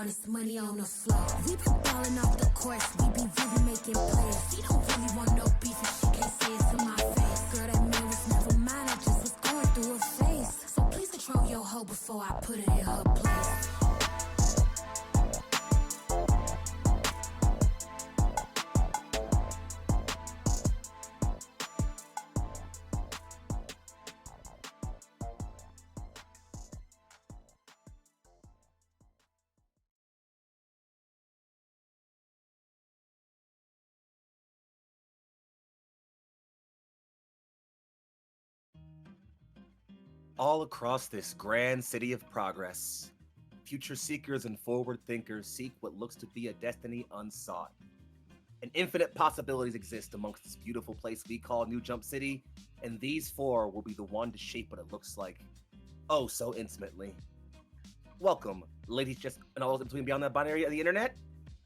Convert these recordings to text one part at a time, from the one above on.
all this money on the floor. We been balling off the course, we be really making plays. She don't really want no beef if she can't say it to my face. Girl, that man was never mine, I just was going through a phase. So please control your hoe before I put it in her place. All across this grand city of progress, future seekers and forward thinkers seek what looks to be a destiny unsought. And infinite possibilities exist amongst this beautiful place we call New Jump City, and these four will be the one to shape what it looks like, oh so intimately. Welcome, ladies just and all those in between beyond that binary of the internet,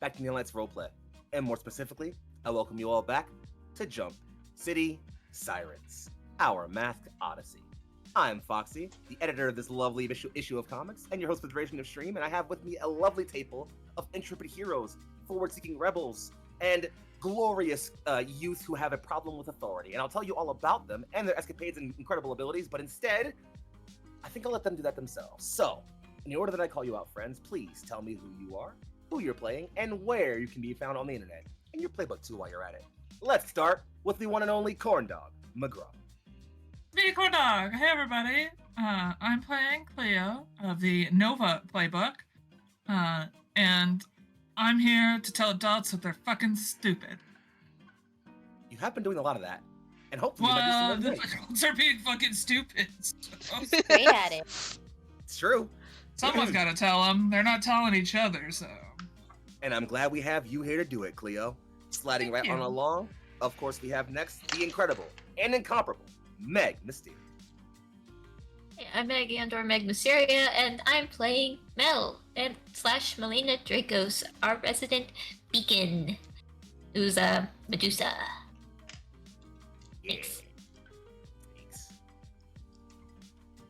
back to Neonlight's Roleplay. And more specifically, I welcome you all back to Jump City Sirens, our masked odyssey. I'm Foxy, the editor of this lovely issue of comics, and your host for the duration of stream, and I have with me a lovely table of intrepid heroes, forward-seeking rebels, and glorious youth who have a problem with authority. And I'll tell you all about them and their escapades and incredible abilities, but instead, I think I'll let them do that themselves. So, in the order that I call you out, friends, please tell me who you are, who you're playing, and where you can be found on the internet, and your playbook too while you're at it. Let's start with the one and only Corndog, McGraw. Me, Corndog. Hey, everybody. I'm playing Cleo of the Nova playbook, and I'm here to tell adults that they're fucking stupid. You have been doing a lot of that, and hopefully well, the adults are being fucking stupid. So. Great at it. It's true. Someone's got to tell them. They're not telling each other, so. And I'm glad we have you here to do it, Cleo. Sliding Thank right you. on along, of course, we have next the incredible and incomparable Meg Mysteria. Hey, I'm Maggie _ Meg Mysteria, and I'm playing Mel and / Melina Dracos, our resident beacon, who's a Medusa. Thanks. Thanks.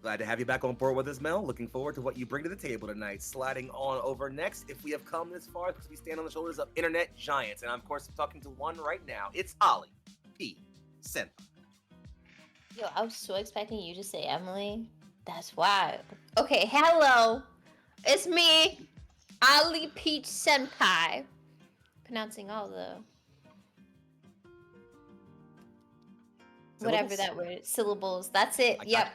Glad to have you back on board with us, Mel. Looking forward to what you bring to the table tonight. Sliding on over next, if we have come this far, because we stand on the shoulders of internet giants, and I'm, of course, talking to one right now. It's Ollie P. Senpai. Yo, I was so expecting you to say Emily. That's wild. Okay, hello. It's me, Ali Peach Senpai. Pronouncing all the... whatever that word, syllables. That's it. Yep.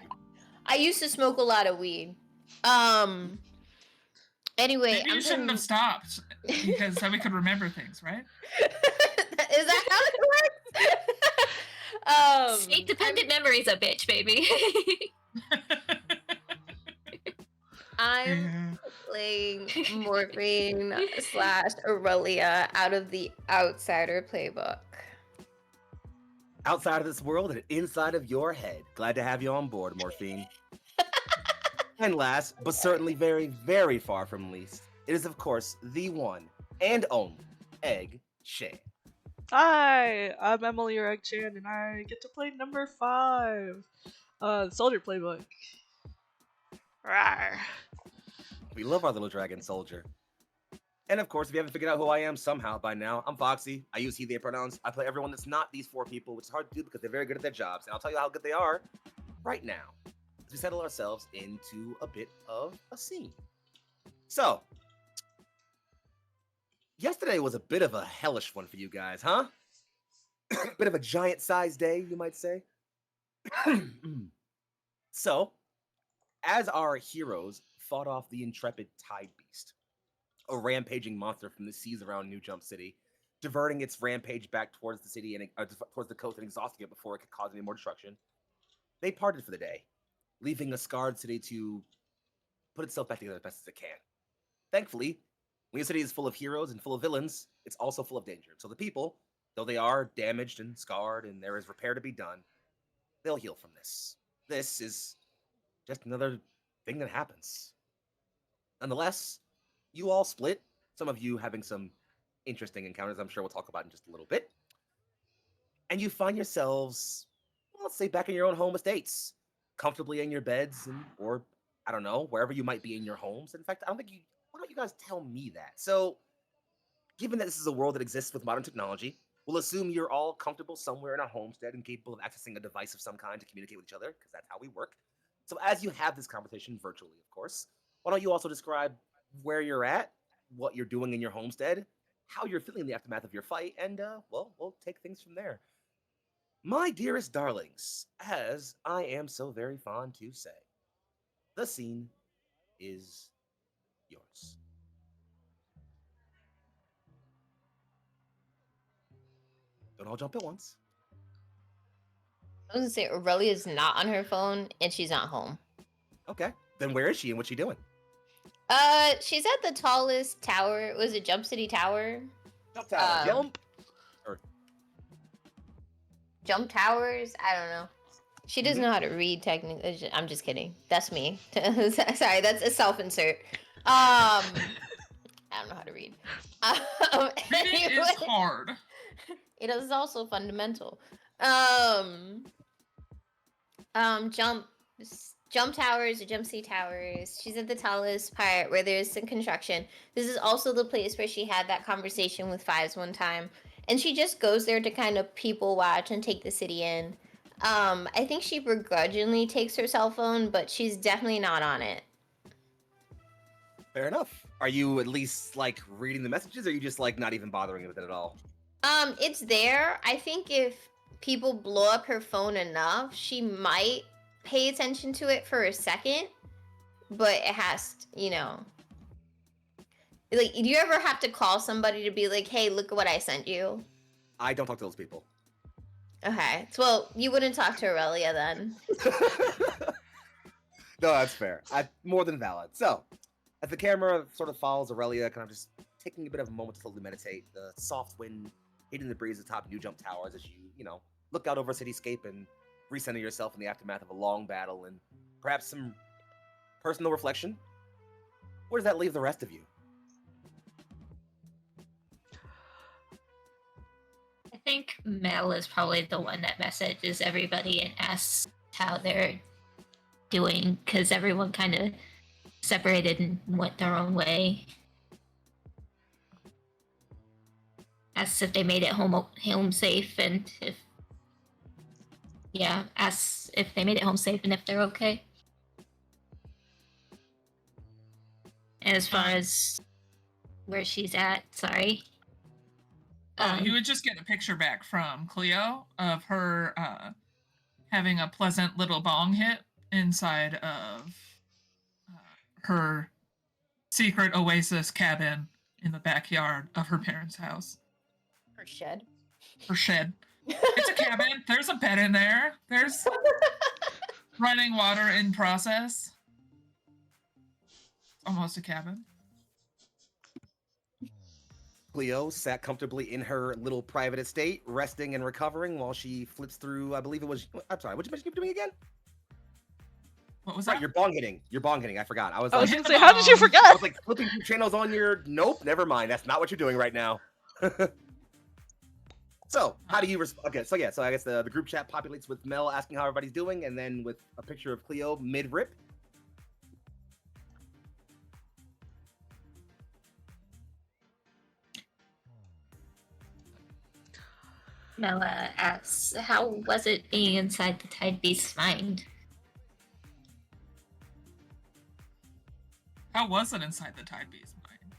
I used to smoke a lot of weed. Anyway, Maybe you shouldn't have stopped, because then we could remember things, right? Is that how it works? State-dependent memories a bitch, baby. I'm playing Morphine / Aurelia out of the Outsider playbook. Outside of this world and inside of your head. Glad to have you on board, Morphine. And last, but certainly very, very far from least, it is, of course, the one and only Egg Shan. Hi, I'm Emily or Egg Chan, and I get to play number 5, Soldier Playbook. Rawr. We love our little dragon soldier. And of course, if you haven't figured out who I am somehow by now, I'm Foxy. I use he, they pronouns. I play everyone that's not these 4 people, which is hard to do because they're very good at their jobs. And I'll tell you how good they are right now as we settle ourselves into a bit of a scene. So, yesterday was a bit of a hellish one for you guys, huh? Bit of a giant-sized day, you might say. So, as our heroes fought off the intrepid Tide Beast, a rampaging monster from the seas around New Jump City, diverting its rampage back towards the city and towards the coast and exhausting it before it could cause any more destruction, they parted for the day, leaving a scarred city to put itself back together as best as it can. Thankfully, when your city is full of heroes and full of villains, it's also full of danger. So the people, though they are damaged and scarred and there is repair to be done, they'll heal from this. This is just another thing that happens. Nonetheless, you all split, some of you having some interesting encounters I'm sure we'll talk about in just a little bit. And you find yourselves, well, let's say, back in your own home comfortably in your beds, or, I don't know, wherever you might be in your homes. In fact, I don't think why don't you guys tell me that? So, given that this is a world that exists with modern technology, we'll assume you're all comfortable somewhere in a homestead and capable of accessing a device of some kind to communicate with each other, because that's how we work. So, as you have this conversation virtually, of course, why don't you also describe where you're at, what you're doing in your homestead, how you're feeling in the aftermath of your fight, and, well, we'll take things from there. My dearest darlings, as I am so very fond to say, the scene is yours. Don't all jump at once. I was gonna say Aurelia's not on her phone and she's not home. Okay. Then where is she and what's she doing? She's at the tallest tower. Was it Jump City Tower? Jump tower. Jump. Or, Jump Towers? I don't know. She doesn't know how to read technically. I'm just kidding. That's me. Sorry, that's a self-insert. I don't know how to read. Reading is hard. It is also fundamental. Jump towers or Jump City Towers. She's at the tallest part where there's some construction. This is also the place where she had that conversation with Fives one time. And she just goes there to kind of people watch and take the city in. I think she begrudgingly takes her cell phone, but she's definitely not on it. fair enough. Are you at least like reading the messages, or are you just like not even bothering with it at all? It's there. I think if people blow up her phone enough, she might pay attention to it for a second, but it has to, like, do you ever have to call somebody to be like, hey, look at what I sent you? I don't talk to those people. Okay. So, well, you wouldn't talk to Aurelia then. No, that's fair. More than valid. So, as the camera sort of follows Aurelia, kind of just taking a bit of a moment to slowly meditate, the soft wind hitting the breeze atop New Jump Towers as you look out over a cityscape and recenter yourself in the aftermath of a long battle and perhaps some personal reflection. Where does that leave the rest of you? I think Mel is probably the one that messages everybody and asks how they're doing, because everyone kind of separated and went their own way. Asks if they made it home safe, and asks if they made it home safe and if they're okay. As far as where she's at, sorry. You would just get a picture back from Cleo of her having a pleasant little bong hit inside of her secret oasis cabin in the backyard of her parents' house. Her shed. Her shed. It's a cabin. There's a bed in there. There's running water in process. Almost a cabin. Cleo sat comfortably in her little private estate, resting and recovering while she flips through, I believe it was, I'm sorry, what did you mention you were doing again? What was Right, that? you're bong hitting. You're bong hitting. I forgot. I was I was like, gonna say, how did you I forget? was like flipping through channels on your. Nope, never mind. That's not what you're doing right now. So, how do you okay, so I guess the group chat populates with Mel asking how everybody's doing, and then with a picture of Cleo mid-rip. Mela asks, how was it being inside the Tide Beast's mind? How was it inside the Tide Beast's mind?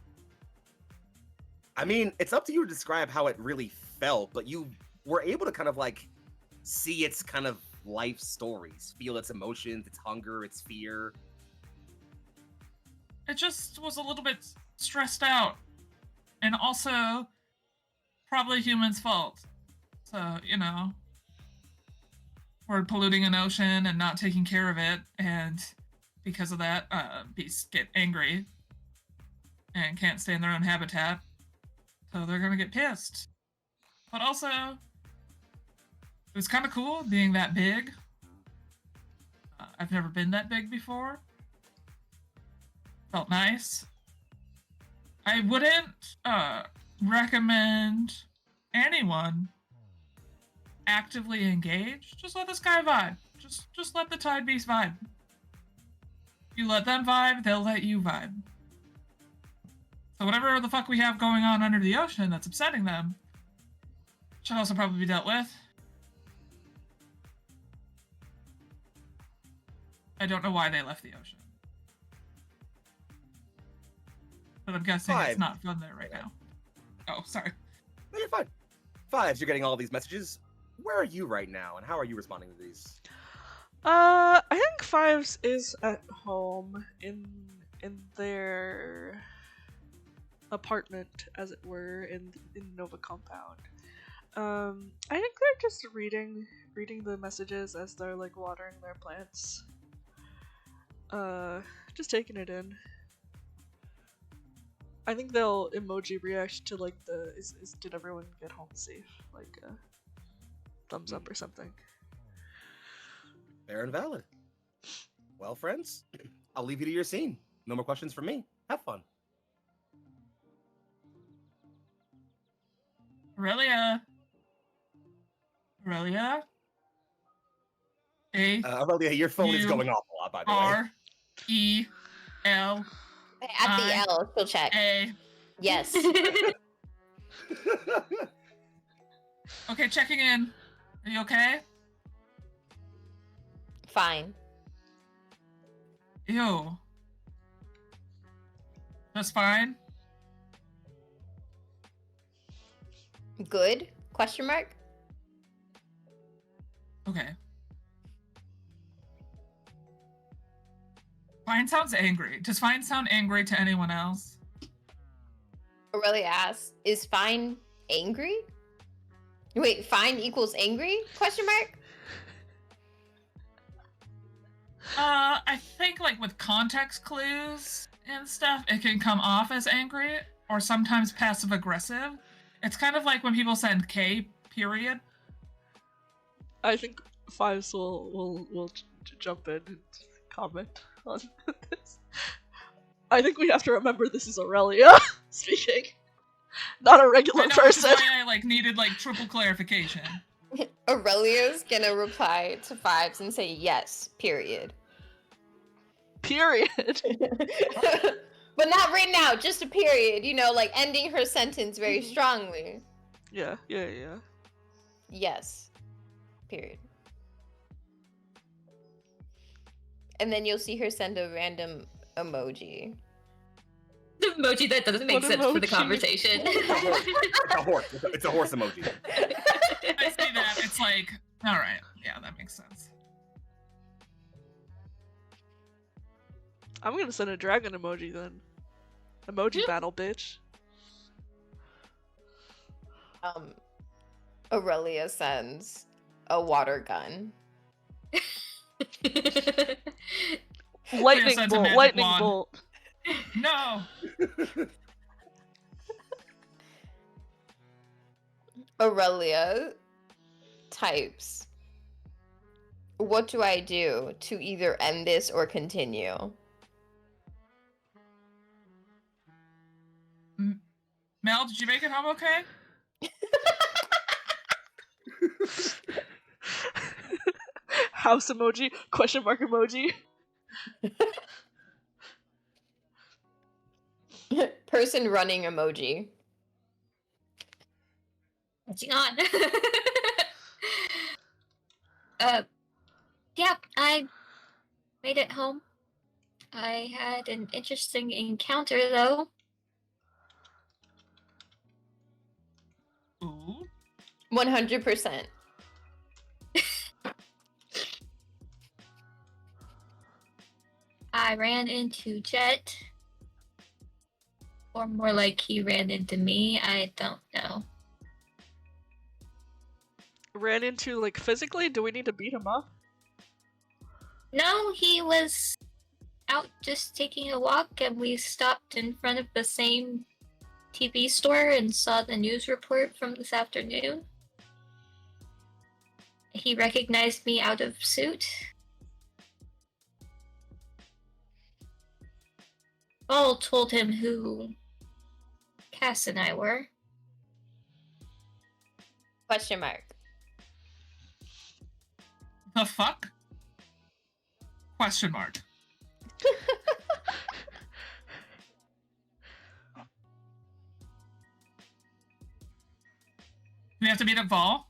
I mean, it's up to you to describe how it really felt, but you were able to kind of like see its kind of life stories, feel its emotions, its hunger, its fear. It just was a little bit stressed out. And also, probably humans' fault. So, we're polluting an ocean and not taking care of it, and because of that, beasts get angry and can't stay in their own habitat, so they're gonna get pissed. But also, it was kind of cool being that big. I've never been that big before. Felt nice. I wouldn't recommend anyone actively engage. Just let this guy vibe. Just let the Tide Beast vibe. You let them vibe, they'll let you vibe. So whatever the fuck we have going on under the ocean that's upsetting them should also probably be dealt with. I don't know why they left the ocean. But I'm guessing Five. it's not fun there right now. Oh, sorry. No, you're fine. Fives, you're getting all these messages. Where are you right now, and how are you responding to these? I think Fives is at home in their apartment, as it were, in Nova compound. I think they're just reading the messages as they're like watering their plants. Just taking it in. I think they'll emoji react to like the did everyone get home safe? Like thumbs up or something. Fair and valid. Well, friends, I'll leave you to your scene. No more questions from me. Have fun. Aurelia? Aurelia, your phone is U going off a lot, by the way. R-E-L At the L, she'll check. A. Yes. Okay, checking in. Are you okay? Fine. Ew. Just fine? Good? Question mark? Okay. Fine sounds angry. Does fine sound angry to anyone else? Aurelia asks, is fine angry? Wait, fine equals angry? Question mark? I think like with context clues and stuff, it can come off as angry or sometimes passive aggressive. It's kind of like when people send K period. I think Fives will jump in and comment on this. I think we have to remember this is Aurelia speaking, not a regular person. That's why I like needed like triple clarification. Aurelia's gonna reply to Fives and say yes, period. Period. But not right now, just a period, you know, like ending her sentence very strongly. Yeah. Yes. Period. And then you'll see her send a random emoji. The emoji that doesn't make What sense for the emoji? conversation. It's a horse. It's a horse emoji. I see that. It's like, all right, yeah, that makes sense. I'm gonna send a dragon emoji then. Emoji battle, bitch. Aurelia sends a water gun. Lightning sends a bolt, magic lightning wand. bolt. No. Aurelia types, what do I do to either end this or continue? Mel, did you make it home okay? House emoji, question mark emoji. Person running emoji. Catching on. Yeah, I made it home. I had an interesting encounter though. Ooh. 100%. I ran into Jet. Or more like he ran into me, I don't know. Ran into, like, physically? Do we need to beat him up? No, he was out just taking a walk and we stopped in front of the same TV store and saw the news report from this afternoon. He recognized me out of suit. Ball told him who Cass and I were. Question mark. The fuck? Question mark. have to meet at Vol?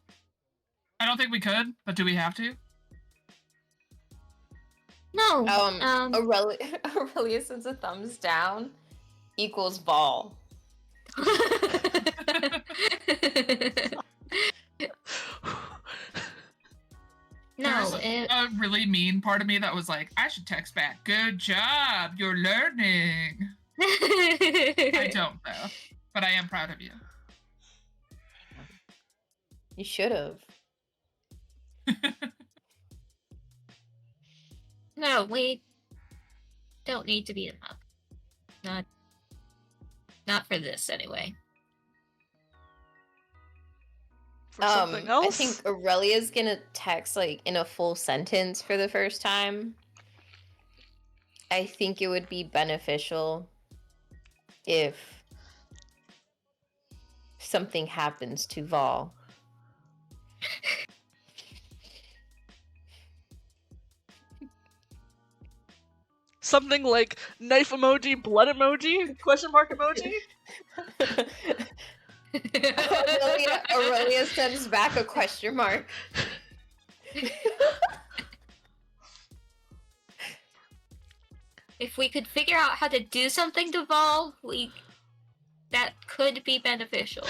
I don't think we could, but do we have to? No. Aurelia sends a thumbs down equals ball. No, There's a really mean part of me that was like, I should text back, good job, you're learning. I don't, though. But I am proud of you. You should have. No, we don't need to beat him up. Not for this, anyway. For something else? I think Aurelia's gonna text like in a full sentence for the first time. I think it would be beneficial if something happens to Vol. Something like knife emoji, blood emoji, question mark emoji? Aurelia sends back a question mark. If we could figure out how to do something to Vol, that could be beneficial.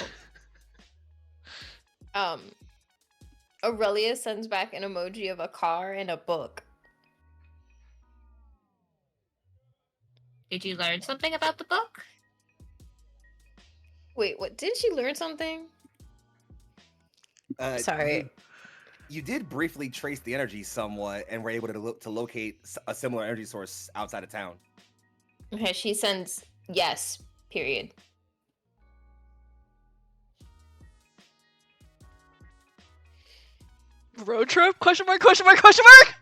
Aurelia sends back an emoji of a car and a book. Did you learn something about the book? Wait, what? Did she learn something? Sorry. You did briefly trace the energy somewhat and were able to locate a similar energy source outside of town. Okay, she sends yes, period. Road trip? Question mark, question mark, question mark?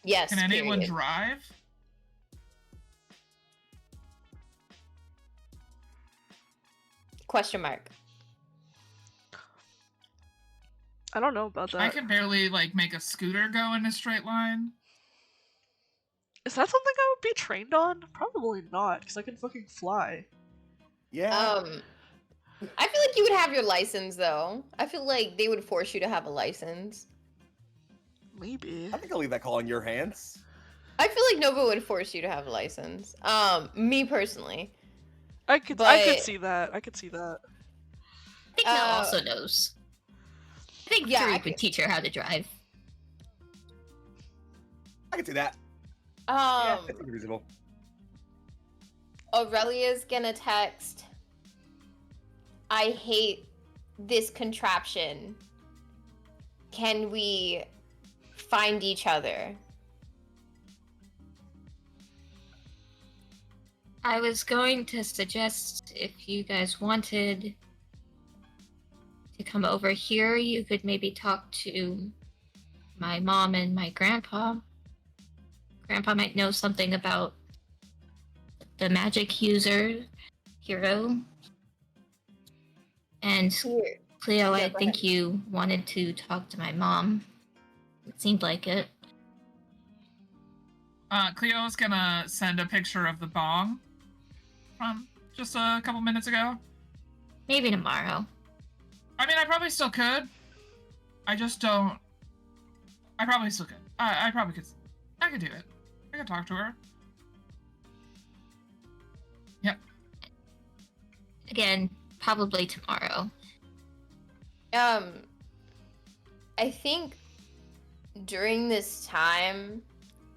Yes, Can anyone period. drive? Question mark. I don't know about that. I can barely, like, make a scooter go in a straight line. Is that something I would be trained on? Probably not, because I can fucking fly. Yeah. I feel like you would have your license though. I feel like they would force you to have a license. Maybe. I think I'll leave that call in your hands. I feel like Nova would force you to have a license. Me personally. I could see that. I could see that. I think Mel also knows. I think yeah, Drew would teach her how to drive. I can see that. Yeah, I think it's reasonable. Aurelia's gonna text, I hate this contraption. Can we find each other? I was going to suggest if you guys wanted to come over here, you could maybe talk to my mom and my grandpa. Grandpa might know something about the magic hero. And Cleo, I think you wanted to talk to my mom. It seemed like it. Cleo's gonna send a picture of the bong from just a couple minutes ago. Maybe tomorrow. I mean, I probably still could. I just don't. I probably still could. I probably could. I could do it. I could talk to her. Yep. Again, probably tomorrow. I think during this time,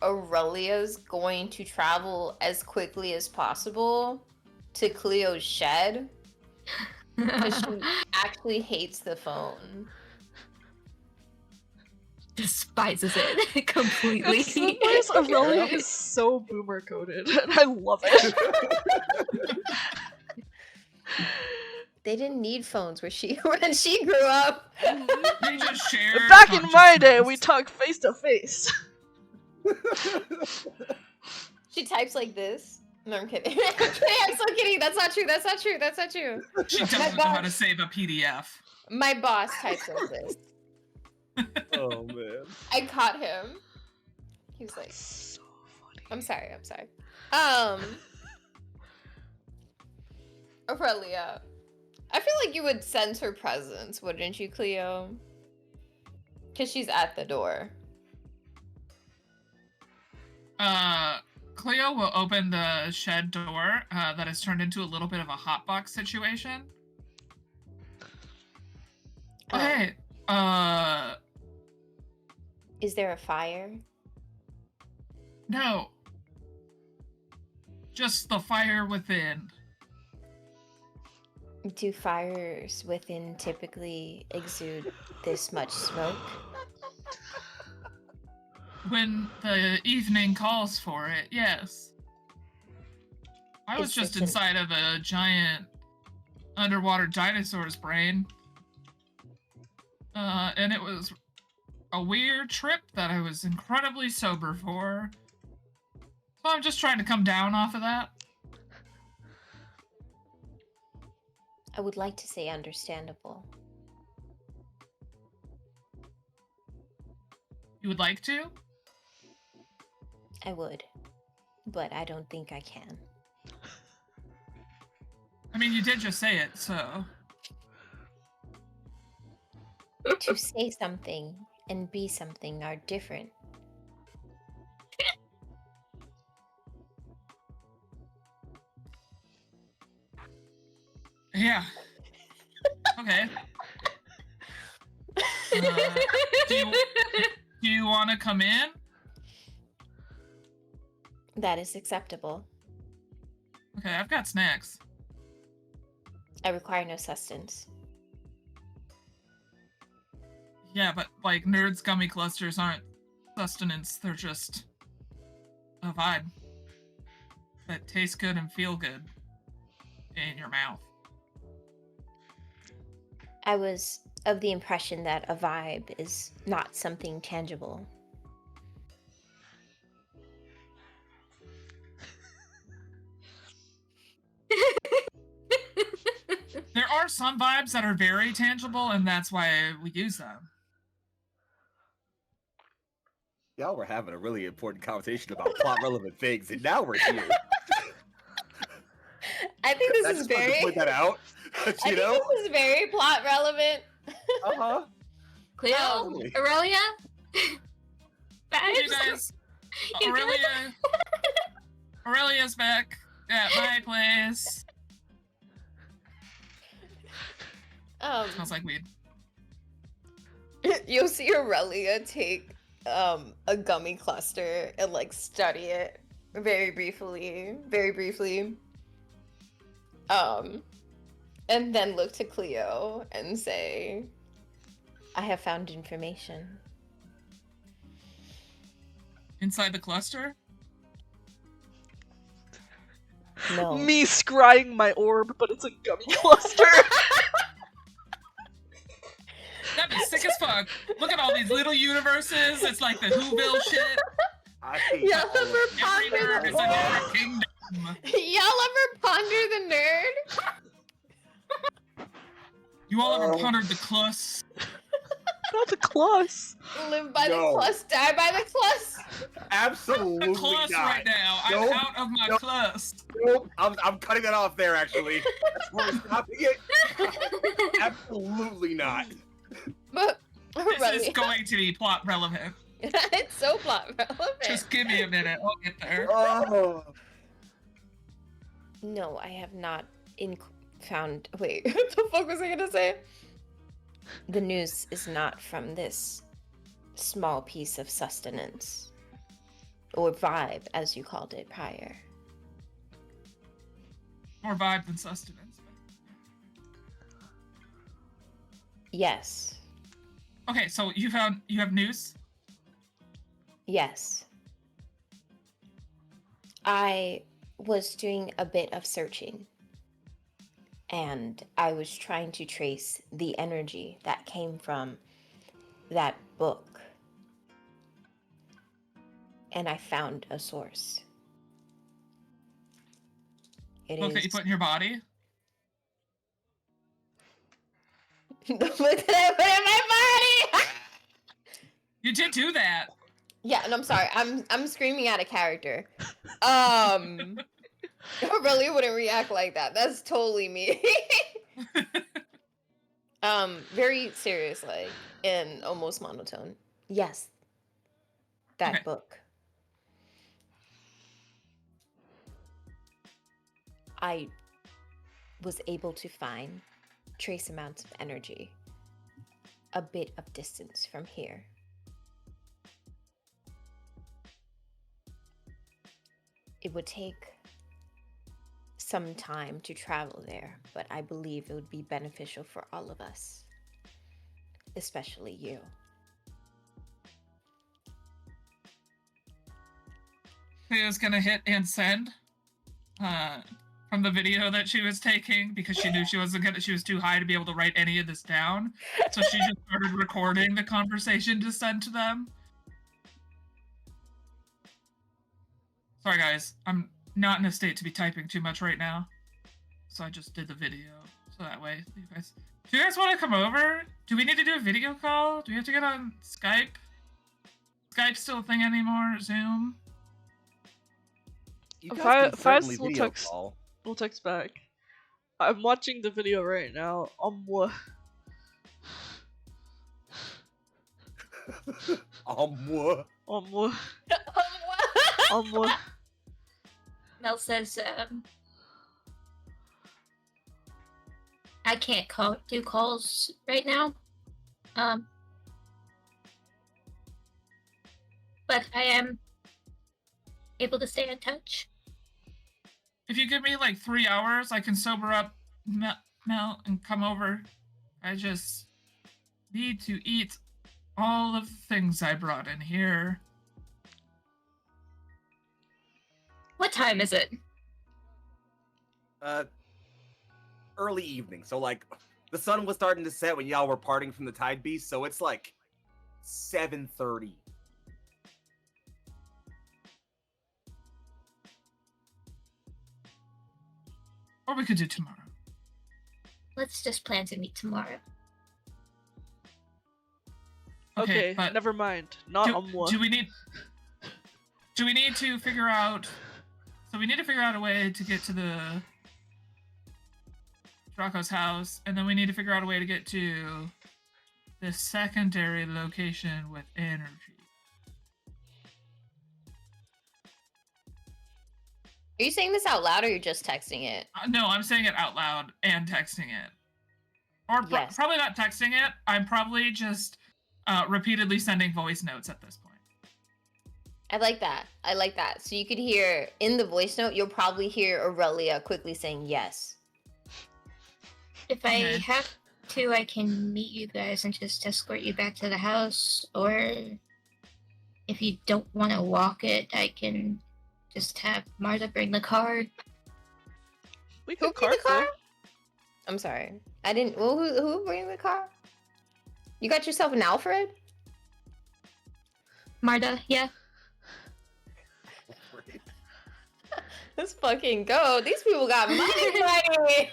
Aurelia's going to travel as quickly as possible to Cleo's shed. Because she actually hates the phone. Despises it completely. In some ways, Aurelia is so boomer coded, and I love it. They didn't need phones when she grew up. They just shared. Back in my day, we talked face to face. She types like this. No, I'm kidding. I'm kidding. I'm so kidding. That's not true. That's not true. That's not true. She doesn't know how to save a PDF. My boss types like this. Oh man. I caught him. He was like, So funny. I'm sorry. Aurelia, I feel like you would sense her presence, wouldn't you, Cleo? Because she's at the door. Cleo will open the shed door that has turned into a little bit of a hotbox situation. Oh. Hey, Is there a fire? no. Just the fire within. Do fires within typically exude this much smoke? When the evening calls for it, yes. I was Is just this an- inside of a giant underwater dinosaur's brain. And it was a weird trip that I was incredibly sober for. So I'm just trying to come down off of that. I would like to say understandable. You would like to? I would, but I don't think I can. I mean, you did just say it, so... To say something and be something are different. Yeah. Okay. Do you want to come in? That is acceptable. Okay, I've got snacks. I require no sustenance. Yeah, but like nerds gummy clusters aren't sustenance, they're just a vibe that tastes good and feel good in your mouth. I was of the impression that a vibe is not something tangible. There are some vibes that are very tangible, and that's why we use them. Y'all were having a really important conversation about plot relevant things, and now we're here. I think this I is just wanted very. to point that out. I think this is very plot relevant. Uh-huh. Cleo? Totally. Aurelia? You Vibes? guys, You good? Aurelia's back at my place. Smells like weed. You'll see Aurelia take a gummy cluster and like study it very briefly. And then look to Cleo and say, I have found information. Inside the cluster? No. Me scrying my orb, but it's a gummy cluster. That'd be sick as fuck. Look at all these little universes. It's like the Whoville shit. I hate Y'all all of ever it. Every nerd ponder is a nerd kingdom. Y'all ever ponder the nerd? You all ever pondered the clus? Not the clus. Live by No. the clus, die by the clus. Absolutely The clus not. right now. I'm Nope. out of my Nope. clus. Nope. I'm cutting it off there, actually. That's where we're stopping it. Absolutely not. But This is Aurelia, going to be plot relevant. it's so plot relevant. Just give me a minute. I'll get there. Oh. No, I have not found. Wait, what the fuck was I gonna say? The news is not from this small piece of sustenance. Or vibe, as you called it prior. More vibe than sustenance. Yes. Okay, so you have news? Yes. I was doing a bit of searching. And I was trying to trace the energy that came from that book. And I found a source. It Book that you is put in your body? the book that I put in my body. You did do that. Yeah, and I'm sorry. I'm screaming out of character. Aurelia wouldn't react like that. That's totally me. Very serious, like, and almost monotone. Yes, that Okay. book. I was able to find trace amounts of energy a bit of distance from here. It would take some time to travel there, but I believe it would be beneficial for all of us, especially you. Cleo's gonna hit and send from the video that she was taking because she knew she was too high to be able to write any of this down. So she just started recording the conversation to send to them. Sorry guys, I'm not in a state to be typing too much right now. So I just did the video. So that way you guys, do you guys want to come over? Do we need to do a video call? Do we have to get on Skype? Skype's still a thing anymore? Zoom? You guys can certainly will video text. call. We'll text back. I'm watching the video right now. What? What? What? Mel says, I can't do calls right now. But I am able to stay in touch. If you give me like 3 hours, I can sober up Mel and come over. I just need to eat all of the things I brought in here. What time is it? Early evening. So like, the sun was starting to set when y'all were parting from the Tide Beast. So it's like 7:30. Or we could do tomorrow. Let's just plan to meet tomorrow. Okay, but never mind. Not do we need to figure out? So we need to figure out a way to get to the Draco's house, and then we need to figure out a way to get to the secondary location with energy. Are you saying this out loud or you're just texting it? No, I'm saying it out loud and texting it. Or Yes. probably not texting it. I'm probably just repeatedly sending voice notes at this point. I like that. I like that. So you could hear in the voice note, you'll probably hear Aurelia quickly saying yes. If Okay. I have to, I can meet you guys and just escort you back to the house. Or if you don't want to walk it, I can just have Marta bring the car. We Who can bring the car? carpool. I'm sorry. I didn't. Well, who bring the car? You got yourself an Alfred? Marta, yeah. Let's fucking go. These people got money.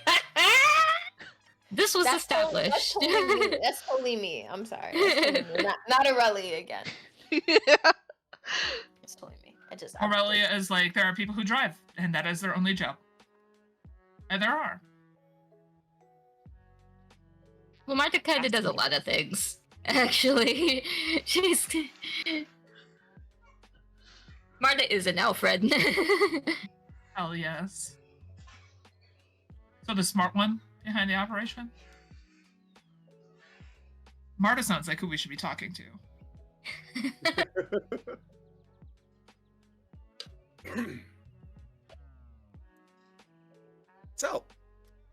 This was established. That's totally me. I'm sorry. That's totally me. Not Aurelia again. Yeah. It's totally me. Aurelia is like, there are people who drive, and that is their only job. And there are. Well, Marta kind of does a lot of things, actually. Marta is an Alfred. Hell yes. So the smart one behind the operation? Marta sounds like who we should be talking to. So,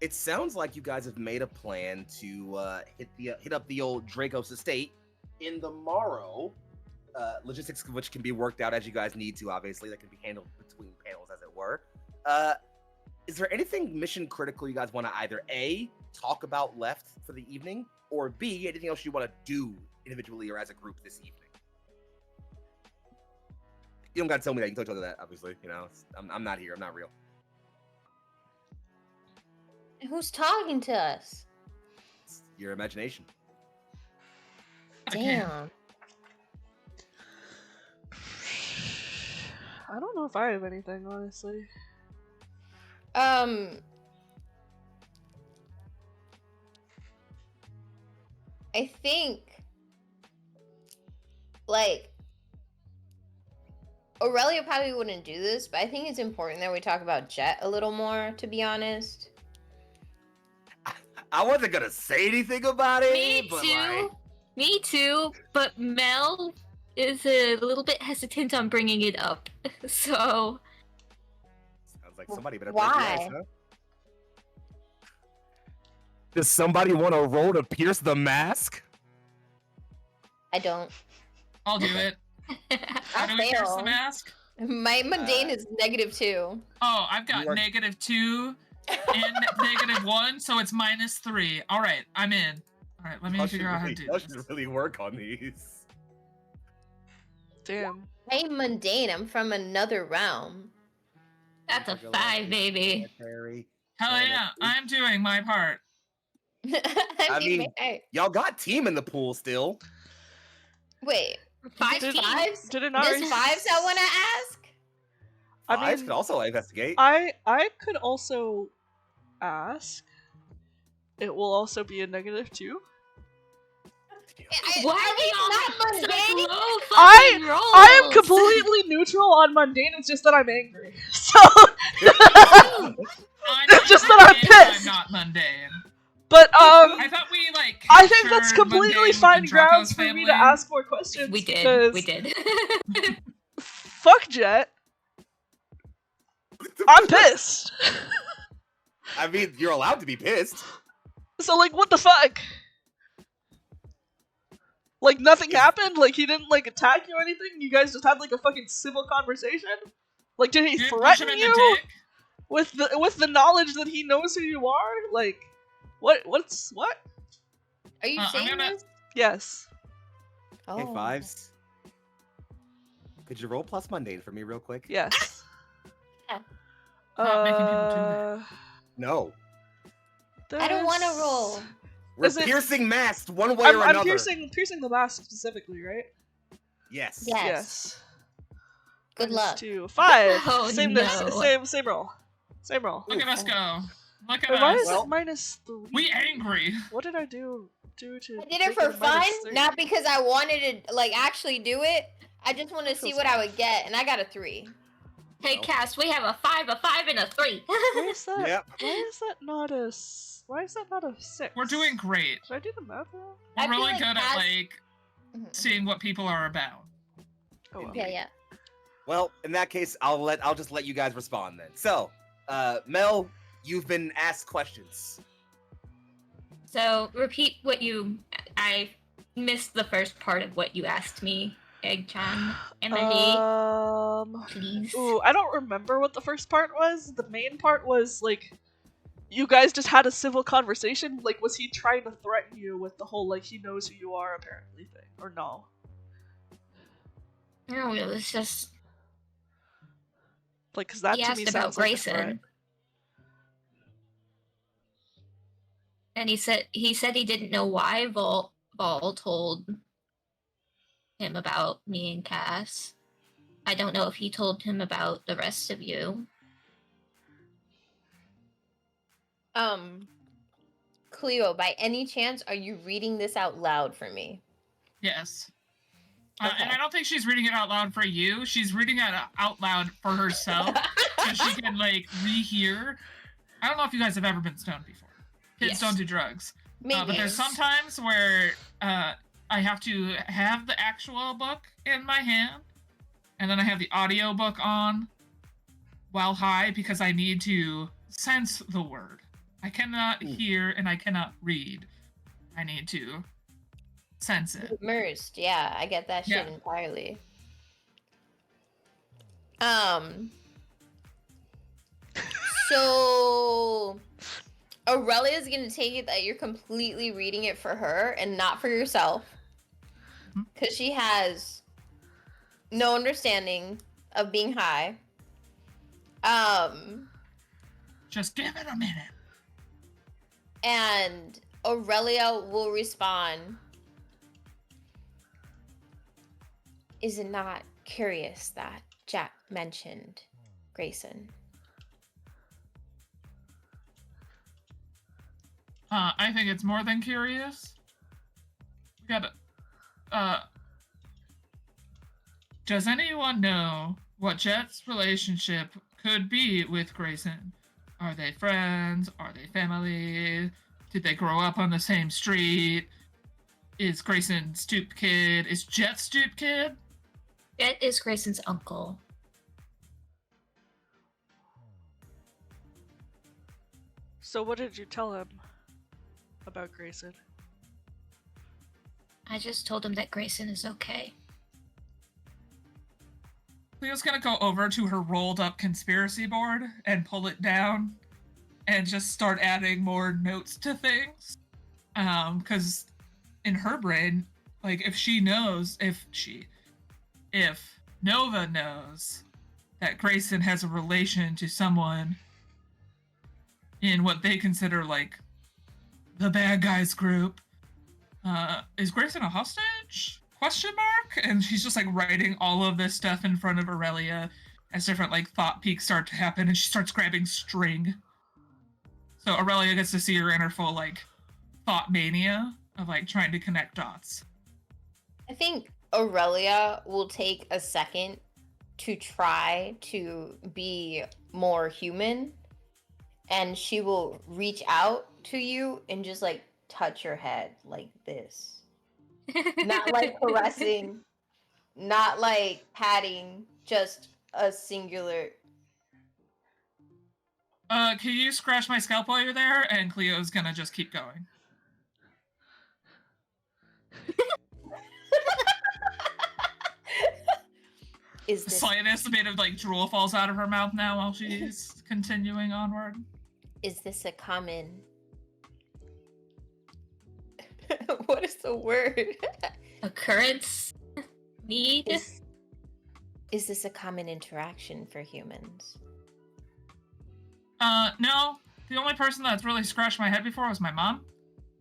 it sounds like you guys have made a plan to hit up the old Draco's estate in the morrow. Logistics of which can be worked out as you guys need to, obviously. That can be handled between panels, as it were. Is there anything mission critical you guys want to either A, talk about left for the evening, or B, anything else you want to do individually or as a group this evening? You don't got to tell me that. You can tell each other that, obviously. You know, I'm not here. I'm not real. Who's talking to us? It's your imagination. Okay. Damn. I don't know if I have anything, honestly. I think, like, Aurelia probably wouldn't do this, but I think it's important that we talk about Jet a little more, to be honest. I wasn't gonna say anything about it, Me but too. like, Me too. But Mel is a little bit hesitant on bringing it up. So sounds like somebody better Why? break the ice, huh? Does somebody want to roll to pierce the mask? I don't. I'll do it. How do we pierce the fail. mask? My mundane is -2. Oh, I've got You are- -2 and -1, so it's -3. All right, I'm in. All right, let me figure out how to do I this. should really work on these. Damn. Hey, mundane, I'm from another realm. that's a 5, baby. Secretary. Hell yeah, I'm doing my part. I mean, y'all got team in the pool still. wait, Five does teams. fives? Did it not? Does fives I want to ask? I Fives mean, could also investigate. I could also ask. It will also be a -2. Why are we not such mundane? low I fucking rolls? I am completely neutral on mundane. It's just that I'm angry. So I'm It's just not that I'm mundane, pissed. I'm not mundane. But I thought we like. I think that's captured completely mundane with fine the grounds Dracos for me family. to ask more questions. We did. because We did. Fuck Jet. I'm pissed. I mean, you're allowed to be pissed. So like, what the fuck? Like nothing happened? Like he didn't like attack you or anything? You guys just had like a fucking civil conversation? Like did he You push him threaten in you the dick. with the knowledge that he knows who you are? Like what's what? Are you I'm saying gonna- this? Yes. Oh. Hey, fives. Could you roll plus mundane for me real quick? Yes. Not making people do that. No. I don't want to roll. We're Is it- piercing masks one way or I'm another. piercing the mask specifically, right? Yes. Yes. Good luck. -2. 5. Oh, same no. same roll. Same roll. Look at us go. Look at Wait, why us. is Well- it -3? We angry. What did I do to I did it make for fun, -3? not because I wanted to like actually do it. I just want to see Feels what I off. would get, and I got a 3. Hey, No. Cass, we have a 5, and a 3. Why is that? Yep. Why is that not a 6? We're doing great. Did I do the math wrong? I We're feel really like good at as- like seeing what people are about. Oh well. Yeah, yeah. Well, in that case, I'll just let you guys respond then. So, Mel, you've been asked questions. So, repeat what you... I missed the first part of what you asked me, Egg-chan. Emily, please. Ooh, I don't remember what the first part was. The main part was like, you guys just had a civil conversation. Like, was he trying to threaten you with the whole like he knows who you are apparently thing, or no? No, it was just... Like, cause that He to asked me about sounds like a threat. Grayson. And he said he didn't know why Vol told him about me and Cass. I don't know if he told him about the rest of you. Cleo, by any chance, are you reading this out loud for me? Yes. Okay. And I don't think she's reading it out loud for you. She's reading it out loud for herself so she can like rehear. I don't know if you guys have ever been stoned before. Kids Yes. don't do drugs. But Maybe. there's sometimes where I have to have the actual book in my hand, and then I have the audio book on while high because I need to sense the word. I cannot hear and I cannot read. I need to sense it. Immersed, yeah, I get that shit Yeah. entirely. So Aurelia is gonna take it that you're completely reading it for her and not for yourself, because she has no understanding of being high. Just give it a minute. And Aurelia will respond, "Is it not curious that Jack mentioned Grayson?" I think it's more than curious. We gotta, does anyone know what Jet's relationship could be with Grayson? Are they friends? Are they family? Did they grow up on the same street? Is Grayson Stoop Kid? Is Jet Stoop Kid? Jet is Grayson's uncle. So what did you tell him about Grayson? I just told him that Grayson is okay. Cleo's gonna go over to her rolled up conspiracy board and pull it down and just start adding more notes to things. Because in her brain, like if Nova knows that Grayson has a relation to someone in what they consider like the bad guys group, is Grayson a hostage? Question mark? And she's just like writing all of this stuff in front of Aurelia as different like thought peaks start to happen, and she starts grabbing string. So Aurelia gets to see her in her full like thought mania of like trying to connect dots. I think Aurelia will take a second to try to be more human, and she will reach out to you and just like touch your head like this. Not like caressing, not like patting, just a singular. Can you scratch my scalp while you're there? And Cleo's gonna just keep going. Is The this slightest bit of like drool falls out of her mouth now while she's continuing onward. is this a common? What is the word? Occurrence? Need? Is this a common interaction for humans? No. The only person that's really scratched my head before was my mom.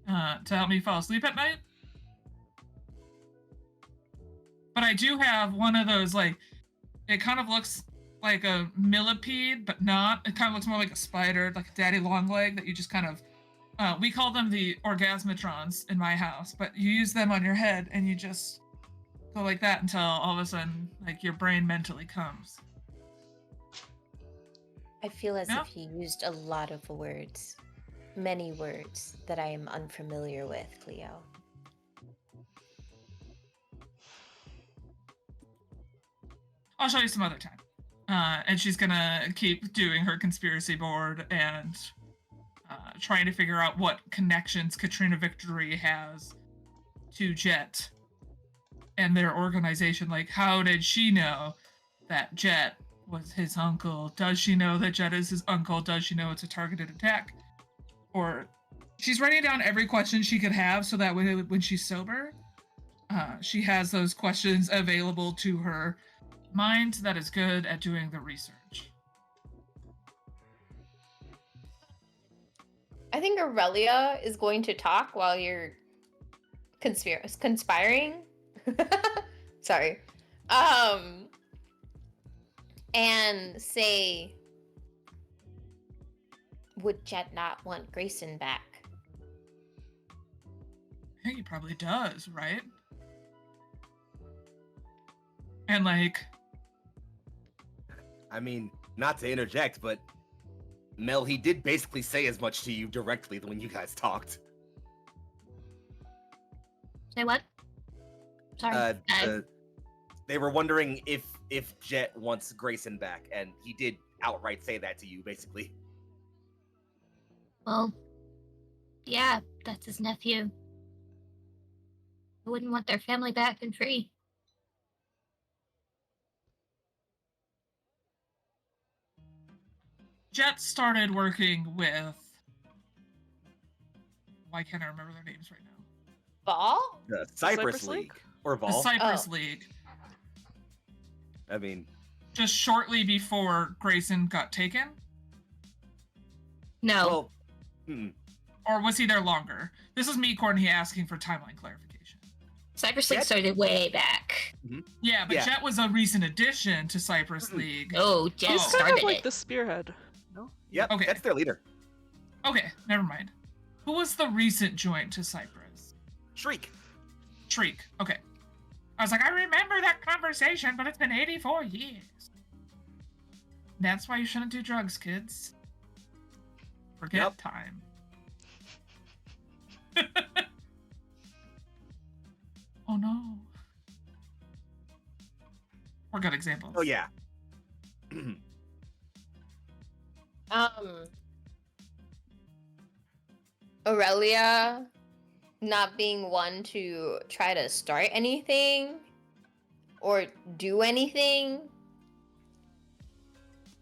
To help me fall asleep at night. But I do have one of those, like, it kind of looks like a millipede, but not. It kind of looks more like a spider, like a daddy long leg that you just kind of, we call them the orgasmatrons in my house, but you use them on your head and you just go like that until all of a sudden, like, your brain mentally comes. I feel as Yeah. if you used a lot of words, many words that I am unfamiliar with, Cleo. I'll show you some other time. And she's gonna keep doing her conspiracy board and trying to figure out what connections Katrina Victory has to Jet and their organization. Like, how did she know that Jet was his uncle? Does she know that Jet is his uncle? Does she know it's a targeted attack? Or she's writing down every question she could have so that when she's sober, she has those questions available to her mind that is good at doing the research. I think Aurelia is going to talk while you're conspiring. Sorry. And say, would Jet not want Grayson back? I think he probably does, right? And like, I mean, not to interject, but Mel, he did basically say as much to you directly when you guys talked. Say what? Sorry. They were wondering if Jet wants Grayson back, and he did outright say that to you, basically. Well, yeah, that's his nephew. I wouldn't want their family back and free. Jet started working with, why can't I remember their names right now? Ball? The Cypress Cypress League. League? Or The Vol. Cypress Oh. League. I mean, Just shortly before Grayson got taken? No. well, Or was he there longer? This is me, Courtney, asking for timeline clarification. Cypress League Jet- started way back. Yeah, but Yeah. Jet was a recent addition to Cypress League. Oh, Jet Oh. started Kind of like it. the spearhead. No? yep, Okay. that's their leader. Okay, never mind. Who was the recent joint to Cyprus? Shriek. Shriek. Okay. I was like, I remember that conversation, but it's been 84 years. That's why you shouldn't do drugs, kids. Forget time. Oh no. We're good examples. Oh yeah. Aurelia not being one to try to start anything or do anything,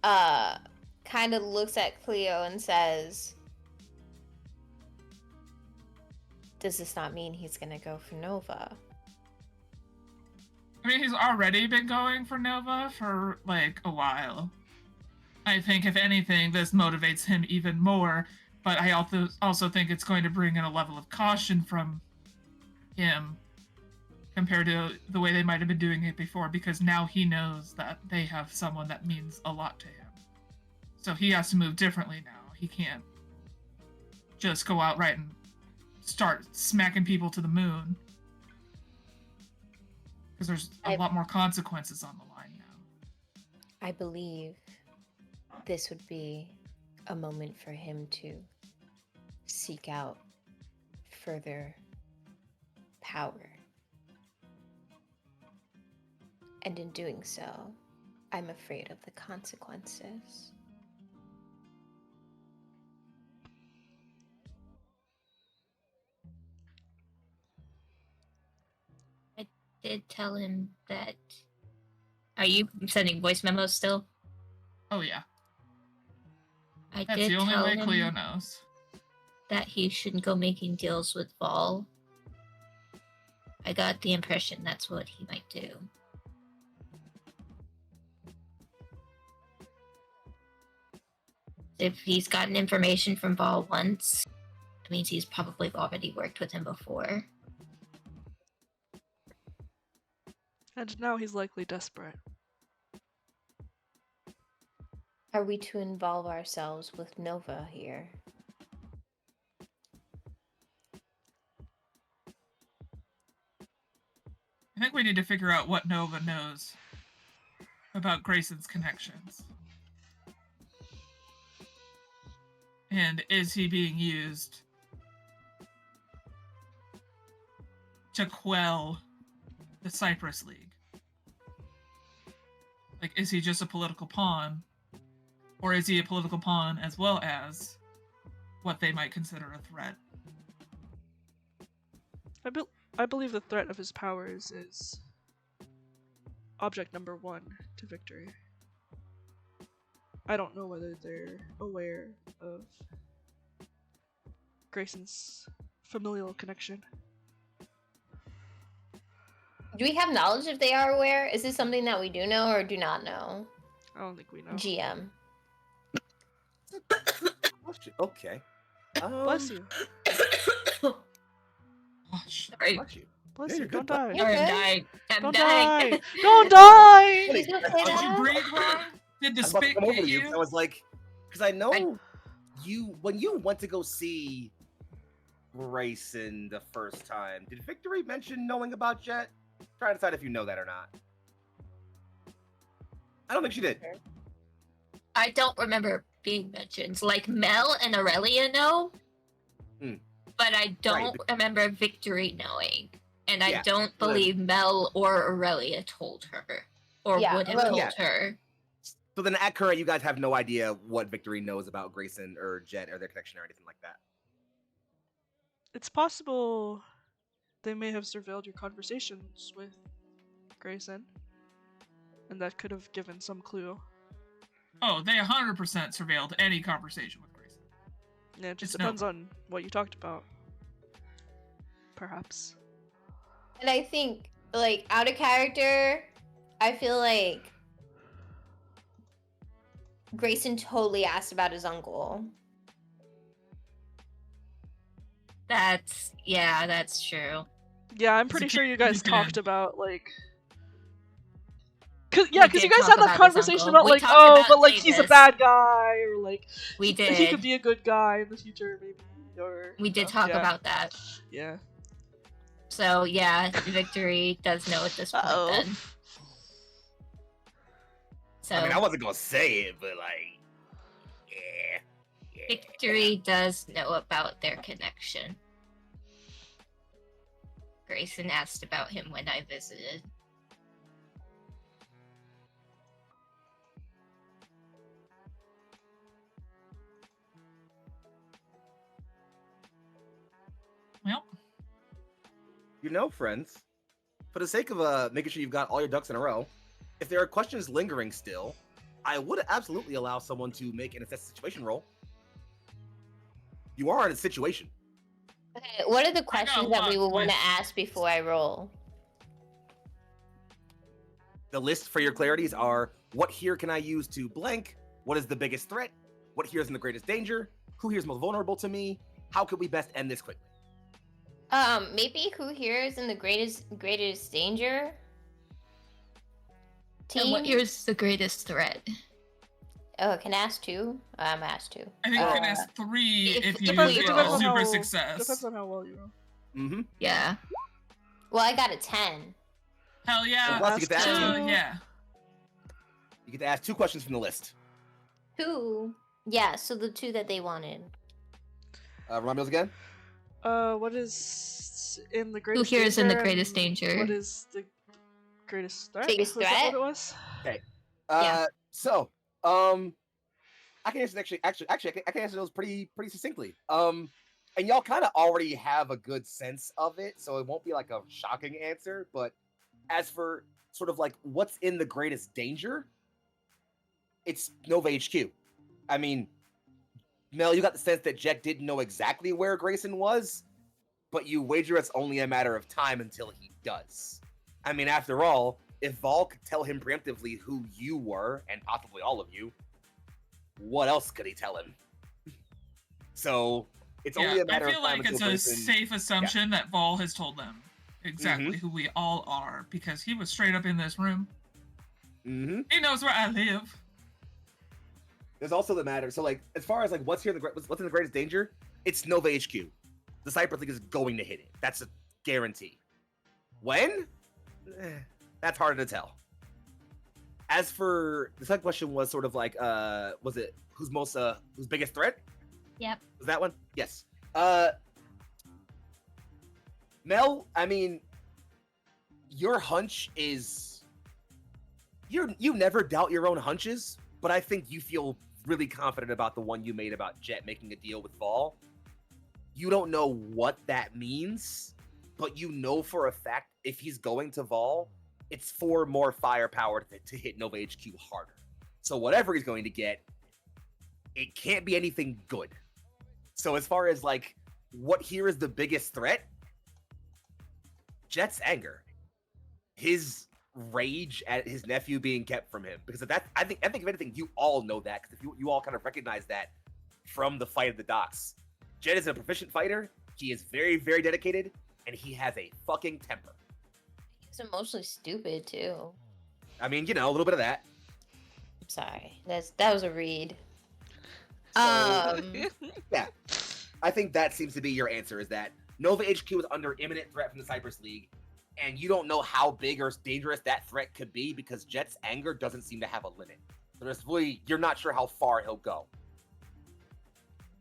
kind of looks at Cleo and says, does this not mean he's gonna go for Nova? I mean, he's already been going for Nova for, like, a while. I think, if anything, this motivates him even more, but I also think it's going to bring in a level of caution from him compared to the way they might have been doing it before, because now he knows that they have someone that means a lot to him. So he has to move differently now. He can't just go outright and start smacking people to the moon. Because there's a lot more consequences on the line now. I believe this would be a moment for him to seek out further power. And in doing so, I'm afraid of the consequences. Did tell him that. Are you sending voice memos still? Oh yeah. I That's did the only tell way him Cleo knows. that he shouldn't go making deals with Vol. I got the impression that's what he might do. If he's gotten information from Vol once, it means he's probably already worked with him before. And now he's likely desperate. Are we to involve ourselves with Nova here? I think we need to figure out what Nova knows about Grayson's connections. And is he being used to quell the Cyprus League? Like, is he just a political pawn? Or is he a political pawn as well as what they might consider a threat? I believe the threat of his powers is object number 1 to victory. I don't know whether they're aware of Grayson's familial connection. Do we have knowledge if they are aware? Is this something that we do know or do not know? I don't think we know. GM. Okay. Bless you. Sorry. Bless you. Bless Yeah, you. you're Don't good, die. You're I'm good. dying. I'm Don't dying. die. Don't die. Funny, Did you say Did you that? breathe wrong? Did the I was about to spit come over hit to you. you? I was like, because I know you when you went to go see Grayson the first time. Did Victory mention knowing about Jet? Try to decide if you know that or not. I don't think she did. I don't remember being mentioned. Like, Mel and Aurelia know, but I don't remember Victory knowing. And I don't believe Mel or Aurelia told her, or would have told her. So then at current, you guys have no idea what Victory knows about Grayson or Jet or their connection or anything like that. It's possible they may have surveilled your conversations with Grayson, and that could have given some clue. Oh, they 100% surveilled any conversation with Grayson. Yeah, it just depends on what you talked about. Perhaps. And I think, like, out of character, I feel like Grayson totally asked about his uncle. That's true. Yeah, I'm pretty sure you guys can- talked about, like... We because you did guys talk had that about his conversation uncle. about, We like, talked about but, like, he's a Davis. bad guy, or, like, We he did. could be a good guy in the future, maybe. your. We did stuff? talk Yeah. about that. Yeah. So yeah, Victory does know at this point Uh-oh. then. So I mean, I wasn't gonna say it, but like, yeah. Victory does know about their connection. Grayson asked about him when I visited. Well, You know, friends, for the sake of making sure you've got all your ducks in a row, if there are questions lingering still, I would absolutely allow someone to make an assess situation roll. You are in a situation. Okay, what are the questions that we luck will want to with- ask before I roll? The list for your clarities are: what here can I use to blank? What is the biggest threat? What here is in the greatest danger? Who here is most vulnerable to me? How could we best end this quickly? Maybe who here is in the greatest danger? And what Team? here's the greatest threat? Oh, can I ask two? I'm asked two. I think you can Uh, ask 3 if- if you depends- get it depends a on super how- success. Depends on how well you roll. Mm-hmm. Yeah. Well, I got a 10. Hell yeah. Plus, you get to ask Ask two. two. Yeah. You get to ask 2 questions from the list. Two? Yeah, so the two that they wanted. Remind me those again. What is in the Who greatest here is in the danger greatest and danger? What is the greatest threat? Biggest Was that what threat? it was? Yeah. So, I can answer I can answer those pretty succinctly. And y'all kind of already have a good sense of it, so it won't be like a shocking answer. But as for sort of like what's in the greatest danger, it's Nova HQ. I mean, Mel, you got the sense that Jet didn't know exactly where Grayson was, but you wager it's only a matter of time until he does. I mean, after all, if Vol could tell him preemptively who you were, and possibly all of you, what else could he tell him? So it's only Yeah, a matter I feel of time like it's until a Grayson. safe assumption that Vol has told them exactly Mm-hmm. who we all are because he was straight up in this room. Mm-hmm. He knows where I live. There's also the matter. So, like, as far as like what's in the greatest danger, it's Nova HQ. The Cypress League is going to hit it. That's a guarantee. When? That's harder to tell. As for the second question, was sort of like, was it who's biggest threat? Yep. Was that one? Yes. Mel, I mean, your hunch is you never doubt your own hunches, but I think you feel really confident about the one you made about Jet making a deal with Vol. You don't know what that means, but you know for a fact if he's going to Vol, it's for more firepower to hit Nova HQ harder. So whatever he's going to get, it can't be anything good. So as far as like what here is the biggest threat, Jet's anger, his rage at his nephew being kept from him. Because of that, I think if anything, you all know that. Because if you all kind of recognize that from the fight at the docks. Jet is a proficient fighter. He is very, very dedicated, and he has a fucking temper. He's emotionally stupid too. I mean, you know, a little bit of that. I'm sorry. That was a read. So, yeah, I think that seems to be your answer. Is that Nova HQ is under imminent threat from the Cypress League, and you don't know how big or dangerous that threat could be because Jet's anger doesn't seem to have a limit. So there's really, you're not sure how far he'll go.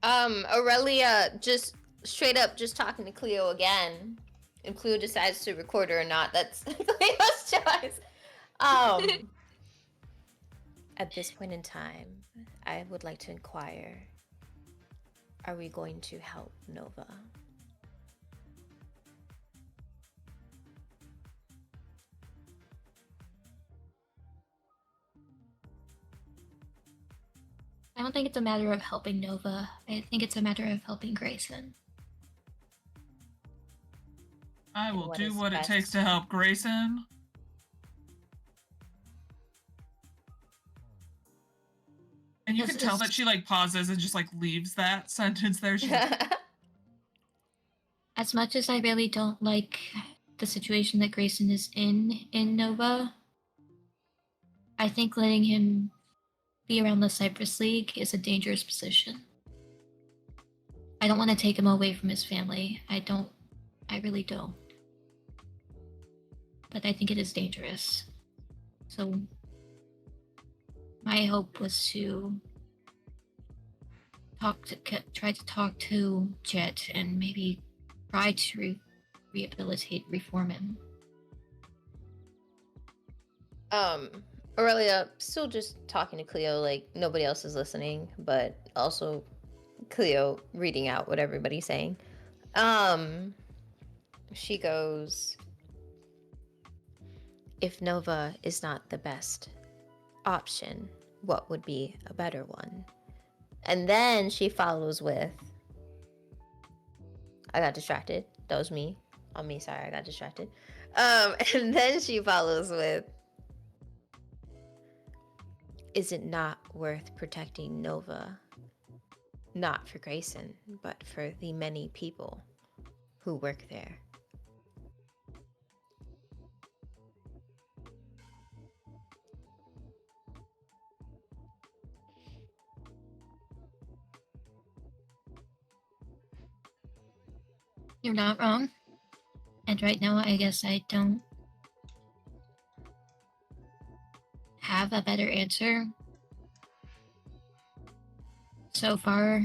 Aurelia just straight up just talking to Cleo again. And Cleo decides to record her or not. That's Cleo's choice. At this point in time, I would like to inquire, are we going to help Nova? I don't think it's a matter of helping Nova. I think it's a matter of helping Grayson. I will what do is what it best? takes to help Grayson. And you This can tell is- that she like pauses and just like leaves that sentence there. She's like, As much as I really don't like the situation that Grayson is in Nova, I think letting him be around the Cypress League is a dangerous position. I don't want to take him away from his family. I really don't. But I think it is dangerous. So my hope was to try to talk to Jet and maybe try to rehabilitate, reform him. Aurelia, still just talking to Cleo, like nobody else is listening, but also Cleo reading out what everybody's saying. She goes, if Nova is not the best option, what would be a better one? And then she follows with, I got distracted. That was me. On me, sorry, I got distracted. And then she follows with, is it not worth protecting Nova? Not for Grayson, but for the many people who work there. You're not wrong. And right now, I guess I don't have a better answer. So far,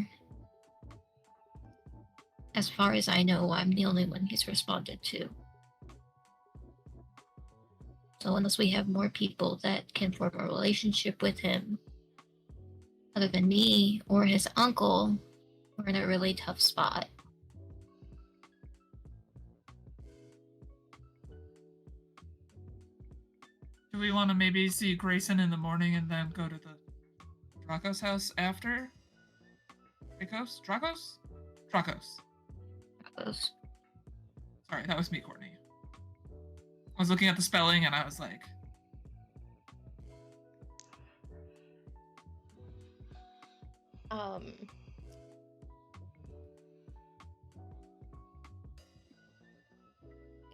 as far as I know, I'm the only one he's responded to. So unless we have more people that can form a relationship with him, other than me or his uncle, we're in a really tough spot. Do we want to maybe see Grayson in the morning and then go to the Draco's house after? Dracos? Dracos? Dracos. Dracos. Sorry, that was me, Courtney. I was looking at the spelling and I was like...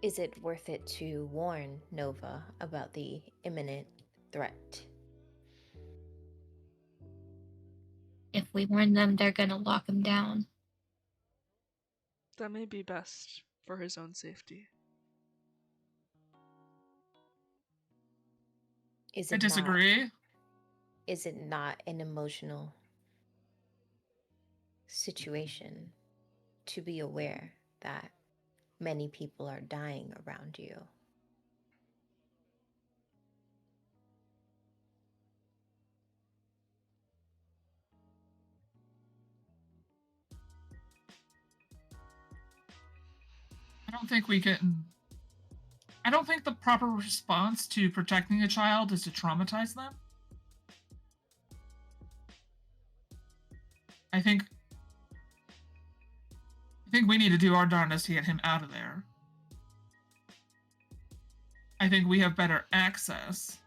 Is it worth it to warn Nova about the imminent threat? If we warn them, they're gonna lock him down. That may be best for his own safety. I disagree. Is it not an emotional situation to be aware that many people are dying around you? I don't think we can... I don't think the proper response to protecting a child is to traumatize them. I think we need to do our darndest to get him out of there. I think we have better access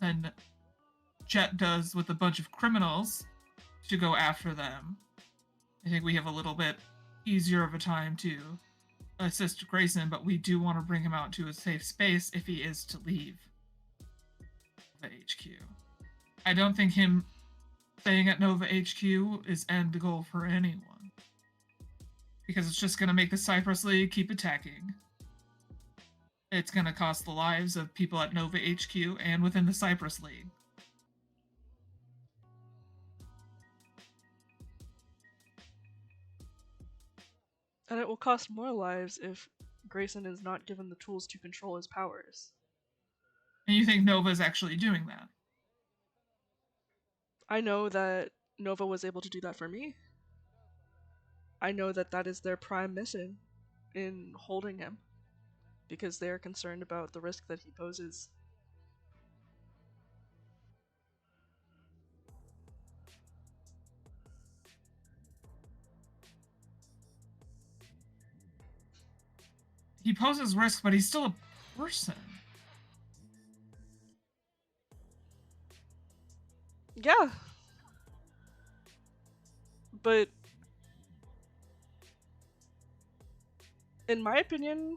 than Jet does with a bunch of criminals to go after them. I think we have a little bit easier of a time to assist Grayson, but we do want to bring him out to a safe space if he is to leave the HQ. I don't think him staying at Nova HQ is end goal for anyone. Because it's just going to make the Cypress League keep attacking. It's going to cost the lives of people at Nova HQ and within the Cypress League. And it will cost more lives if Grayson is not given the tools to control his powers. And you think Nova is actually doing that? I know that Nova was able to do that for me. I know that that is their prime mission in holding him, because they are concerned about the risk that he poses. He poses risk, but he's still a person. Yeah. But in my opinion,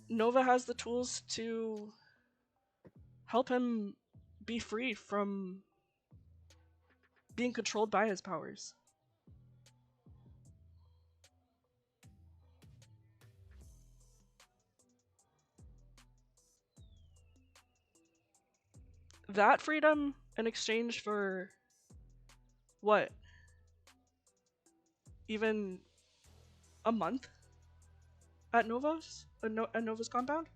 Nova has the tools to help him be free from being controlled by his powers. that freedom in exchange for what? Even a month at Nova's? At Nova's compound?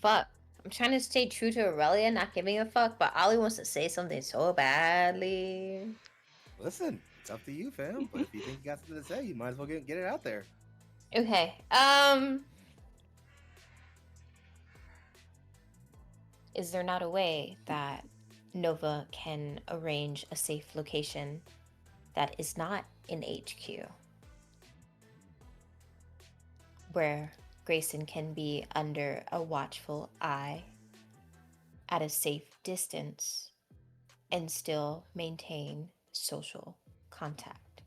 Fuck. I'm trying to stay true to Aurelia, not giving a fuck, but Ollie wants to say something so badly. Listen, it's up to you, fam. But if you think you got something to say, you might as well get it out there. Okay. Is there not a way that Nova can arrange a safe location that is not in HQ? Where Grayson can be under a watchful eye at a safe distance and still maintain social contact.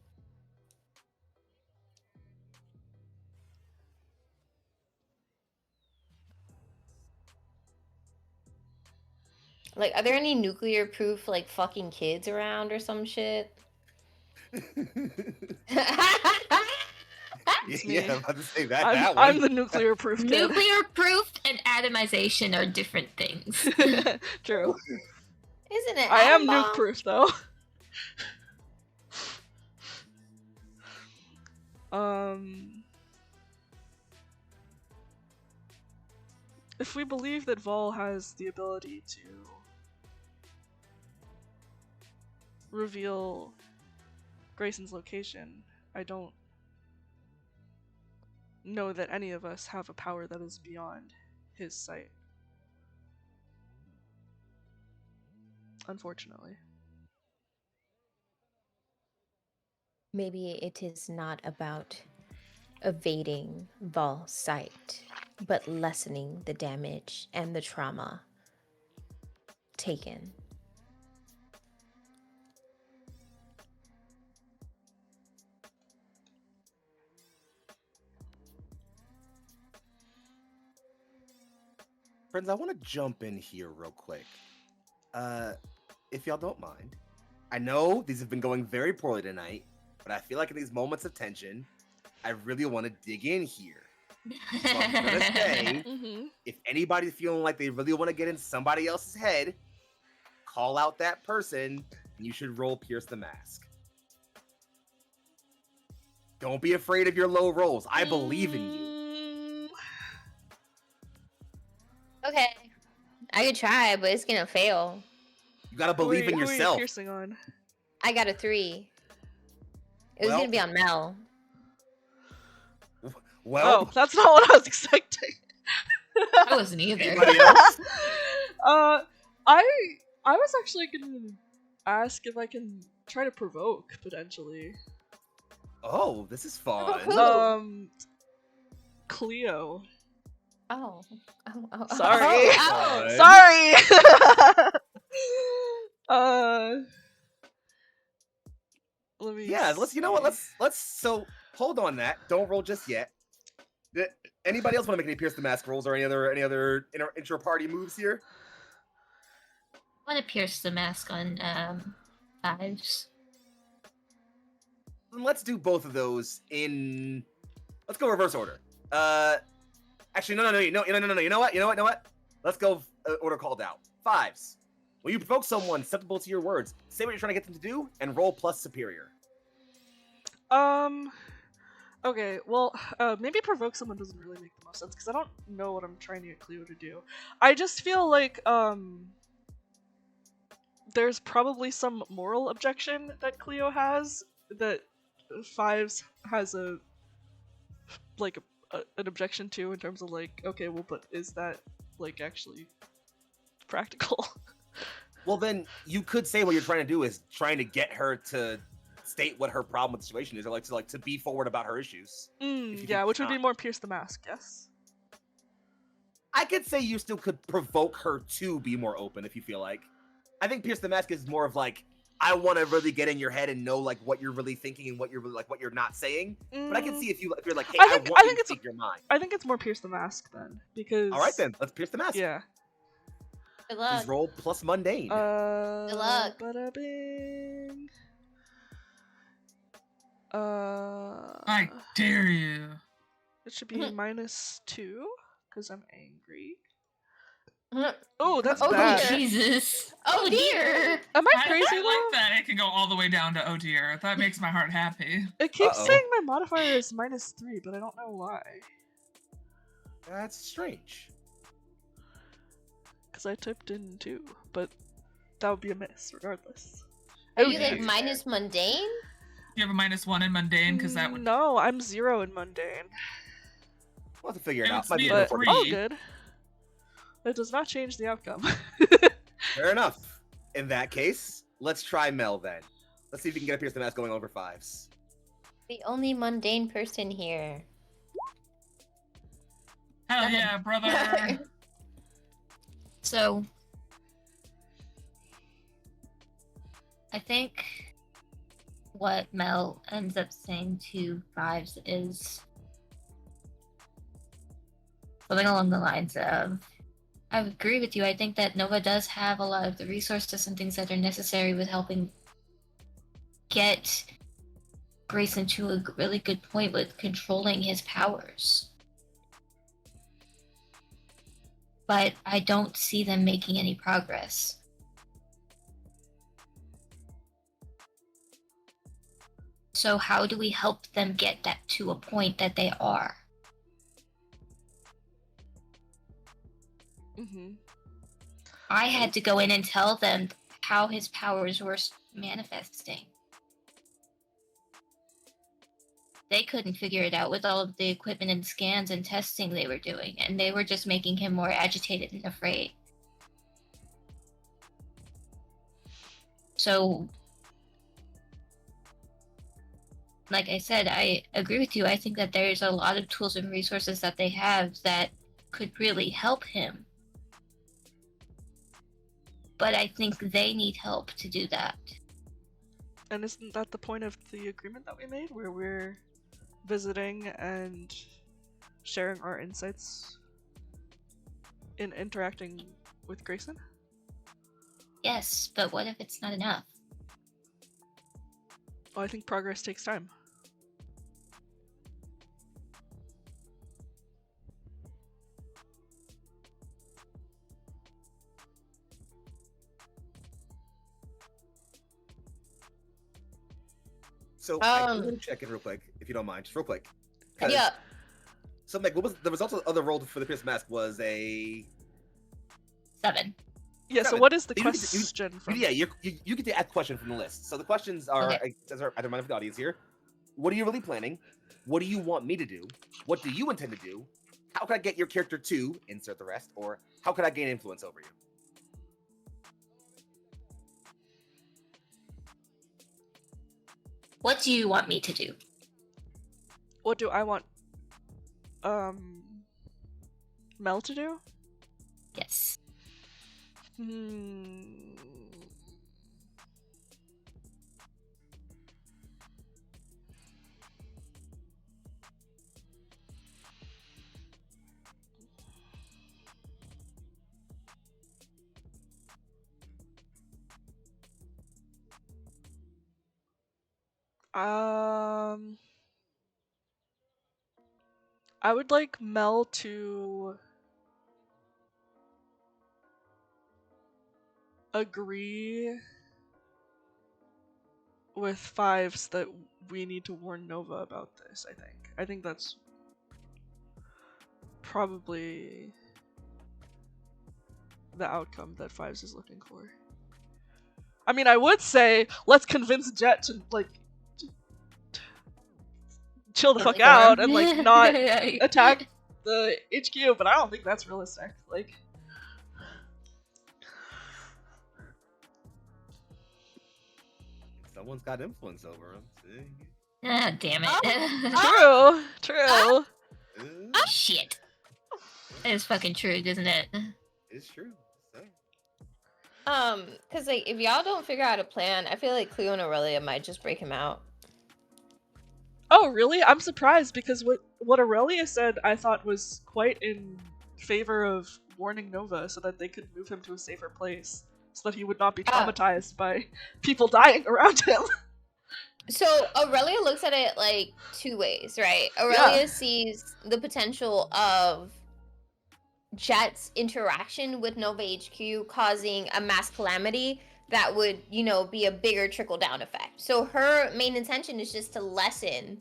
Like, are there any nuclear proof, like, fucking kids around or some shit? Yeah, I'm about to say that. I'm the nuclear proof kid. Nuclear proof and atomization are different things. True. Isn't it? I am atom nuke bomb? proof though. If we believe that Vol has the ability to reveal Grayson's location, I don't know that any of us have a power that is beyond his sight. Unfortunately. Maybe it is not about evading Vol's sight, but lessening the damage and the trauma taken. Friends, I want to jump in here real quick. If y'all don't mind. I know these have been going very poorly tonight, but I feel like in these moments of tension, I really want to dig in here. So I'm gonna say, if anybody's feeling like they really want to get in somebody else's head, call out that person, and you should roll Pierce the Mask. Don't be afraid of your low rolls. I believe in you. Okay. I could try, but it's gonna fail. You gotta believe in Who are you yourself. piercing on? I got a 3. It was Well- gonna be on Mel. Well, Oh, that's not what I was expecting. I wasn't either. anybody else? I was actually gonna ask if I can try to provoke potentially. Oh, this is fun. Who? Cleo. Oh. Sorry. Oh. Sorry. Let me. Yeah, let's. You know what? Let's. So hold on that. Don't roll just yet. Anybody else want to make any Pierce the Mask rolls or any other intra-party moves here? I want to pierce the mask on Fives. Let's do both of those in. Let's go reverse order. Actually, no. You know what? Let's go order called out. Fives. When you provoke someone susceptible to your words, say what you're trying to get them to do and roll plus superior. Okay, well, maybe provoke someone doesn't really make the most sense because I don't know what I'm trying to get Cleo to do. I just feel like, there's probably some moral objection that Cleo has that Fives has an objection to in terms of like, okay, well, but is that like actually practical? Well, then you could say what you're trying to do is trying to get her to state what her problem with the situation is, or to be forward about her issues. Yeah, which would be more Pierce the Mask, yes. I could say you still could provoke her to be more open if you feel like. I think Pierce the Mask is more of like, I want to really get in your head and know like what you're really thinking and what you're really, like what you're not saying. But I can see if you're like, hey, I want you to speak your mind. I think it's more Pierce the Mask then, because. All right then, let's Pierce the Mask. Yeah. Good luck. Please roll plus mundane. Good luck. Bada bing. I dare you. It should be -2 because I'm angry. Oh, that's Oh, bad. dear. Jesus. Oh dear. Am I crazy I though? like that. It can go all the way down to oh dear. That makes my heart happy. It keeps Uh-oh. saying my modifier is -3, but I don't know why. That's strange. Because I typed in 2, but that would be a miss regardless. Are Oh, you like dear. minus mundane? You have a -1 in mundane because that would. No, I'm 0 in mundane. We'll have to figure it It out. would Might be be a a little But more- all three. good. That does not change the outcome. Fair enough. In that case, let's try Mel then. Let's see if we can get a Pierce the Mask going over 5s. The only mundane person here. Hell Seven. yeah, brother. So, I think what Mel ends up saying to Fives is something along the lines of, I agree with you. I think that Nova does have a lot of the resources and things that are necessary with helping get Grayson to a really good point with controlling his powers. But I don't see them making any progress. So how do we help them get that to a point that they are? Mm-hmm. I had to go in and tell them how his powers were manifesting. They couldn't figure it out with all of the equipment and scans and testing they were doing, and they were just making him more agitated and afraid. So, like I said, I agree with you. I think that there's a lot of tools and resources that they have that could really help him. But I think they need help to do that. And isn't that the point of the agreement that we made, where we're visiting and sharing our insights in interacting with Grayson? Yes, but what if it's not enough? Well, I think progress takes time. So I'm going to check in real quick, if you don't mind, just real quick. 'Cause- Yeah. So Meg, what was the result of the roll for the Pierce Mask? Was a 7. Yeah, so Seven. what is the You get to- question from? yeah. You get to add question from the list. So the questions are, Okay. as I remind the audience here, what are you really planning? What do you want me to do? What do you intend to do? How can I get your character to insert the rest? Or how can I gain influence over you? What do you want me to do? What do I want Mel to do? Yes. Hmm. I would like Mel to agree with Fives that we need to warn Nova about this, I think that's probably the outcome that Fives is looking for. I mean, I would say, let's convince Jet to, like, chill the fuck out and, like, not attack the HQ, but I don't think that's realistic. Like, Someone's got influence over him. See? Ah, damn it. true. Shit. It's fucking true, isn't it? It's true. So. Cause like if y'all don't figure out a plan, I feel like Cleo and Aurelia might just break him out. Oh, really? I'm surprised because what Aurelia said I thought was quite in favor of warning Nova so that they could move him to a safer place, so that he would not be Ah. traumatized by people dying around him. So Aurelia looks at it like two ways, right? Aurelia sees the potential of Jet's interaction with Nova HQ causing a mass calamity that would, be a bigger trickle down effect. So her main intention is just to lessen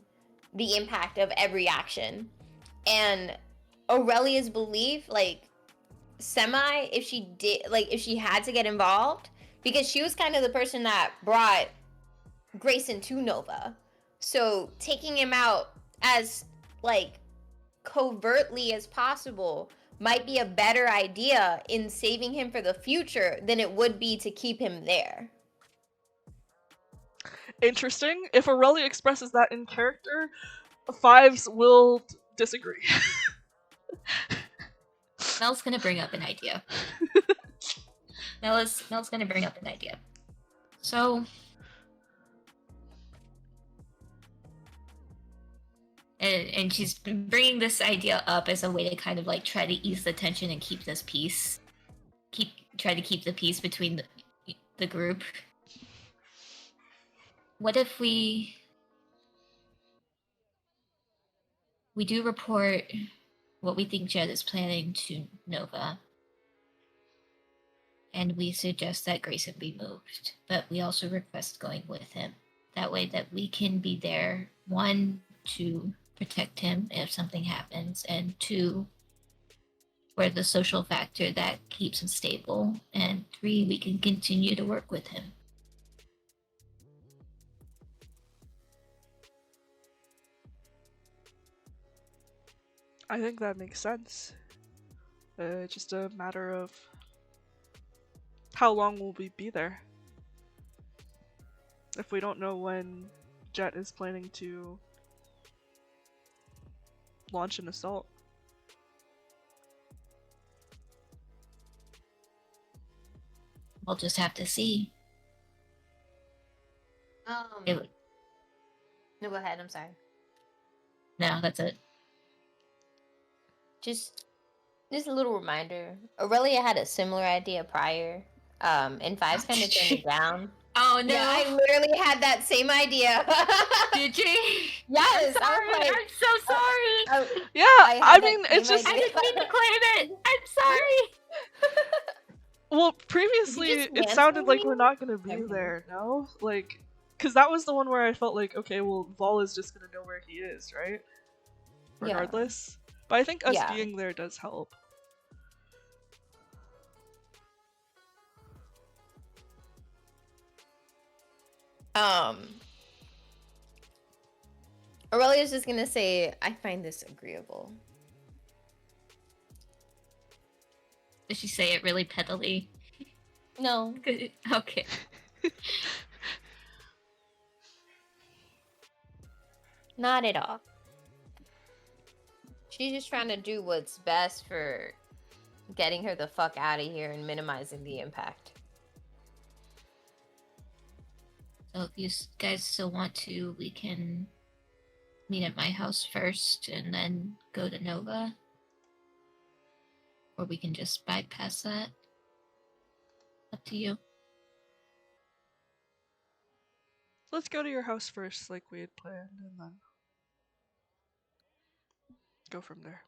the impact of every action. And Aurelia's belief, like, if she had to get involved, because she was kind of the person that brought Grayson to Nova. So taking him out as, like, covertly as possible might be a better idea in saving him for the future than it would be to keep him there. Interesting. If Aurelia expresses that in character, Fives will disagree. Mel's gonna bring up an idea. Mel's gonna bring up an idea. So, and she's bringing this idea up as a way to kind of like try to ease the tension and keep this peace. Try to keep the peace between the group. What if we do report what we think Jet is planning to Nova, and we suggest that Grayson be moved, but we also request going with him. That way that we can be there, 1, to protect him if something happens, and 2, we're the social factor that keeps him stable, and 3, we can continue to work with him. I think that makes sense. Just a matter of how long will we be there? If we don't know when Jet is planning to launch an assault. We'll just have to see. No, go ahead. I'm sorry. No, that's it. Just a little reminder. Aurelia had a similar idea prior, and Fives kind of turned it down. Oh no! Yeah, I literally had that same idea. Did you? Yes, I'm sorry. I'm so sorry. Yeah, I I had mean, that it's same just I didn't mean to claim it. I'm sorry. well, previously Did you just it sounded like mansplain we're me? not gonna be Okay. there. No, like, because that was the one where I felt like, okay, well, Vol is just gonna know where he is, right? Yeah. Regardless. But I think us Yeah. being there does help. Aurelia's just gonna say, I find this agreeable. Did she say it really pettily? No. Okay. Not at all. She's just trying to do what's best for getting her the fuck out of here and minimizing the impact. So if you guys still want to, we can meet at my house first and then go to Nova. Or we can just bypass that. Up to you. Let's go to your house first, like we had planned, and then go from there.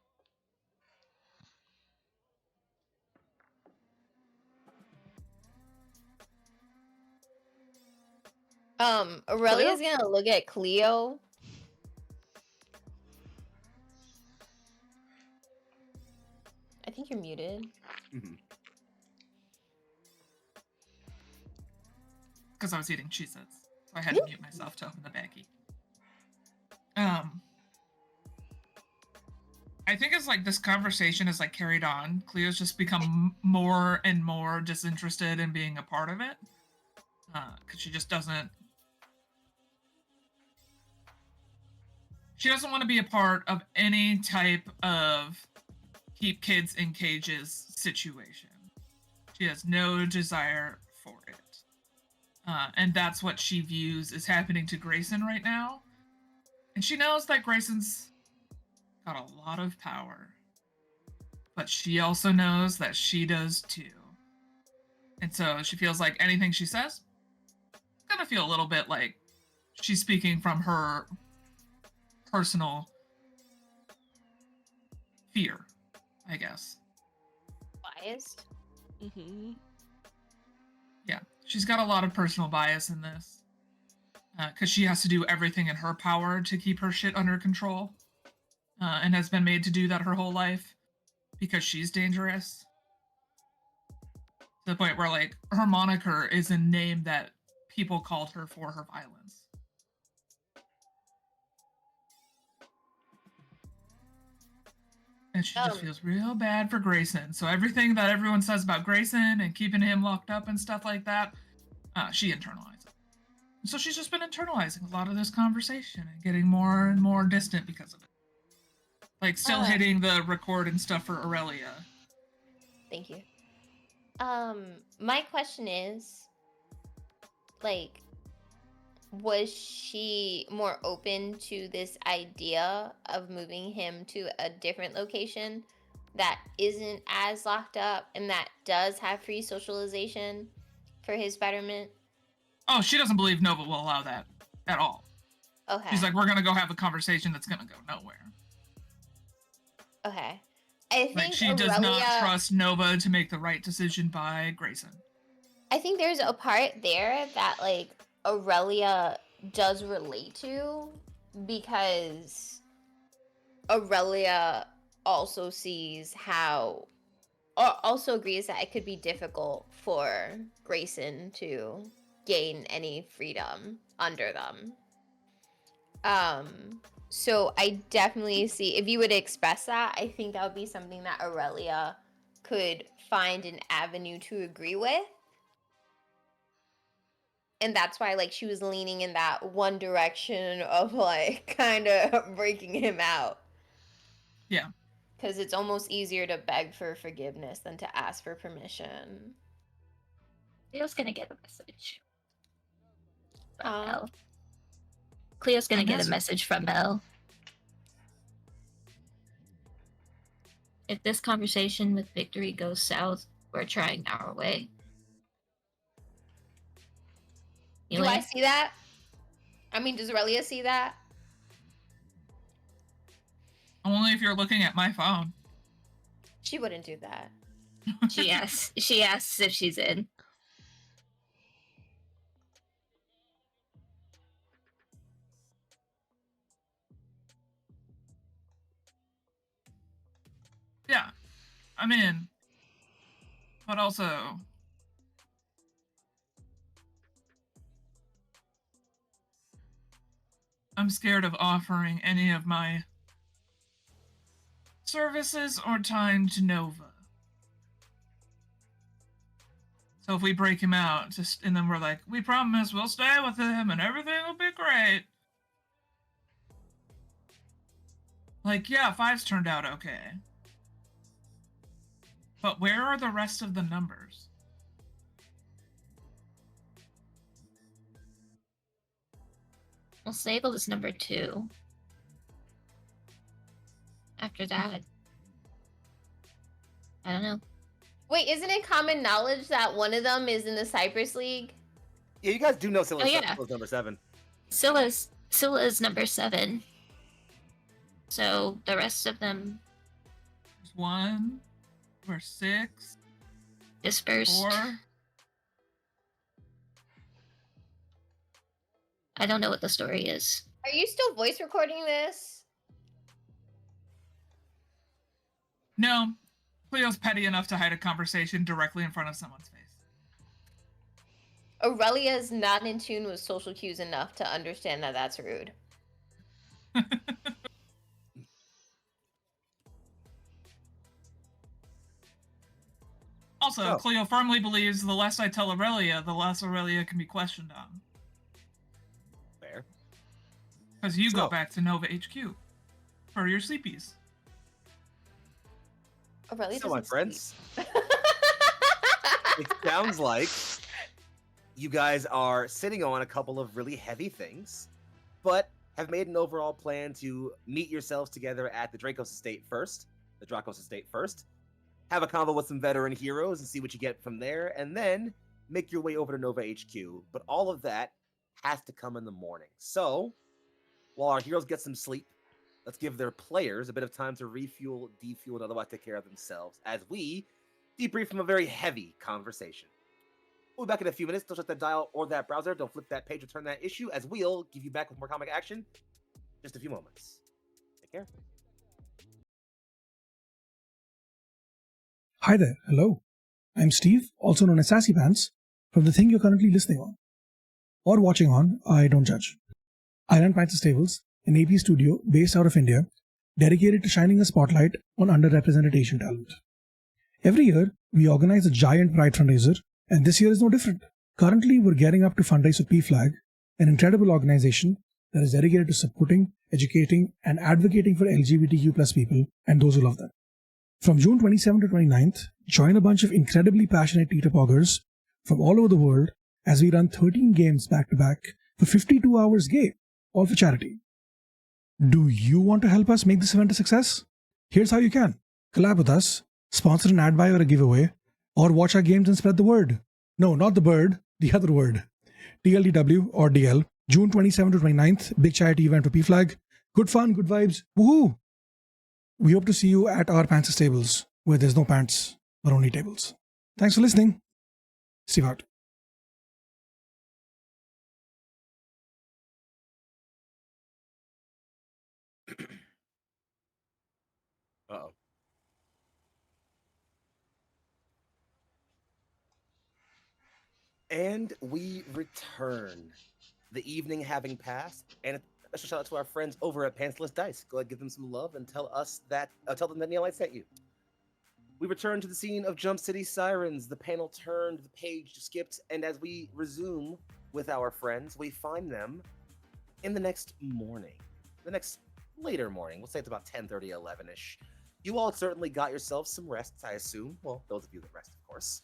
Aurelia's gonna look at Cleo. I think you're muted. Because I was eating Cheez-Its. So I had to mute myself to open the baggie. I think as like this conversation is like carried on, Cleo's just become more and more disinterested in being a part of it. Because she just doesn't... She doesn't want to be a part of any type of keep kids in cages situation. She has no desire for it. And that's what she views is happening to Grayson right now. And she knows that Grayson's got a lot of power. but she also knows that she does too. And so she feels like anything she says, it's gonna feel a little bit like she's speaking from her personal fear, I guess. Biased. Mm-hmm. Yeah, she's got a lot of personal bias in this. Because she has to do everything in her power to keep her shit under control. And has been made to do that her whole life. Because she's dangerous. To the point where, like, her moniker is a name that people called her for her violence. And she just feels real bad for Grayson. So everything that everyone says about Grayson and keeping him locked up and stuff like that, she internalized it. And so she's just been internalizing a lot of this conversation and getting more and more distant because of it. Like, still hitting the record and stuff for Aurelia. Thank you. My question is, like, was she more open to this idea of moving him to a different location that isn't as locked up and that does have free socialization for his betterment? Oh, she doesn't believe Nova will allow that at all. Okay. She's like, we're gonna go have a conversation that's gonna go nowhere. Okay. I think like, she does not trust Nova to make the right decision by Grayson. I think there's a part there that, like, Aurelia does relate to, because Aurelia also sees how, or also agrees that it could be difficult for Grayson to gain any freedom under them. So I definitely see, if you would express that, I think that would be something that Aurelia could find an avenue to agree with. And that's why, like, she was leaning in that one direction of, like, kind of breaking him out. Yeah. Because it's almost easier to beg for forgiveness than to ask for permission. Cleo's gonna get a message from Mel. Cleo's gonna get a message from Mel. If this conversation with Victory goes south, we're trying our way. Do I see that? I mean, does Aurelia see that? Only if you're looking at my phone. She wouldn't do that. She asks if she's in. Yeah, I'm in. But also, I'm scared of offering any of my services or time to Nova. So if we break him out, and then we're like, we promise we'll stay with him and everything will be great. Like, yeah, 5's turned out okay. But where are the rest of the numbers? Well, Sable is number 2. After that, I don't know. Wait, isn't it common knowledge that one of them is in the Cypress League? Yeah, you guys do know Scylla's number 7. Scylla is number 7. So the rest of them... There's 1, or 6, dispersed. 4. I don't know what the story is. Are you still voice recording this? No. Cleo's petty enough to hide a conversation directly in front of someone's face. Aurelia is not in tune with social cues enough to understand that that's rude. Also, Cleo firmly believes the less I tell Aurelia, the less Aurelia can be questioned on. Fair. Because you go back to Nova HQ for your sleepies. Aurelia so, my friends, it sounds like you guys are sitting on a couple of really heavy things, but have made an overall plan to meet yourselves together at the Dracos Estate first, have a convo with some veteran heroes and see what you get from there, and then make your way over to Nova HQ. But all of that has to come in the morning. So, while our heroes get some sleep, let's give their players a bit of time to refuel, defuel, and otherwise take care of themselves as we debrief from a very heavy conversation. We'll be back in a few minutes. Don't shut that dial or that browser. Don't flip that page or turn that issue, as we'll give you back with more comic action in just a few moments. Take care. Hi there, hello. I'm Steve, also known as Sassy Pants, from the thing you're currently listening on. Or watching on, I don't judge. I run Pants Stables, an AP studio based out of India, dedicated to shining a spotlight on underrepresented Asian talent. Every year, we organize a giant Pride fundraiser, and this year is no different. Currently, we're gearing up to fundraise with PFLAG, an incredible organization that is dedicated to supporting, educating, and advocating for LGBTQ+ people and those who love them. From June 27 to 29th, join a bunch of incredibly passionate Teeter-poggers from all over the world as we run 13 games back-to-back for 52 hours game, all for charity. Do you want to help us make this event a success? Here's how you can. Collab with us, sponsor an ad buy or a giveaway, or watch our games and spread the word. No, not the bird, the other word. TLDW or DL, June 27 to 29th, big charity event for PFLAG. Good fun, good vibes, woohoo! We hope to see you at our Pants Stables, where there's no pants, but only tables. Thanks for listening. Steve out. Uh-oh. And we return. The evening having passed, and a special shout out to our friends over at Pantsless Dice. Go ahead, give them some love, and tell them that Neil I sent you. We return to the scene of Jump City Sirens. The panel turned, the page skipped, and as we resume with our friends, we find them in the next morning. The next later morning. We'll say it's about 10:30, 11-ish. You all certainly got yourselves some rest, I assume. Well, those of you that rest, of course.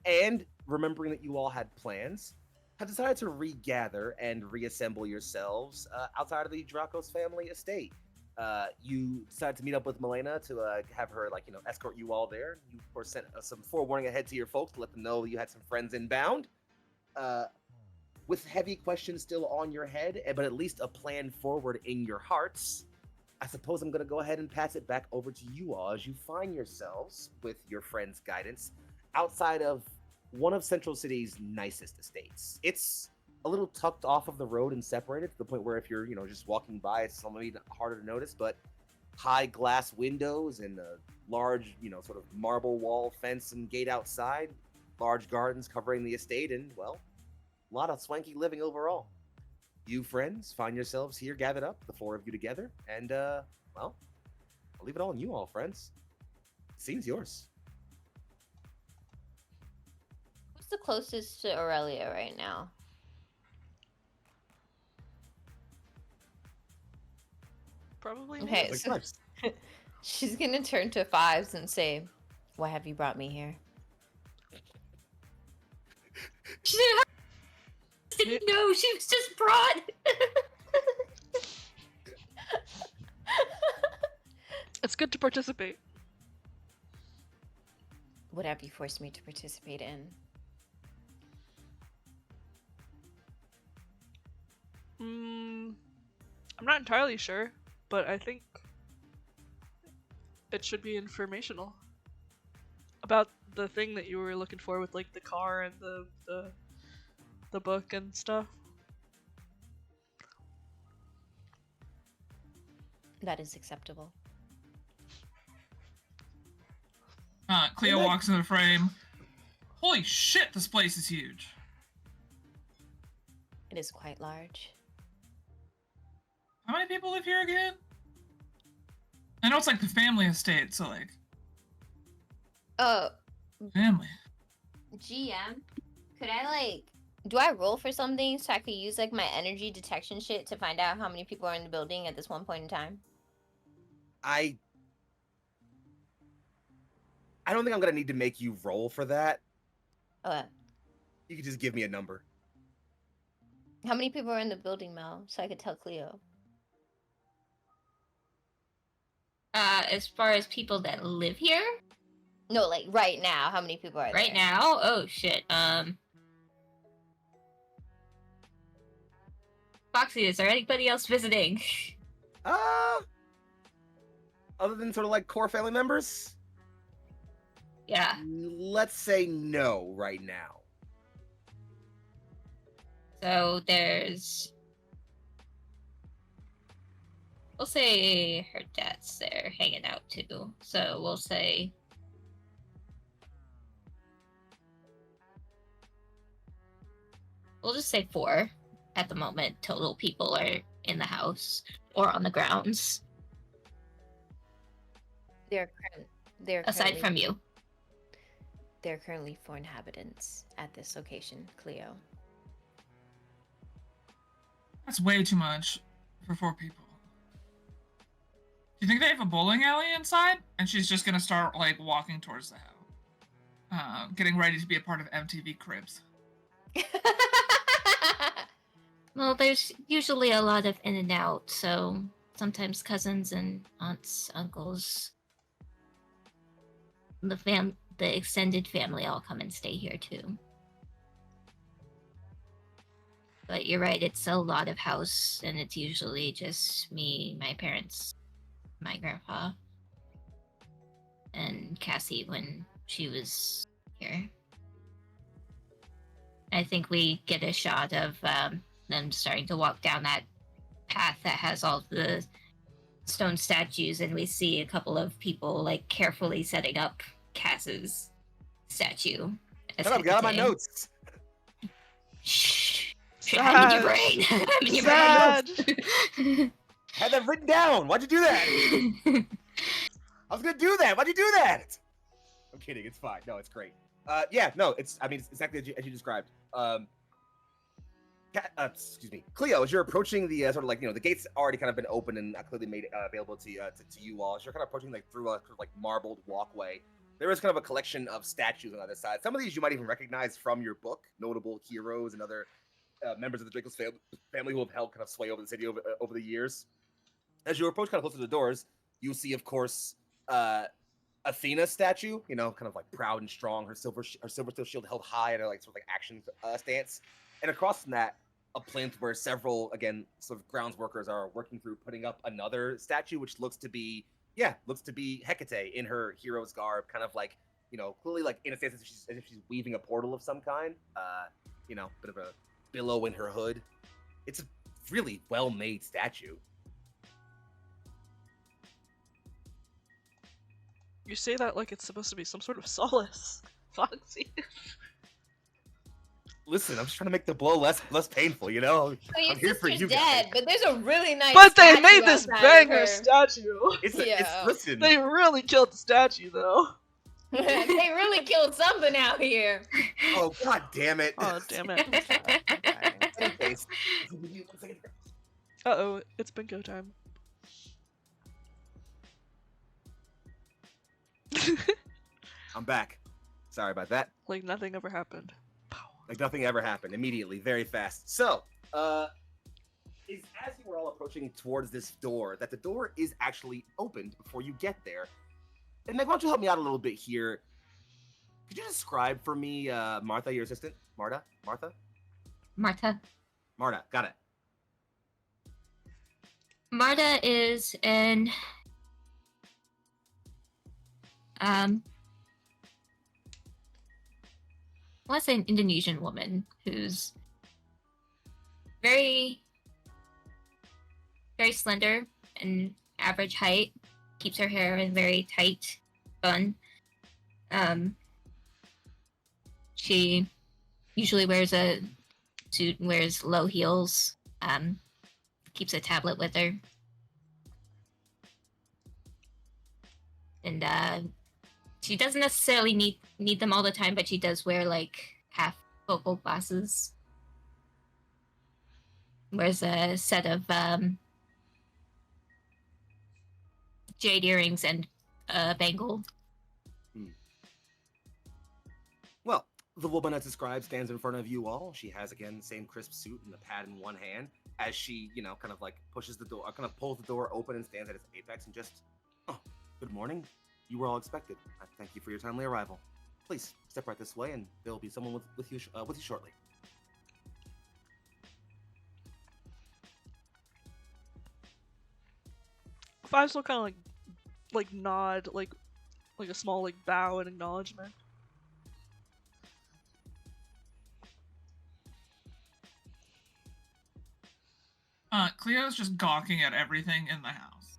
And remembering that you all had plans, have decided to regather and reassemble yourselves outside of the Dracos family estate. You decided to meet up with Milena to have her, escort you all there. You, of course, sent some forewarning ahead to your folks to let them know you had some friends inbound. With heavy questions still on your head, but at least a plan forward in your hearts, I suppose I'm going to go ahead and pass it back over to you all as you find yourselves, with your friends' guidance, outside of one of Central City's nicest estates. It's a little tucked off of the road and separated to the point where if you're, just walking by, it's maybe harder to notice, but high glass windows and a large, sort of marble wall fence and gate outside, large gardens covering the estate, and, well, a lot of swanky living overall. You friends find yourselves here gathered up, the four of you together, and, well, I'll leave it all on you all, friends. The scene's yours. Who's the closest to Aurelia right now? Probably. Okay, Like so nice. she's gonna turn to Fives and say, "Why have you brought me here?" She didn't know, she was just brought. It's good to participate. What have you forced me to participate in? I'm not entirely sure, but I think it should be informational about the thing that you were looking for with the car and the book and stuff. That is acceptable. Cleo walks into the frame. Holy shit, this place is huge. It is quite large. How many people live here again? I know it's the family estate, so family. GM, could I do I roll for something so I could use my energy detection shit to find out how many people are in the building at this one point in time? I don't think I'm gonna need to make you roll for that. You could just give me a number. How many people are in the building, Mel, so I could tell Cleo? As far as people that live here? No, like right now, how many people are there? Right now? Oh shit. Foxy, is there anybody else visiting? Other than sort of like core family members? Yeah. Let's say no right now. So there's. We'll say her dad's there hanging out too. So we'll say. We'll just say 4 at the moment. Total people are in the house or on the grounds. They're Aside from you. There are currently 4 inhabitants at this location, Cleo. That's way too much for 4 people. Do you think they have a bowling alley inside? And she's just gonna start like walking towards the house, getting ready to be a part of MTV Cribs. Well, there's usually a lot of in and out, so sometimes cousins and aunts, uncles, the extended family all come and stay here too. But you're right, it's a lot of house, and it's usually just me, my parents, my grandpa, and Cassie when she was here. I think we get a shot of them starting to walk down that path that has all the stone statues, and we see a couple of people like carefully setting up Cass's statue. Shut up, get out of my notes. Shh. I'm in your brain. I'm in your brain. Had that written down. Why'd you do that? I was gonna do that. Why'd you do that? I'm kidding. It's fine. No, it's great. Yeah, no, it's exactly as you described. Excuse me, Cleo, as you're approaching the sort of like, the gates already kind of been open and clearly made available to you all. As you're kind of approaching like through a sort of like marbled walkway, there is kind of a collection of statues on the other side. Some of these you might even recognize from your book, notable heroes and other members of the Draco's family who have held kind of sway over the city over the years. As you approach kind of close to the doors, you see, of course, Athena's statue, kind of like proud and strong, her silver steel shield held high in her like sort of like action stance, and across from that, a plinth where several, again, sort of grounds workers are working through putting up another statue, which looks to be Hecate in her hero's garb, kind of like, clearly like in a sense as if she's weaving a portal of some kind, bit of a billow in her hood. It's a really well-made statue. You say that like it's supposed to be some sort of solace, Foxy. Listen, I'm just trying to make the blow less painful, Well, I'm here for you dead, guys. but there's a really nice. But they made statue this outside of banger her. statue. Listen. They really killed the statue, though. They really killed something out here. Oh, god damn it. Oh, damn it. Anyways. Uh-oh, it's bingo time. I'm back. Sorry about that. Like nothing ever happened. Like nothing ever happened. Immediately, very fast. So, as you were all approaching towards this door, that the door is actually opened before you get there. And Meg, why don't you help me out a little bit here? Could you describe for me, Martha, your assistant? Marta? Martha. Marta, got it. Marta is an I want to say an Indonesian woman who's very, very slender and average height, keeps her hair in very tight bun. She usually wears a suit and wears low heels, keeps a tablet with her. And she doesn't necessarily need them all the time, but she does wear like half focal glasses. Wears a set of jade earrings and a bangle. Well, the woman as described stands in front of you all. She has, again, the same crisp suit and the pad in one hand as she, kind of like pushes the door, kind of pulls the door open and stands at its apex and just, oh, good morning. you were all expected. I thank you for your timely arrival. Please step right this way, and there will be someone with you shortly. Fives will kind of like nod, like a small like bow and acknowledgement. Cleo's just gawking at everything in the house.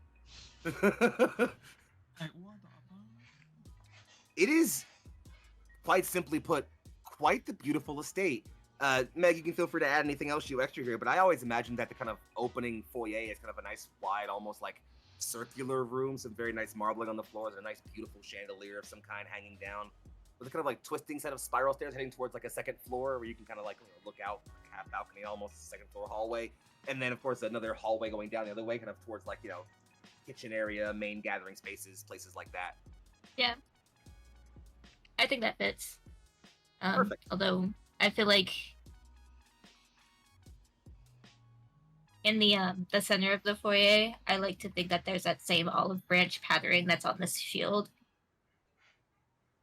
Like, what the fuck? It is, quite simply put, quite the beautiful estate. Meg, you can feel free to add anything else you extra here, but I always imagined that the kind of opening foyer is kind of a nice, wide, almost like circular room, some very nice marbling on the floors, and a nice, beautiful chandelier of some kind hanging down, with a kind of like twisting set of spiral stairs heading towards like a second floor where you can kind of like look out, like half balcony, almost second floor hallway, and then of course another hallway going down the other way, kind of towards like, you know, kitchen area, main gathering spaces, places like that. Yeah. I think that fits. Perfect. Although I feel like in the center of the foyer, I like to think that there's that same olive branch patterning that's on this shield,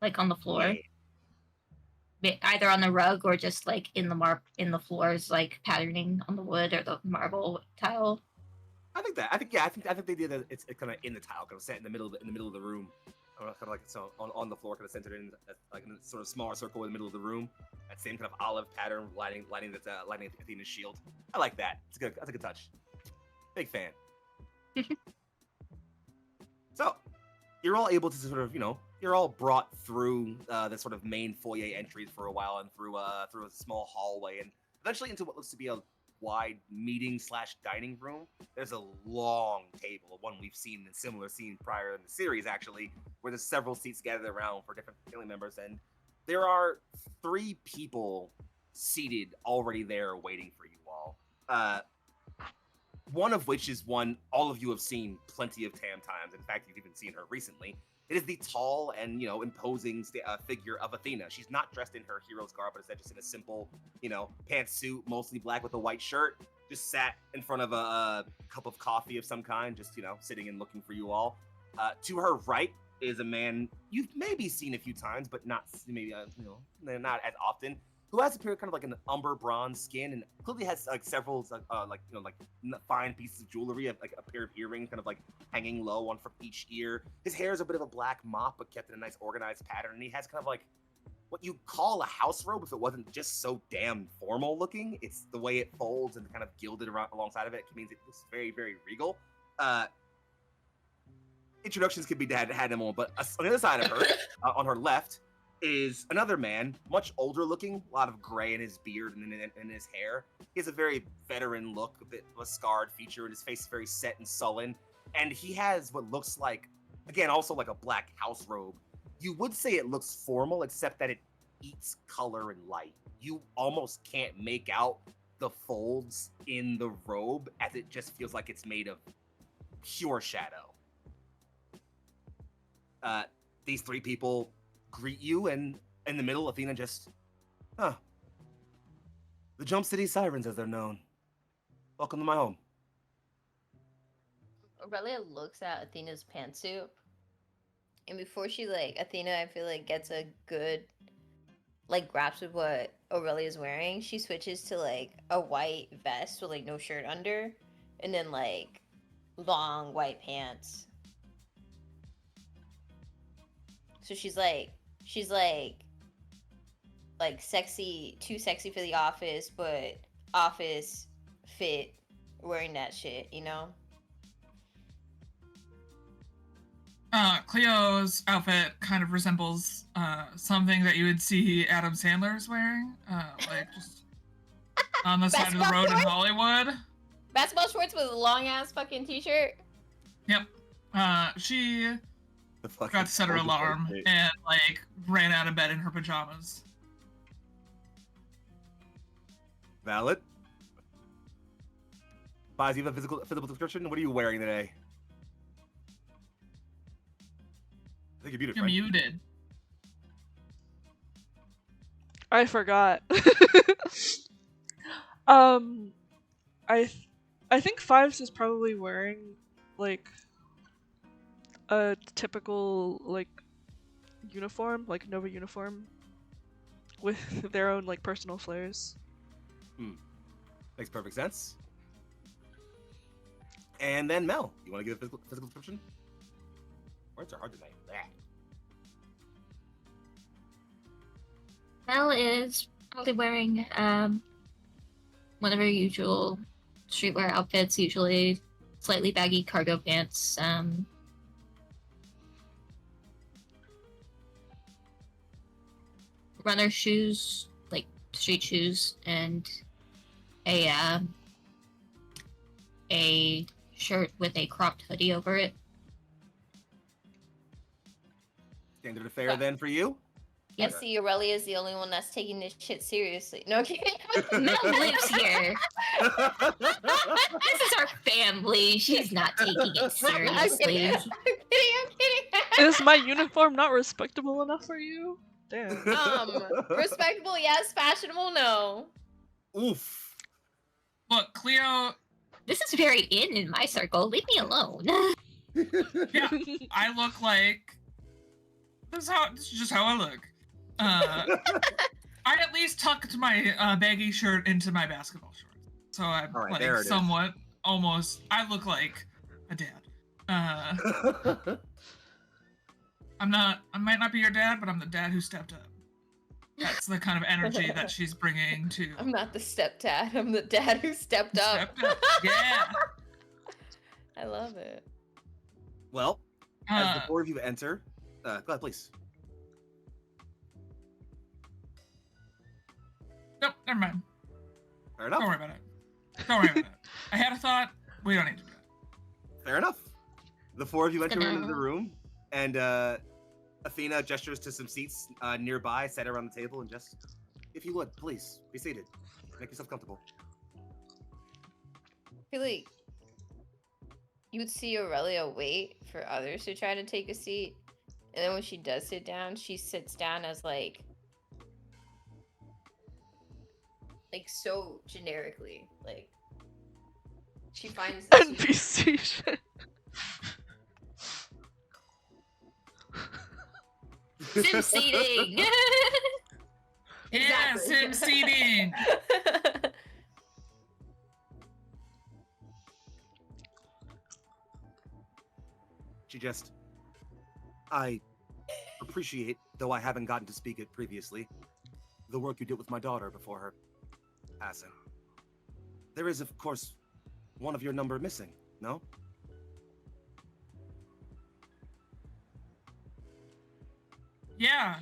like on the floor, either on the rug or just like in the floors, like patterning on the wood or the marble tile. I think they did that. It's kind of in the tile, kind of set in the middle of the room, kind of like so on the floor, kind of centered in like in a sort of smaller circle in the middle of the room. That same kind of olive pattern lighting Athena's shield. I like that. It's good. That's a good touch. Big fan. So, you're all able to sort of, you know, you're all brought through the sort of main foyer entries for a while, and through a small hallway, and eventually into what looks to be a wide meeting/dining room. There's a long table, one we've seen in a similar scene prior in the series, actually, where there's several seats gathered around for different family members, and there are 3 people seated already there waiting for you all. One of which is one all of you have seen plenty of times. In fact, you've even seen her recently. It is the tall and, you know, imposing figure of Athena. She's not dressed in her hero's garb, but instead just in a simple, you know, pantsuit, mostly black with a white shirt. Just sat in front of a cup of coffee of some kind, just, you know, sitting and looking for you all. To her right is a man you've maybe seen a few times, but not maybe you know, not as often. Who has appeared kind of like an umber bronze skin, and clearly has like several like you know, like fine pieces of jewelry, like a pair of earrings kind of like hanging low on from each ear. His hair is a bit of a black mop, but kept in a nice organized pattern, and he has kind of like what you call a house robe if it wasn't just so damn formal looking. It's the way it folds and kind of gilded around alongside of it. It means it looks very, very regal. Introductions could be had him all, but on the other side of her, on her left, is another man, much older looking, a lot of gray in his beard and in his hair. He has a very veteran look, a bit of a scarred feature, and his face is very set and sullen. And he has what looks like, again, also like a black house robe. You would say it looks formal, except that it eats color and light. You almost can't make out the folds in the robe, as it just feels like it's made of pure shadow. These 3 people greet you, and in the middle, Athena just, the Jump City Sirens, as they're known. Welcome to my home. Aurelia looks at Athena's pantsuit, and before she, like, Athena, I feel like, gets a good, like, grasp of what Aurelia's wearing, she switches to, like, a white vest with, like, no shirt under, and then, like, long white pants. So she's like sexy, too sexy for the office, but office fit wearing that shit, you know? Cleo's outfit kind of resembles something that you would see Adam Sandler's wearing, like just on the side of the road in Hollywood. Basketball shorts with a long ass fucking t-shirt. Yep. She got to set her alarm and like ran out of bed in her pajamas. Valid. Boz, you have a physical description? What are you wearing today? I think you're muted. You're muted. I forgot. I think Fives is probably wearing like a typical like uniform, like Nova uniform, with their own like personal flares. Makes perfect sense. And then Mel, you want to give a physical description? Words are hard tonight. Blah. Mel is probably wearing one of her usual streetwear outfits, usually slightly baggy cargo pants, runner shoes, like street shoes, and a shirt with a cropped hoodie over it. Standard affair then for you? I see Aurelia is the only one that's taking this shit seriously. No, I'm kidding. Mel lives here. This is our family. She's not taking it seriously. I'm kidding. Is my uniform not respectable enough for you? Damn. Respectable, yes. Fashionable, no. Oof. Look, Cleo. This is very in my circle. Leave me alone. Yeah, I look like. This is just how I look. I at least tucked my baggy shirt into my basketball shorts, so I'm All right, like there it is. somewhat, almost. I look like a dad. I'm not. I might not be your dad, but I'm the dad who stepped up. That's the kind of energy that she's bringing to. I'm not the stepdad. I'm the dad who stepped up. Stepped up. Yeah. I love it. Well, as the four of you enter, go ahead, please. Nope, never mind. Fair enough. Don't worry about it. Don't worry about it. I had a thought. We don't need to do it. Fair enough. The four of you enter into the room, and Athena gestures to some seats nearby, set around the table, and just, if you would, please, be seated. Make yourself comfortable. I feel like you would see Aurelia wait for others to try to take a seat, and then when she does sit down, she sits down as like so generically, like she finds the NPC shit. Sim seating. Yeah, sim seating. She just, I appreciate, though I haven't gotten to speak it previously, the work you did with my daughter before her passing. There is, of course, one of your number missing, no? Yeah.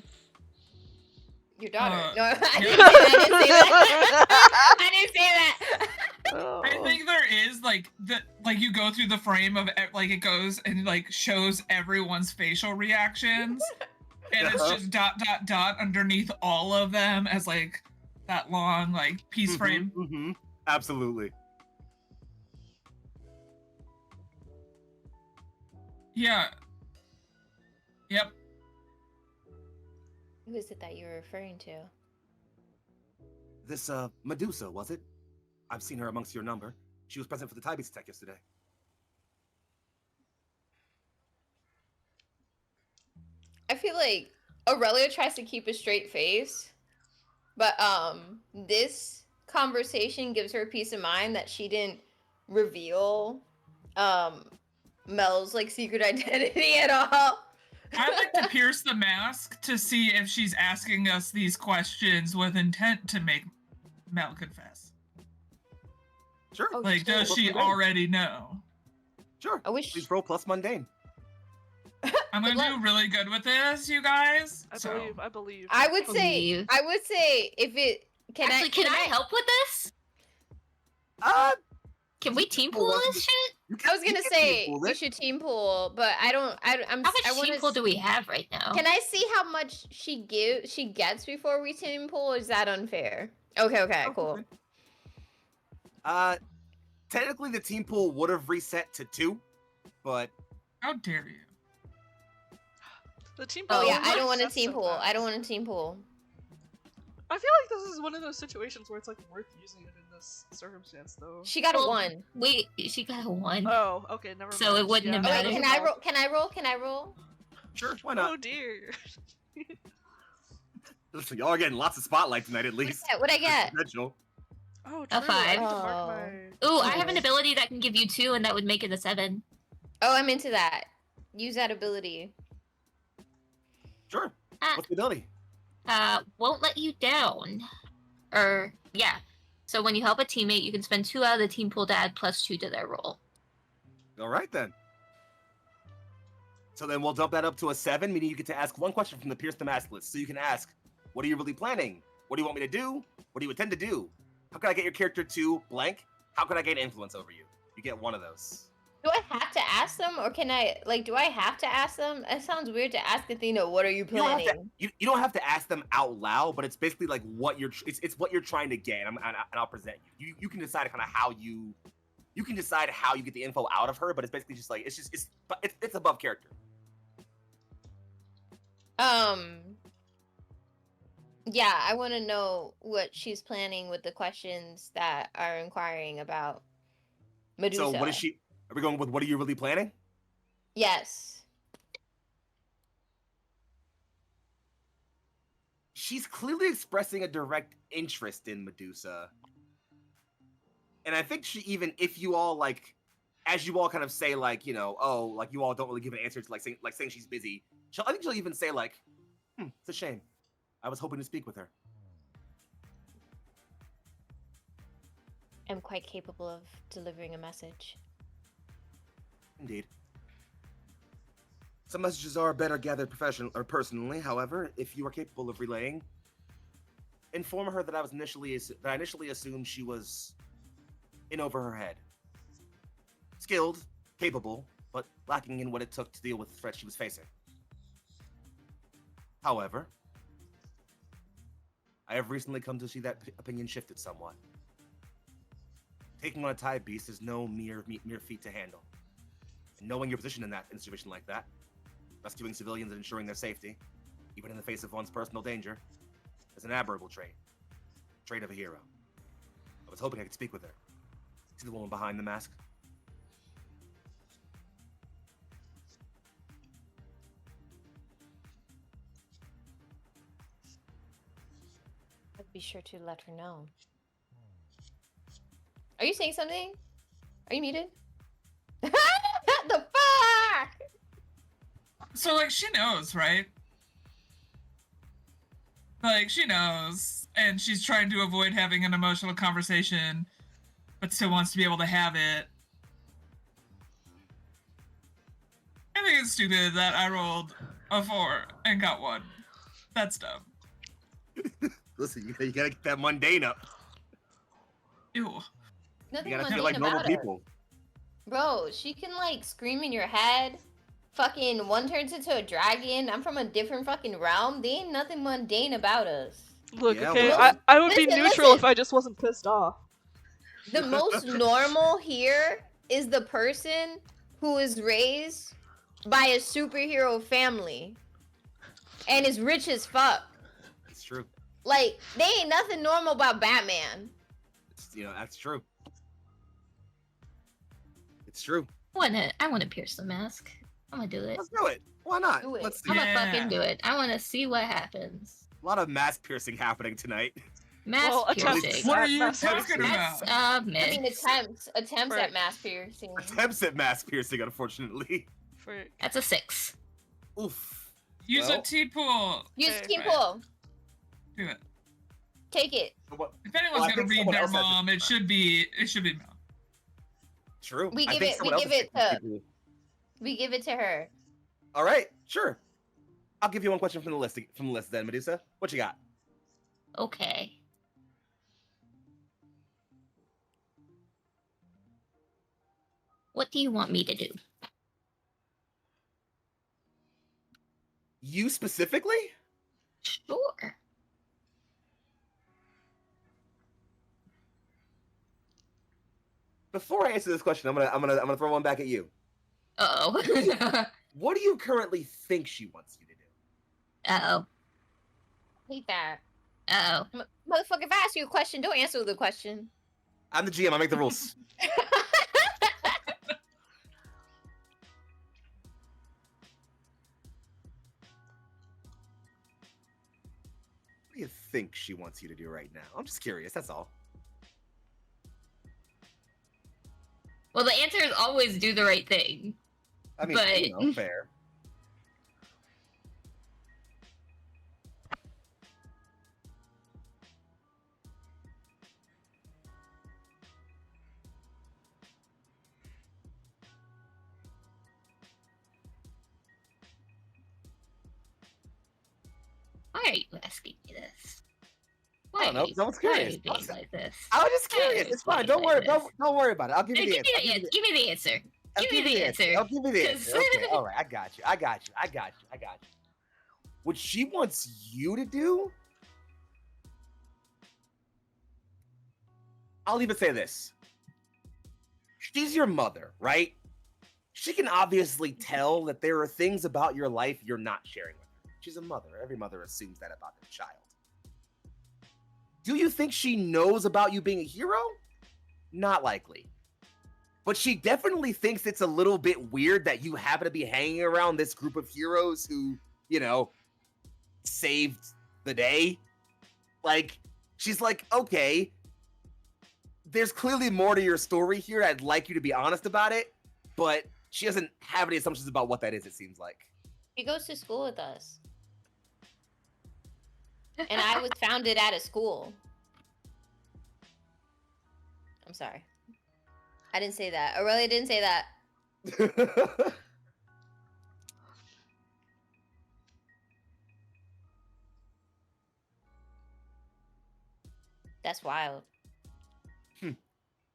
Your daughter. No, yeah. I didn't say that. I didn't say that. I think there is like you go through the frame of like it goes and like shows everyone's facial reactions, and it's just dot dot dot underneath all of them as like that long like piece frame. Mm-hmm. Absolutely. Yeah. Yep. Who is it that you're referring to? This Medusa, was it? I've seen her amongst your number. She was present for the Tybes attack yesterday. I feel like Aurelia tries to keep a straight face, but this conversation gives her peace of mind that she didn't reveal Mel's like secret identity at all. I'd like to pierce the mask to see if she's asking us these questions with intent to make Mel confess. Sure. Oh, Like, does Plus she mundane. already know? Sure. I wish. Please roll plus mundane. I'm gonna do really good with this, you guys. I believe. I would Believe. say if it Actually, can I help with this? Can we team pool this shit? I was gonna say we should team pool, but I don't. How much team pool do we have right now? Can I see how much she gets before we team pool? Or is that unfair? Okay, cool. Technically the team pool would have reset to 2, but How dare you? The team Oh pool yeah, I don't resets want to team so pool. fast. I don't want to team pool. I feel like this is one of those situations where it's like worth using it in this circumstance, though. She got a Well, 1. Wait, she got a 1. Oh, okay, never mind. So it wouldn't have Oh wait, mattered. can I roll? Can I roll? Can I roll? Sure, why Oh not? dear. Listen, y'all are getting lots of spotlight tonight, at What'd least. I get? What'd I get? Potential. Oh, A true. 5. I need to mark Oh. my. Ooh, I have an Okay. ability that can give you 2, and that would make it a 7. Oh, I'm into that. Use that ability. Sure. Ah. What's the ability? Won't let you down. Or, yeah. So when you help a teammate, you can spend 2 out of the team pool to add +2 to their roll. All right, then. So then we'll dump that up to a 7, meaning you get to ask one question from the Pierce the Mask list. So you can ask, what are you really planning? What do you want me to do? What do you intend to do? How can I get your character to blank? How can I gain influence over you? You get one of those. Do I have to ask them, or can I do I have to ask them? It sounds weird to ask Athena, "What are you You don't have planning?" to. You don't have to ask them out loud, but it's basically like what you're. It's what you're trying to get, and I'll present you. You can decide kind of how you. You can decide how you get the info out of her, but it's basically just like it's above character. Yeah, I want to know what she's planning with the questions that are inquiring about Medusa. So what is she? Are we going with what are you really planning? Yes. She's clearly expressing a direct interest in Medusa. And I think she even, if you all like, as you all kind of say like, you know, oh, like you all don't really give an answer to like saying she's busy. I think she'll even say like, it's a shame. I was hoping to speak with her. I'm quite capable of delivering a message. Indeed. Some messages are better gathered personally. However, if you are capable of relaying, inform her that I initially assumed she was in over her head. Skilled, capable, but lacking in what it took to deal with the threat she was facing. However, I have recently come to see that opinion shifted somewhat. Taking on a tide beast is no mere feat to handle. And knowing your position in a situation like that, rescuing civilians and ensuring their safety, even in the face of one's personal danger, is an admirable trait. Trait of a hero. I was hoping I could speak with her. See the woman behind the mask? I'd be sure to let her know. Are you saying something? Are you muted? The fuck? So, like, she knows, right? Like, she knows, and she's trying to avoid having an emotional conversation, but still wants to be able to have it. I think it's stupid that I rolled a 4 and got 1. That's dumb. Listen, you gotta get that mundane up. Ew. Nothing You gotta mundane feel like normal about her. people. Bro, she can like scream in your head. Fucking one turns into a dragon. I'm from a different fucking realm. There ain't nothing mundane about us. Look, Yeah, okay, well- I would be Listen, neutral listen. if I just wasn't pissed off. The most normal here is the person who is raised by a superhero family and is rich as fuck. It's true. Like, they ain't nothing normal about Batman. That's true. It's true. I wanna pierce the mask. I'm gonna do it. Let's do it. Why not? Do it. Let's see. I'm Yeah. gonna fucking do it. I wanna see what happens. A lot of mask piercing happening tonight. Mask Well, attempts- piercing. What are you Mask talking piercing. about? I mean, Miss. attempts Right. at mass piercing. Attempts at mask piercing, unfortunately. Frick. That's a 6. Oof. Use Well- a T-pool. Use Okay, team right. pool. Do it. Take it. What? If anyone's Well, I gonna think read someone their else has mom, it should be Mel. True. We I give think it- someone we else give is it taking to- people. We give it to her. All right, sure. I'll give you one question from the list. Then, Medusa. What you got? Okay. What do you want me to do? You specifically? Sure. Before I answer this question, I'm gonna throw one back at you. Uh-oh. What do you currently think she wants you to do? Uh-oh. Hate that. Uh-oh. Motherfucker, if I ask you a question, don't answer with a question. I'm the GM. I make the rules. What do you think she wants you to do right now? I'm just curious. That's all. Well, the answer is always do the right thing. I mean, But- you know, fair. Why are you asking me this? I don't know, 'cause I was curious. Why are you being like this? I was just Why are curious. you It's fine. being Don't like worry. this? Don't worry about it. I'll give you Give the me answer. give me the answer. I'll Give me the answer. I'll give you the answer. 'Cause- Okay. All right. I got you. I got you. I got you. I got you. What she wants you to do? I'll even say this. She's your mother, right? She can obviously tell that there are things about your life you're not sharing with her. She's a mother. Every mother assumes that about their child. Do you think she knows about you being a hero? Not likely. But she definitely thinks it's a little bit weird that you happen to be hanging around this group of heroes who, you know, saved the day. Like, she's like, okay, there's clearly more to your story here. I'd like you to be honest about it, but she doesn't have any assumptions about what that is, it seems like. He goes to school with us. And I was founded at a school. I'm sorry. I didn't say that. Aurelia didn't say that. That's wild.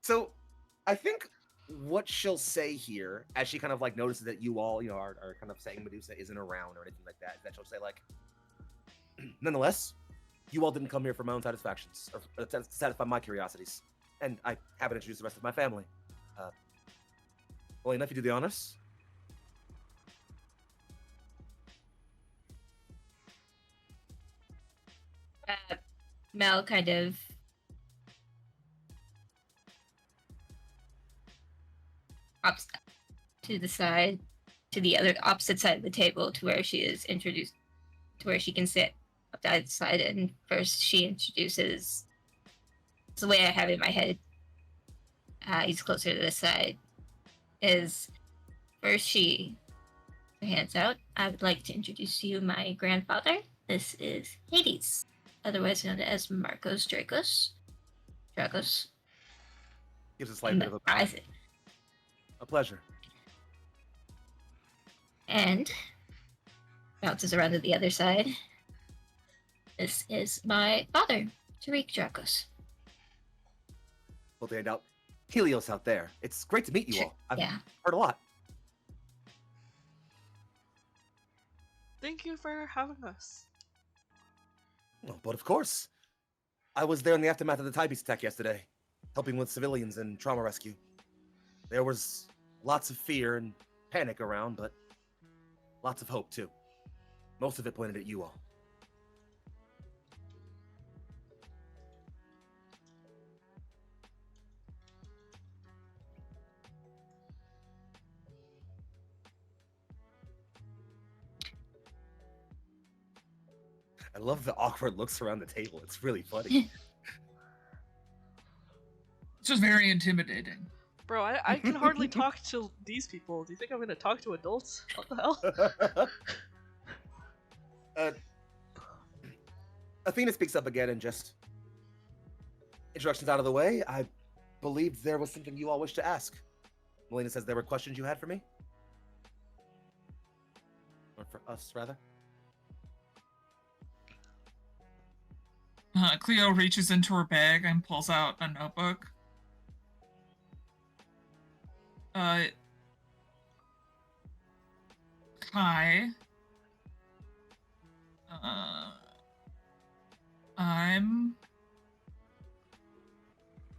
So I think what she'll say here, as she kind of like notices that you all, you know, are kind of saying Medusa isn't around or anything like that, is that she'll say like, nonetheless, you all didn't come here for my own satisfactions or to satisfy my curiosities, and I haven't introduced the rest of my family. Well, enough, you do the honors. Mel kind of hops to the side, to the other opposite side of the table, to where she is introduced, to where she can sit up that side. And first, she introduces. It's the way I have it in my head. He's closer to this side. Is first she hands out. I would like to introduce to you my grandfather. This is Hades, otherwise known as Marcos Dracos. Dracos. Gives a slight bit of a pleasure. And bounces around to the other side. This is my father, Tariq Dracos. Well, they hand out Helios out there. It's great to meet you all. I've heard a lot. Thank you for having us. Well, but of course. I was there in the aftermath of the Tibe's attack yesterday, helping with civilians and trauma rescue. There was lots of fear and panic around, but lots of hope too. Most of it pointed at you all. I love the awkward looks around the table. It's really funny. It's just very intimidating. Bro, I can hardly talk to these people. Do you think I'm gonna talk to adults? What the hell? Athena speaks up again and just... Introductions out of the way, I believed there was something you all wished to ask. Melina says there were questions you had for me? Or for us, rather? Cleo reaches into her bag and pulls out a notebook. Kai.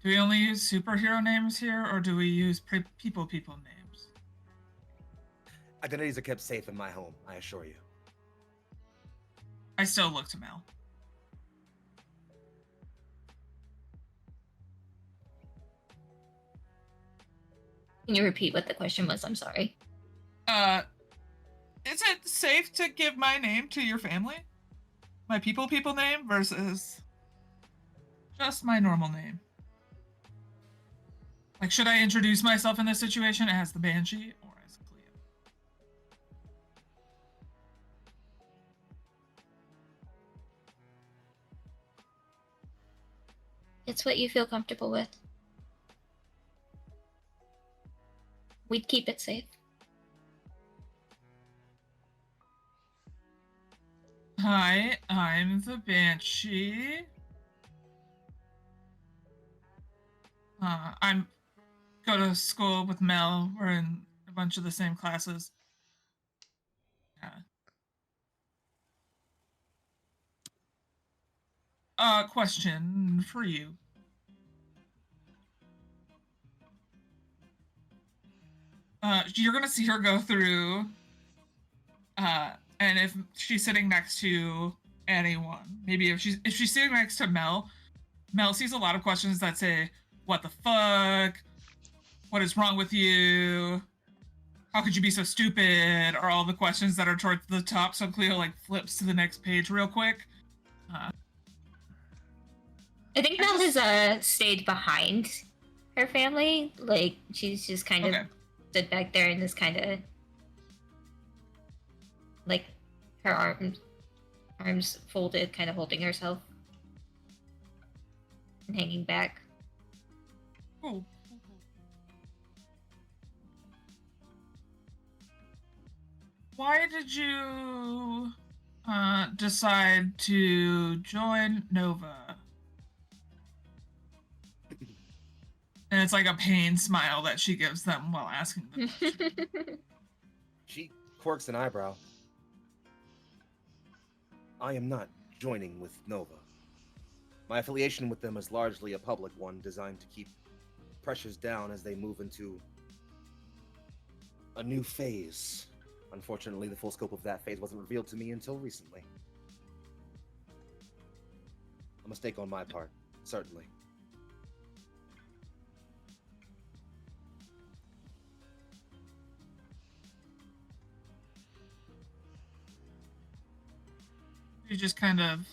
Do we only use superhero names here, or do we use people names? Identities are kept safe in my home, I assure you. I still look to Mel. Can you repeat what the question was? I'm sorry. Is it safe to give my name to your family? My people name versus just my normal name? Like, should I introduce myself in this situation as the Banshee or as Cleo? It's what you feel comfortable with. We'd keep it safe. Hi, I'm the Banshee. I'm go to school with Mel. We're in a bunch of the same classes. Question for you. You're gonna see her go through, and if she's sitting next to anyone, maybe if she's sitting next to Mel, Mel sees a lot of questions that say, "What the fuck? What is wrong with you? How could you be so stupid?" Or all the questions that are towards the top. So Cleo like flips to the next page real quick. I think Mel has stayed behind her family. Like she's just kind of stood back there and is kind of like her arms folded, kind of holding herself and hanging back. Cool. Why did you decide to join Nova? And it's like a pained smile that she gives them while asking the question. She quirks an eyebrow. I am not joining with Nova. My affiliation with them is largely a public one designed to keep pressures down as they move into a new phase. Unfortunately, the full scope of that phase wasn't revealed to me until recently. A mistake on my part, certainly. You just kind of...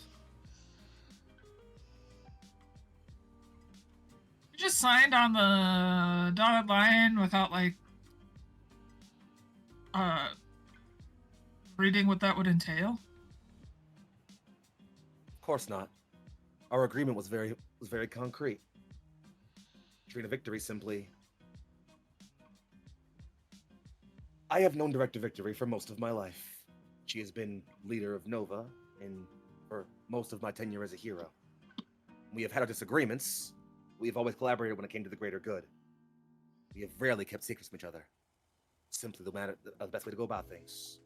You just signed on the dotted line without, like, reading what that would entail? Of course not. Our agreement was very concrete. Trina Victory simply... I have known Director Victory for most of my life. She has been leader of Nova for most of my tenure as a hero. We have had our disagreements. We have always collaborated when it came to the greater good. We have rarely kept secrets from each other. Simply the best way to go about things.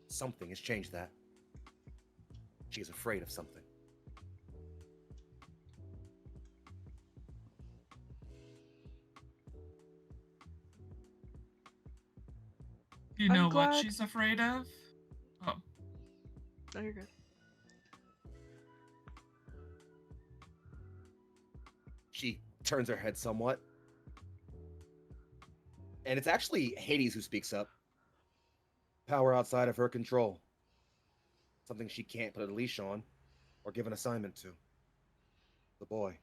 Something has changed that. She is afraid of something. Do you know what she's afraid of? Oh. No, you're good. She turns her head somewhat. And it's actually Hades who speaks up. Power outside of her control. Something she can't put a leash on or give an assignment to. The boy.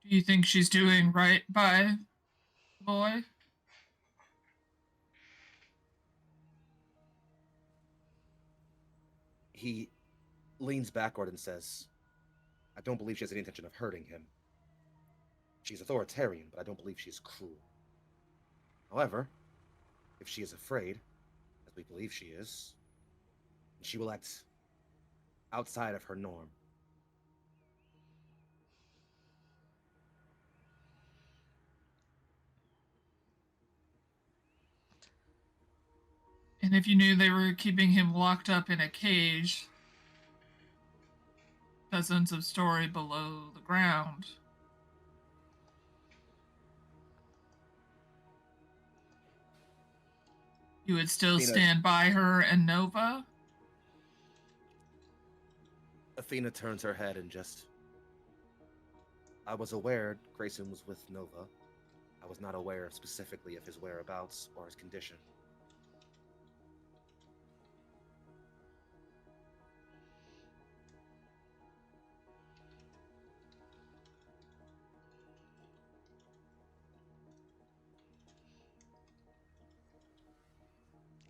Do you think she's doing right by the boy? He leans backward and says, I don't believe she has any intention of hurting him. She's authoritarian, but I don't believe she's cruel. However, if she is afraid, as we believe she is, she will act outside of her norm. And if you knew they were keeping him locked up in a cage, dozens of stories below the ground, You would still Athena- stand by her and Nova? Athena turns her head and just. I was aware Grayson was with Nova. I was not aware specifically of his whereabouts or his condition.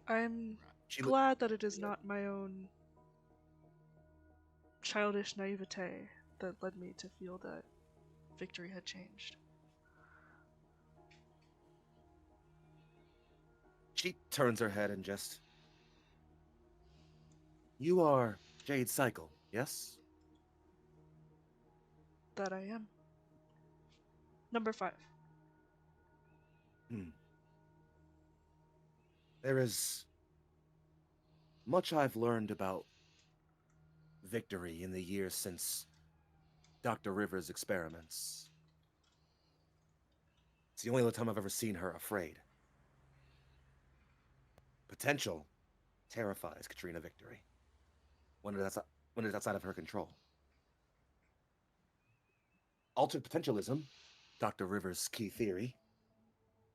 I'm She wa- glad that it is not my own childish naivete that led me to feel that Victory had changed. She turns her head and just. You are Jade Cycle, yes? That I am. Number 5. There is much I've learned about Victory in the years since Dr. Rivers' experiments. It's the only other time I've ever seen her afraid. Potential terrifies Katrina Victory when it is outside of her control. Altered potentialism, Dr. Rivers' key theory,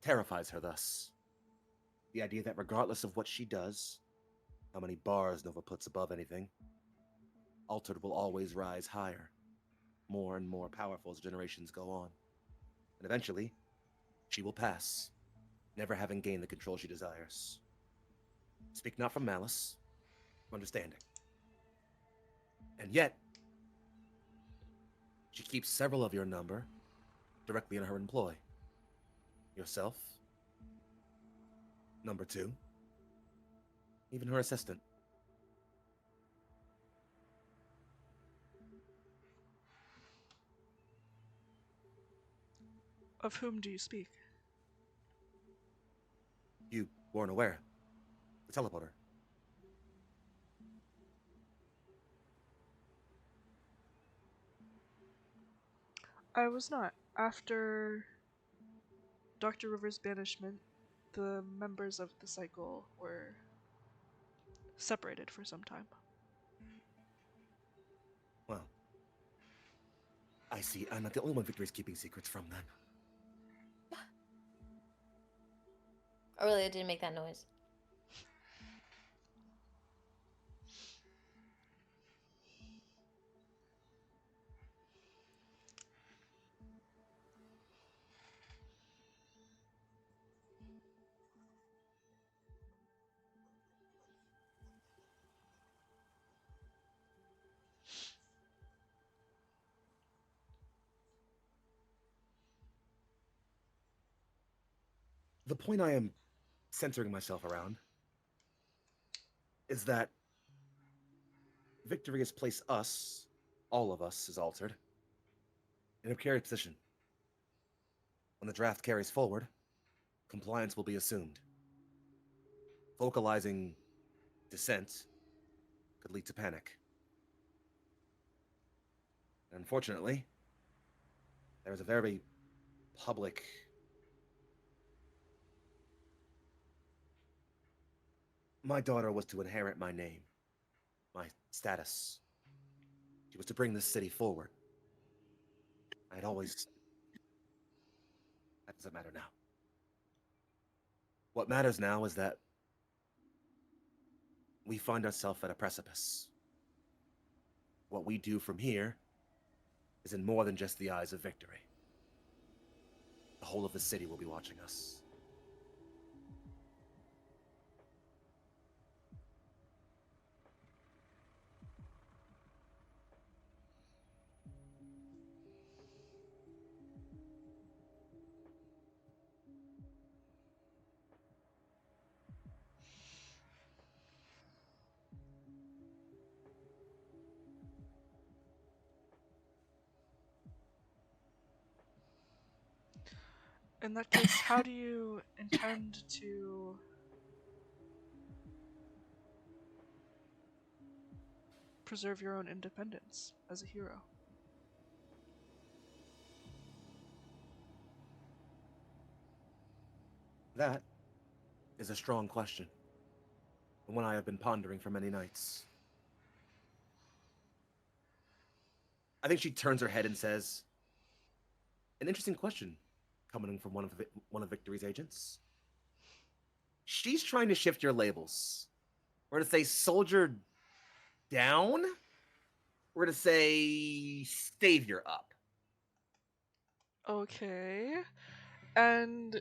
terrifies her thus. The idea that regardless of what she does, how many bars Nova puts above anything, Altered will always rise higher, more and more powerful as generations go on. And eventually, she will pass, never having gained the control she desires. Speak not from malice, from understanding. And yet, she keeps several of your number directly in her employ. Yourself, number 2, even her assistant. Of whom do you speak? You weren't aware. The teleporter. I was not. After Dr. Rivers' banishment, the members of the cycle were separated for some time. Well, I see. I'm not the only one Victory's keeping secrets from then. Oh, really? It didn't make that noise. The point I am centering myself around is that Victory has placed us, all of us, is altered, in a precarious position. When the draft carries forward, compliance will be assumed. Vocalizing dissent could lead to panic. And unfortunately, there is a very public my daughter was to inherit my name, my status. She was to bring this city forward. I'd always. That doesn't matter now. What matters now is that we find ourselves at a precipice. What we do from here is in more than just the eyes of Victory. The whole of the city will be watching us. In that case, how do you intend to preserve your own independence as a hero? That is a strong question, and one I have been pondering for many nights. I think she turns her head and says, "An interesting question, coming from one of Victory's agents. She's trying to shift your labels. We're to say soldier down. We're to say savior up." Okay. And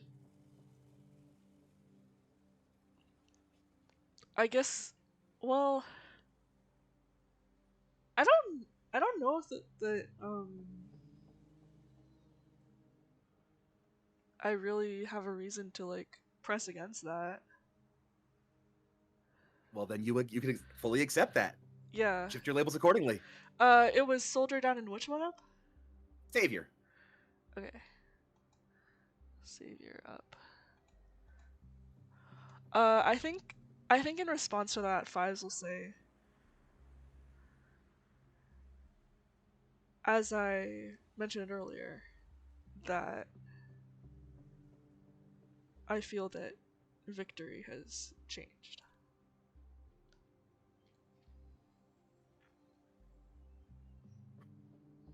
I guess, well, I don't know if I really have a reason to like press against that. Well, then you can fully accept that. Yeah. Shift your labels accordingly. It was soldier down and which one up? Savior. Okay. Savior up. I think in response to that, Fives will say, as I mentioned earlier, that I feel that Victory has changed.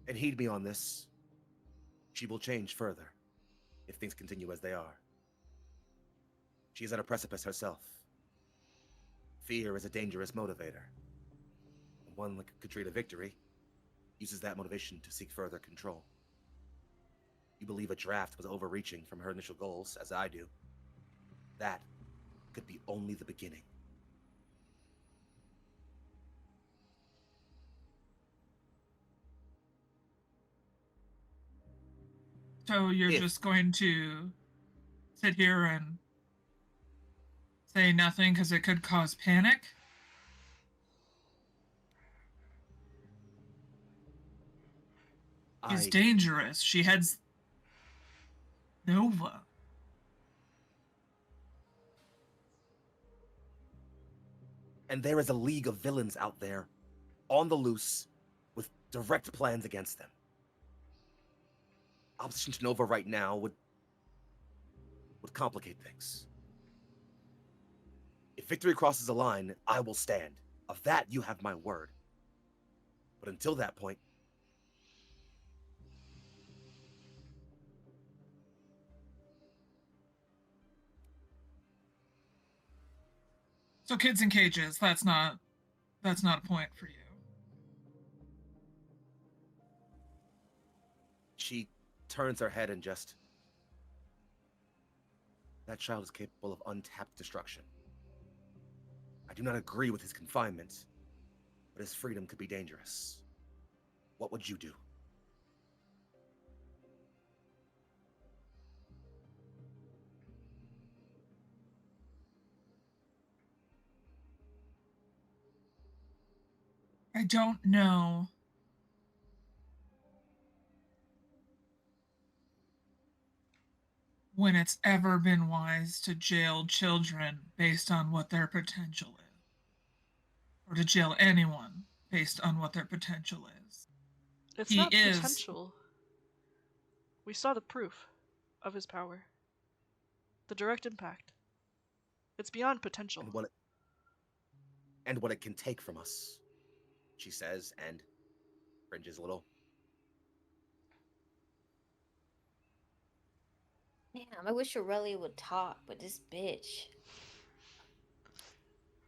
And heed me on this. She will change further if things continue as they are. She is at a precipice herself. Fear is a dangerous motivator. One like Katrina Victory uses that motivation to seek further control. You believe a draft was overreaching from her initial goals, as I do. That could be only the beginning. So you're If- just going to sit here and say nothing because it could cause panic? She's dangerous. She heads Nova. And there is a league of villains out there, on the loose, with direct plans against them. Opposition to Nova right now would complicate things. If Victory crosses a line, I will stand. Of that, you have my word. But until that point, So kids in cages, that's not a point for you. she turns her head and just... That child is capable of untapped destruction. I do not agree with his confinement, but his freedom could be dangerous. What would you do? I don't know when it's ever been wise to jail children based on what their potential is, or to jail anyone based on what their potential is. It's He not is potential. We saw the proof of his power. The direct impact. It's beyond potential. And what it can take from us, she says, and cringes a little. Damn, I wish Aurelia would talk, but this bitch.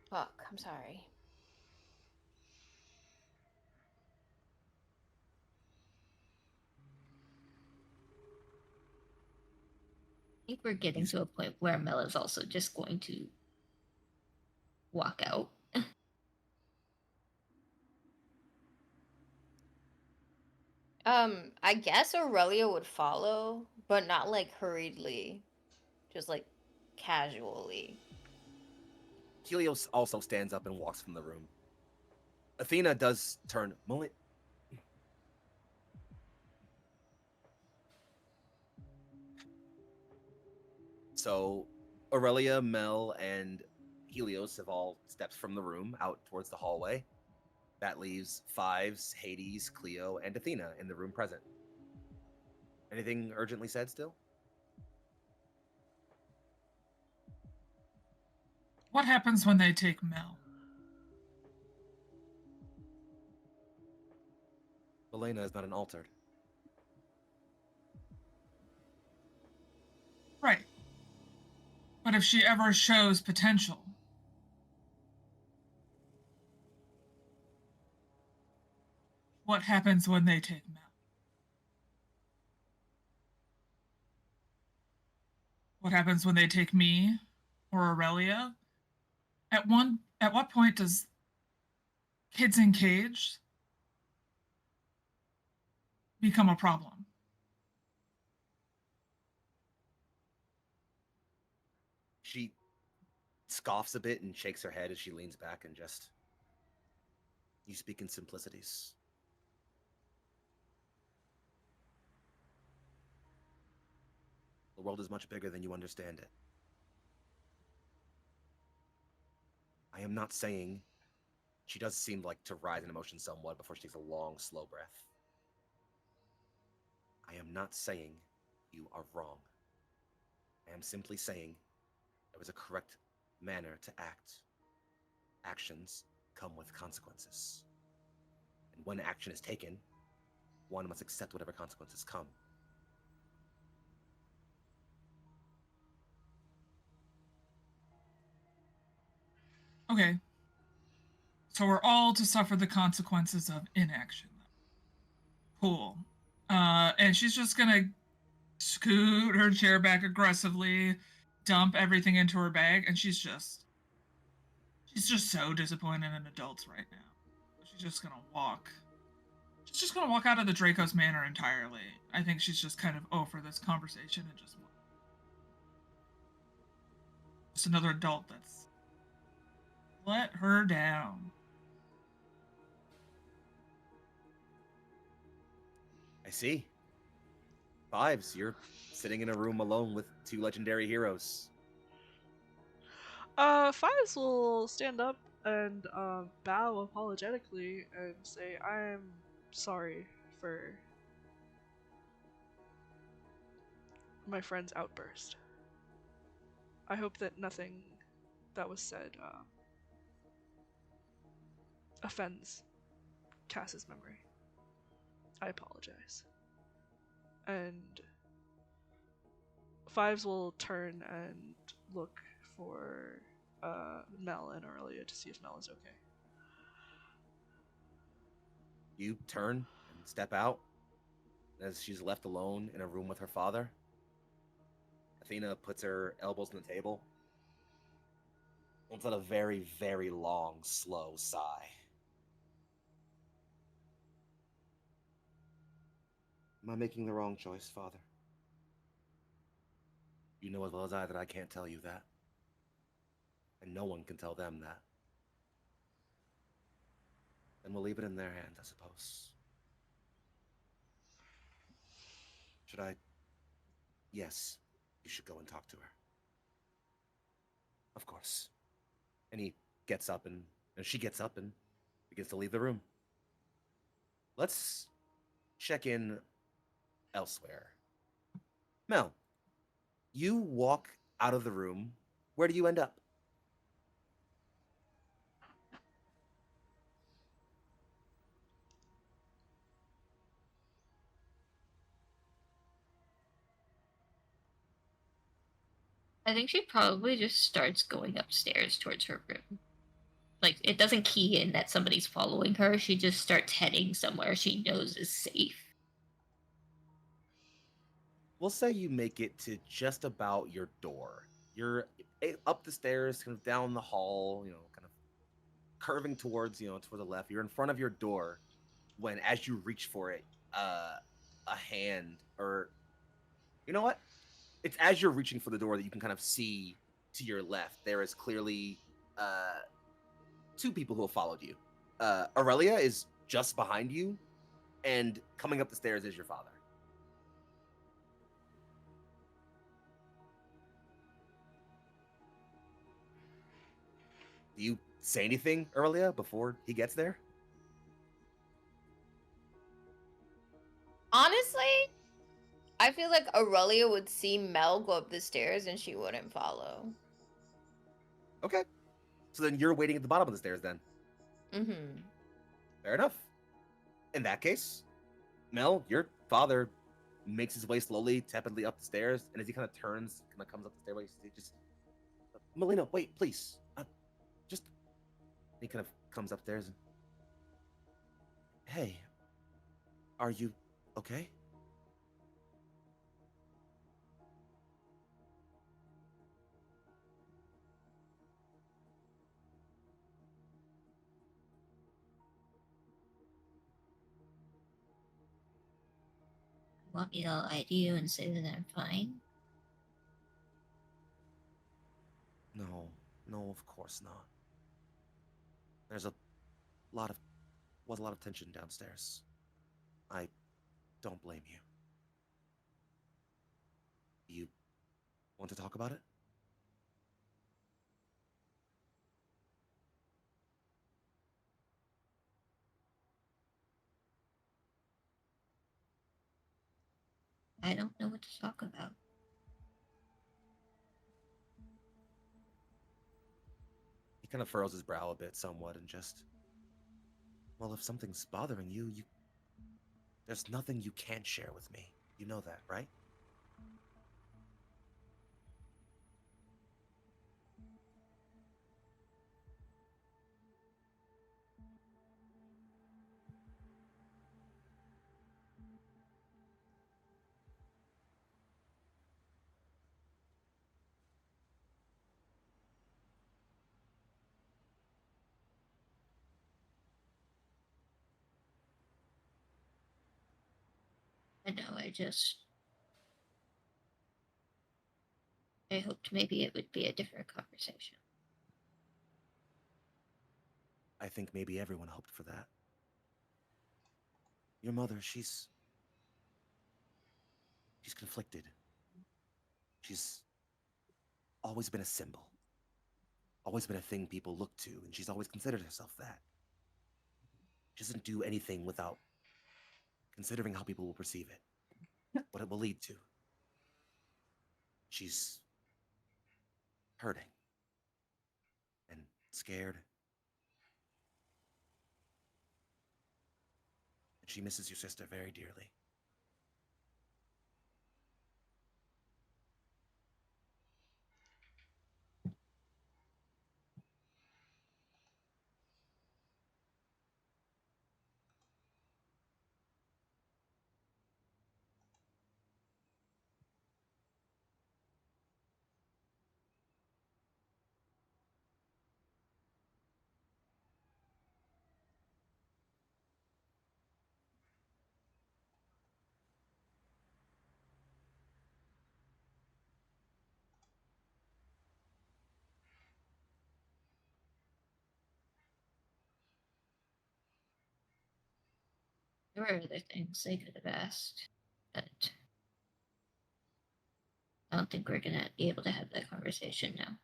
Fuck, I'm sorry. I think we're getting to a point where Mel is also just going to walk out. I guess Aurelia would follow, but not like hurriedly. Just like casually. Helios also stands up and walks from the room. Athena does turn... So Aurelia, Mel, and Helios have all stepped from the room out towards the hallway. That leaves Fives, Hades, Cleo, and Athena in the room present. Anything urgently said still? What happens when they take Mel? Elena is not an altered. Right. But if she ever shows potential, what happens when they take Mel? What happens when they take me or Aurelia? At what point does kids in cage become a problem? She scoffs a bit and shakes her head as she leans back and just. You speak in simplicities. The world is much bigger than you understand it. I am not saying. She does seem like to rise in emotion somewhat before she takes a long, slow breath. I am not saying you are wrong. I am simply saying there is a correct manner to act. Actions come with consequences. And when action is taken, one must accept whatever consequences come. Okay. So we're all to suffer the consequences of inaction. Cool. And she's just gonna scoot her chair back aggressively, dump everything into her bag, and she's just so disappointed in adults right now. She's just gonna walk. She's just gonna walk out of the Draco's Manor entirely. I think she's just kind of over this conversation and just another adult that's let her down. I see. Fives, you're sitting in a room alone with two legendary heroes. Fives will stand up and bow apologetically and say, "I'm sorry for my friend's outburst. I hope that nothing that was said offends Cass's memory. I apologize." And Fives will turn and look for Mel and Aurelia to see if Mel is okay. You turn and step out as she's left alone in a room with her father. Athena puts her elbows on the table. Lets out a very, very long, slow sigh. Am I making the wrong choice, Father? You know as well as I that I can't tell you that. And no one can tell them that. Then we'll leave it in their hands, I suppose. Should I? Yes, you should go and talk to her. Of course. And he gets up and she gets up and begins to leave the room. Let's check in elsewhere. Mel, you walk out of the room. Where do you end up? I think she probably just starts going upstairs towards her room. Like, it doesn't key in that somebody's following her. She just starts heading somewhere she knows is safe. We'll say you make it to just about your door. You're up the stairs, kind of down the hall, kind of curving towards, toward the left. You're in front of your door when, as you reach for it, a hand, or you know what? It's as you're reaching for the door that you can kind of see to your left. There is clearly two people who have followed you. Aurelia is just behind you, and coming up the stairs is your father. Do you say anything, Aurelia, before he gets there? Honestly, I feel like Aurelia would see Mel go up the stairs and she wouldn't follow. Okay. So then you're waiting at the bottom of the stairs then. Mm-hmm. Fair enough. In that case, Mel, your father makes his way slowly, tepidly up the stairs, and as he kind of turns, kind of comes up the stairway, he just, Melina, wait, please, just. He kind of comes upstairs and, hey, are you okay? Want me to lie to you and say that I'm fine? No, no, of course not. There's a lot of tension downstairs. I don't blame you. You want to talk about it? I don't know what to talk about. He kind of furrows his brow a bit somewhat and just, well, if something's bothering you, there's nothing you can't share with me. You know that, right? I know, I hoped maybe it would be a different conversation. I think maybe everyone hoped for that. Your mother, she's conflicted. She's always been a symbol. Always been a thing people look to, and she's always considered herself that. She doesn't do anything without considering how people will perceive it, what it will lead to. She's hurting and scared. And she misses your sister very dearly. There were other things they could have asked, but I don't think we're gonna be able to have that conversation now.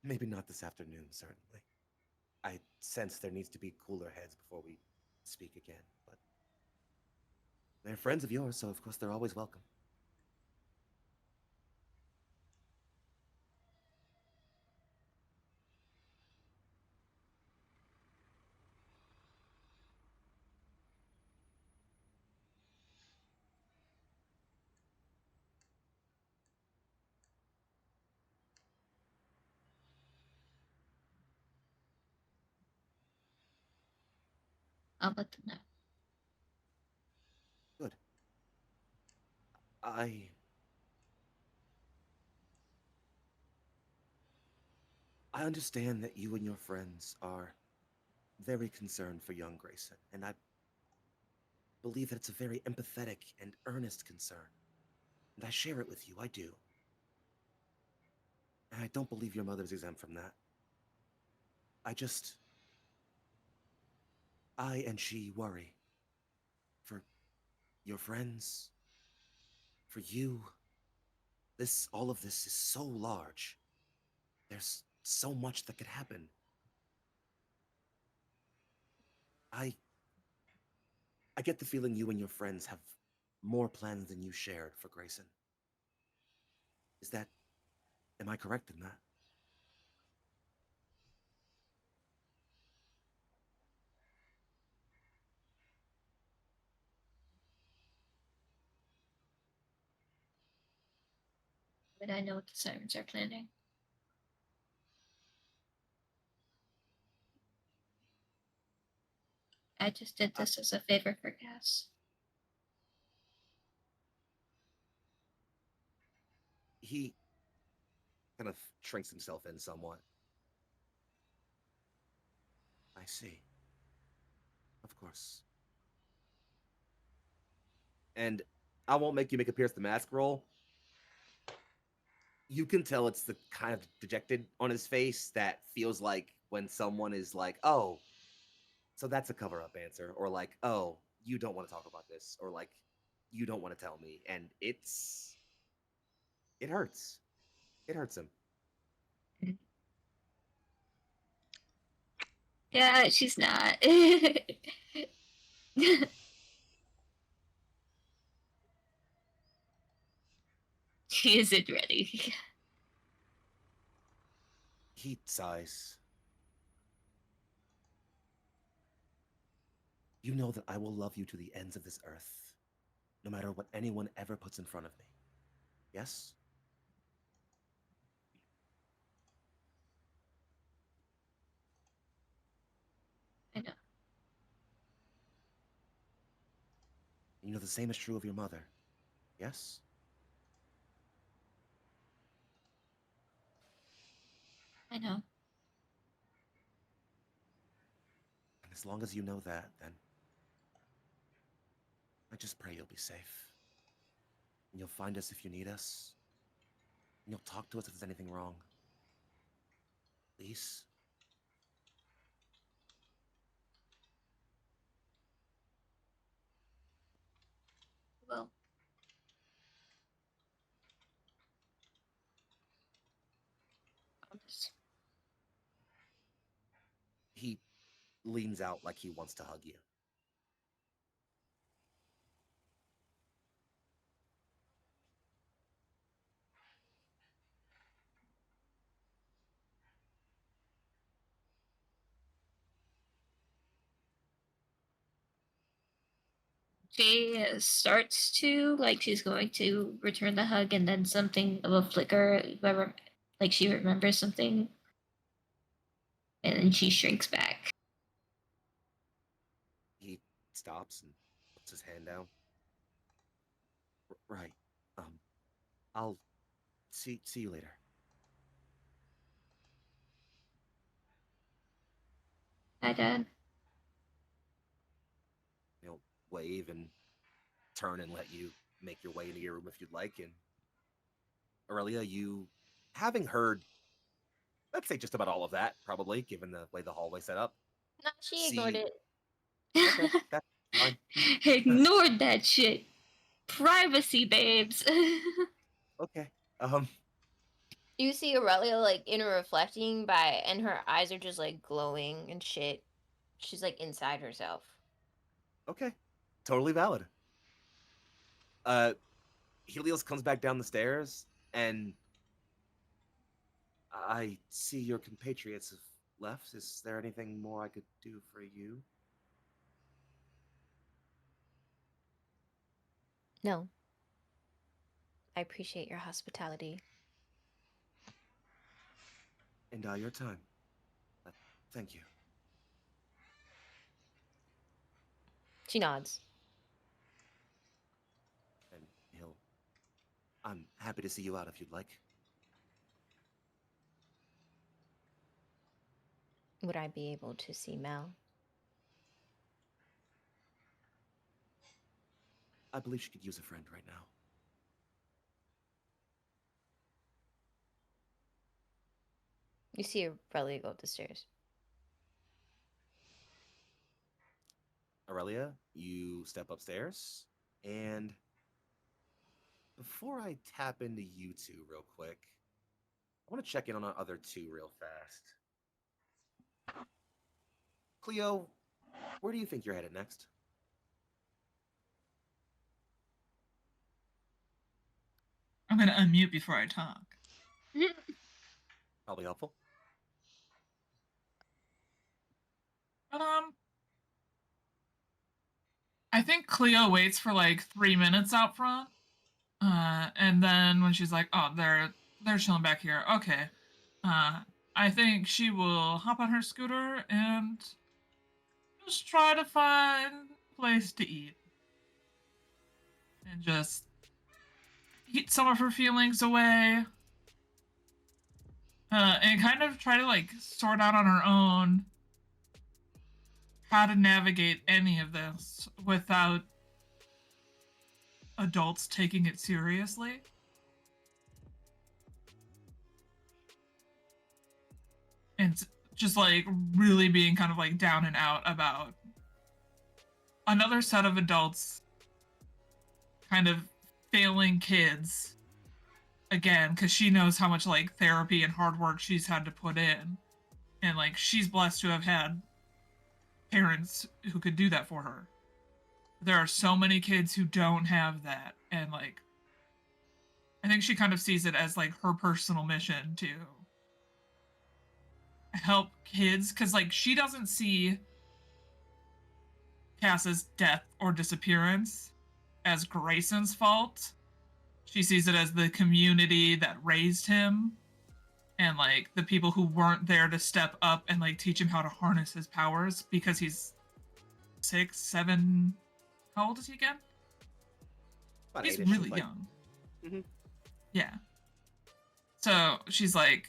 Maybe not this afternoon, certainly. I sense there needs to be cooler heads before we speak again, but they're friends of yours, so of course they're always welcome. I'll let them know. Good. I understand that you and your friends are very concerned for young Grayson, and I believe that it's a very empathetic and earnest concern. And I share it with you, I do. And I don't believe your mother's exempt from that. I and she worry. For your friends, for you. All of this is so large. There's so much that could happen. I get the feeling you and your friends have more plans than you shared for Grayson. Am I correct in that? But I know what the Sirens are planning. I just did this as a favor for Cass. He kind of shrinks himself in somewhat. I see. Of course. And I won't make you make a Pierce the Mask roll. You can tell it's the kind of dejected on his face that feels like when someone is like, oh, so that's a cover up answer, or like, oh, you don't want to talk about this, or like, you don't want to tell me. And it hurts. It hurts him. Yeah, she's not. She isn't ready. He sighs. You know that I will love you to the ends of this earth, no matter what anyone ever puts in front of me. Yes? I know. You know the same is true of your mother. Yes? I know. And as long as you know that, then I just pray you'll be safe. And you'll find us if you need us. And you'll talk to us if there's anything wrong. Please? Well, promise. He leans out like he wants to hug you. She starts to, like, she's going to return the hug, and then something of a flicker, like she remembers something, and then she shrinks back. He stops and puts his hand down. Right. I'll see you later. Hi, Dad. He'll wave and turn and let you make your way into your room if you'd like. And Aurelia, you, having heard, let's say just about all of that, probably, given the way the hallway's set up. No, she ignored it. Okay, that's fine. Ignored that shit. Privacy, babes. Okay. You see Aurelia like inner reflecting by, and her eyes are just like glowing and shit. She's like inside herself. Okay. Totally valid. Helios comes back down the stairs, and I see your compatriots have left. Is there anything more I could do for you? No. I appreciate your hospitality. And your time. Thank you. She nods. And I'm happy to see you out if you'd like. Would I be able to see Mel? I believe she could use a friend right now. You see Aurelia go up the stairs. Aurelia, you step upstairs, and before I tap into you two real quick, I want to check in on our other two real fast. Cleo, where do you think you're headed next? I'm gonna unmute before I talk. Probably helpful. But I think Cleo waits for like 3 minutes out front. And then when she's like, "Oh, they're chilling back here. Okay." I think she will hop on her scooter and just try to find a place to eat and just eat some of her feelings away. And kind of try to like sort out on her own how to navigate any of this without adults taking it seriously. And just like really being kind of like down and out about another set of adults kind of failing kids again, because she knows how much like therapy and hard work she's had to put in, and like she's blessed to have had parents who could do that for her. There are so many kids who don't have that, and like I think she kind of sees it as like her personal mission to help kids, because like she doesn't see Cass's death or disappearance as Grayson's fault. She sees it as the community that raised him and like the people who weren't there to step up and like teach him how to harness his powers, because he's 6, 7. How old is he again? About He's 8-ish, really like- young. Mhm. Yeah. So she's like,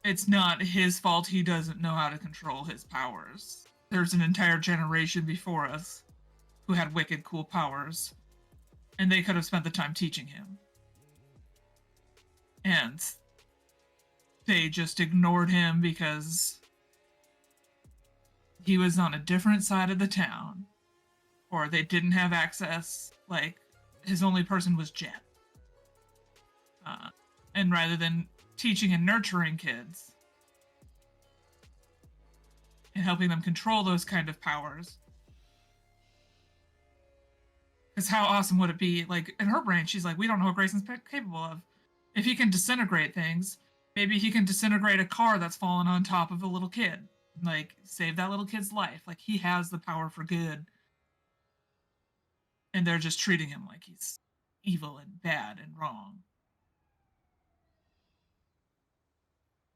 it's not his fault he doesn't know how to control his powers. There's an entire generation before us who had wicked cool powers, and they could have spent the time teaching him. And they just ignored him because he was on a different side of the town, or they didn't have access. Like, his only person was Jet. And rather than teaching and nurturing kids and helping them control those kind of powers, because how awesome would it be? Like, in her brain, she's like, we don't know what Grayson's capable of. If he can disintegrate things, maybe he can disintegrate a car that's fallen on top of a little kid. Like, save that little kid's life. Like, he has the power for good. And they're just treating him like he's evil and bad and wrong.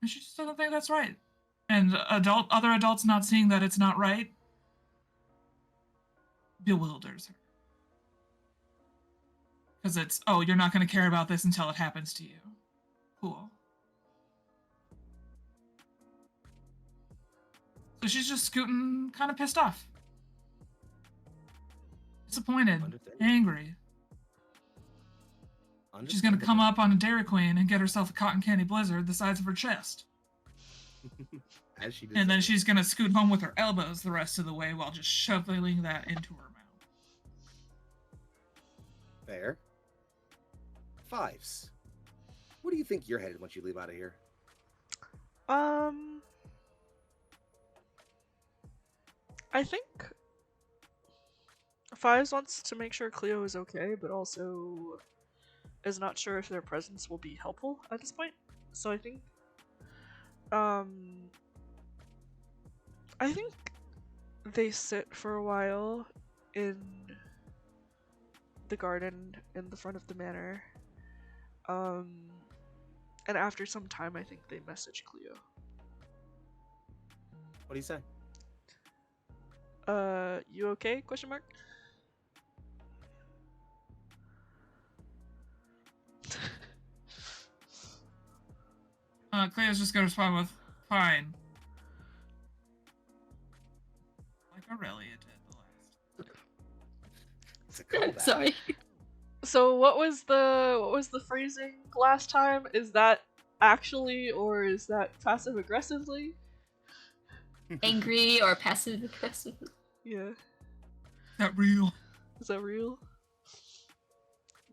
And she just doesn't think that's right. And other adults not seeing that it's not right bewilders her. Because it's, oh, you're not going to care about this until it happens to you. Cool. So she's just scooting, kind of pissed off. Disappointed. Angry. She's going to come up on a Dairy Queen and get herself a cotton candy blizzard the size of her chest. As she And then she's going to scoot home with her elbows the rest of the way while just shoveling that into her mouth. Fair. Fives. Where do you think you're headed once you leave out of here? I think Fives wants to make sure Cleo is okay, but also is not sure if their presence will be helpful at this point. So I think they sit for a while in the garden in the front of the manor. And after some time, I think they message Cleo. What do you say? You okay? Question mark. Cleo's just gonna respond with, fine. Like Aurelia did the last. It's a callback. Sorry. So what was the phrasing last time? Is that actually, or is that passive aggressively? Angry or passive aggressive? Yeah. That real. Is that real?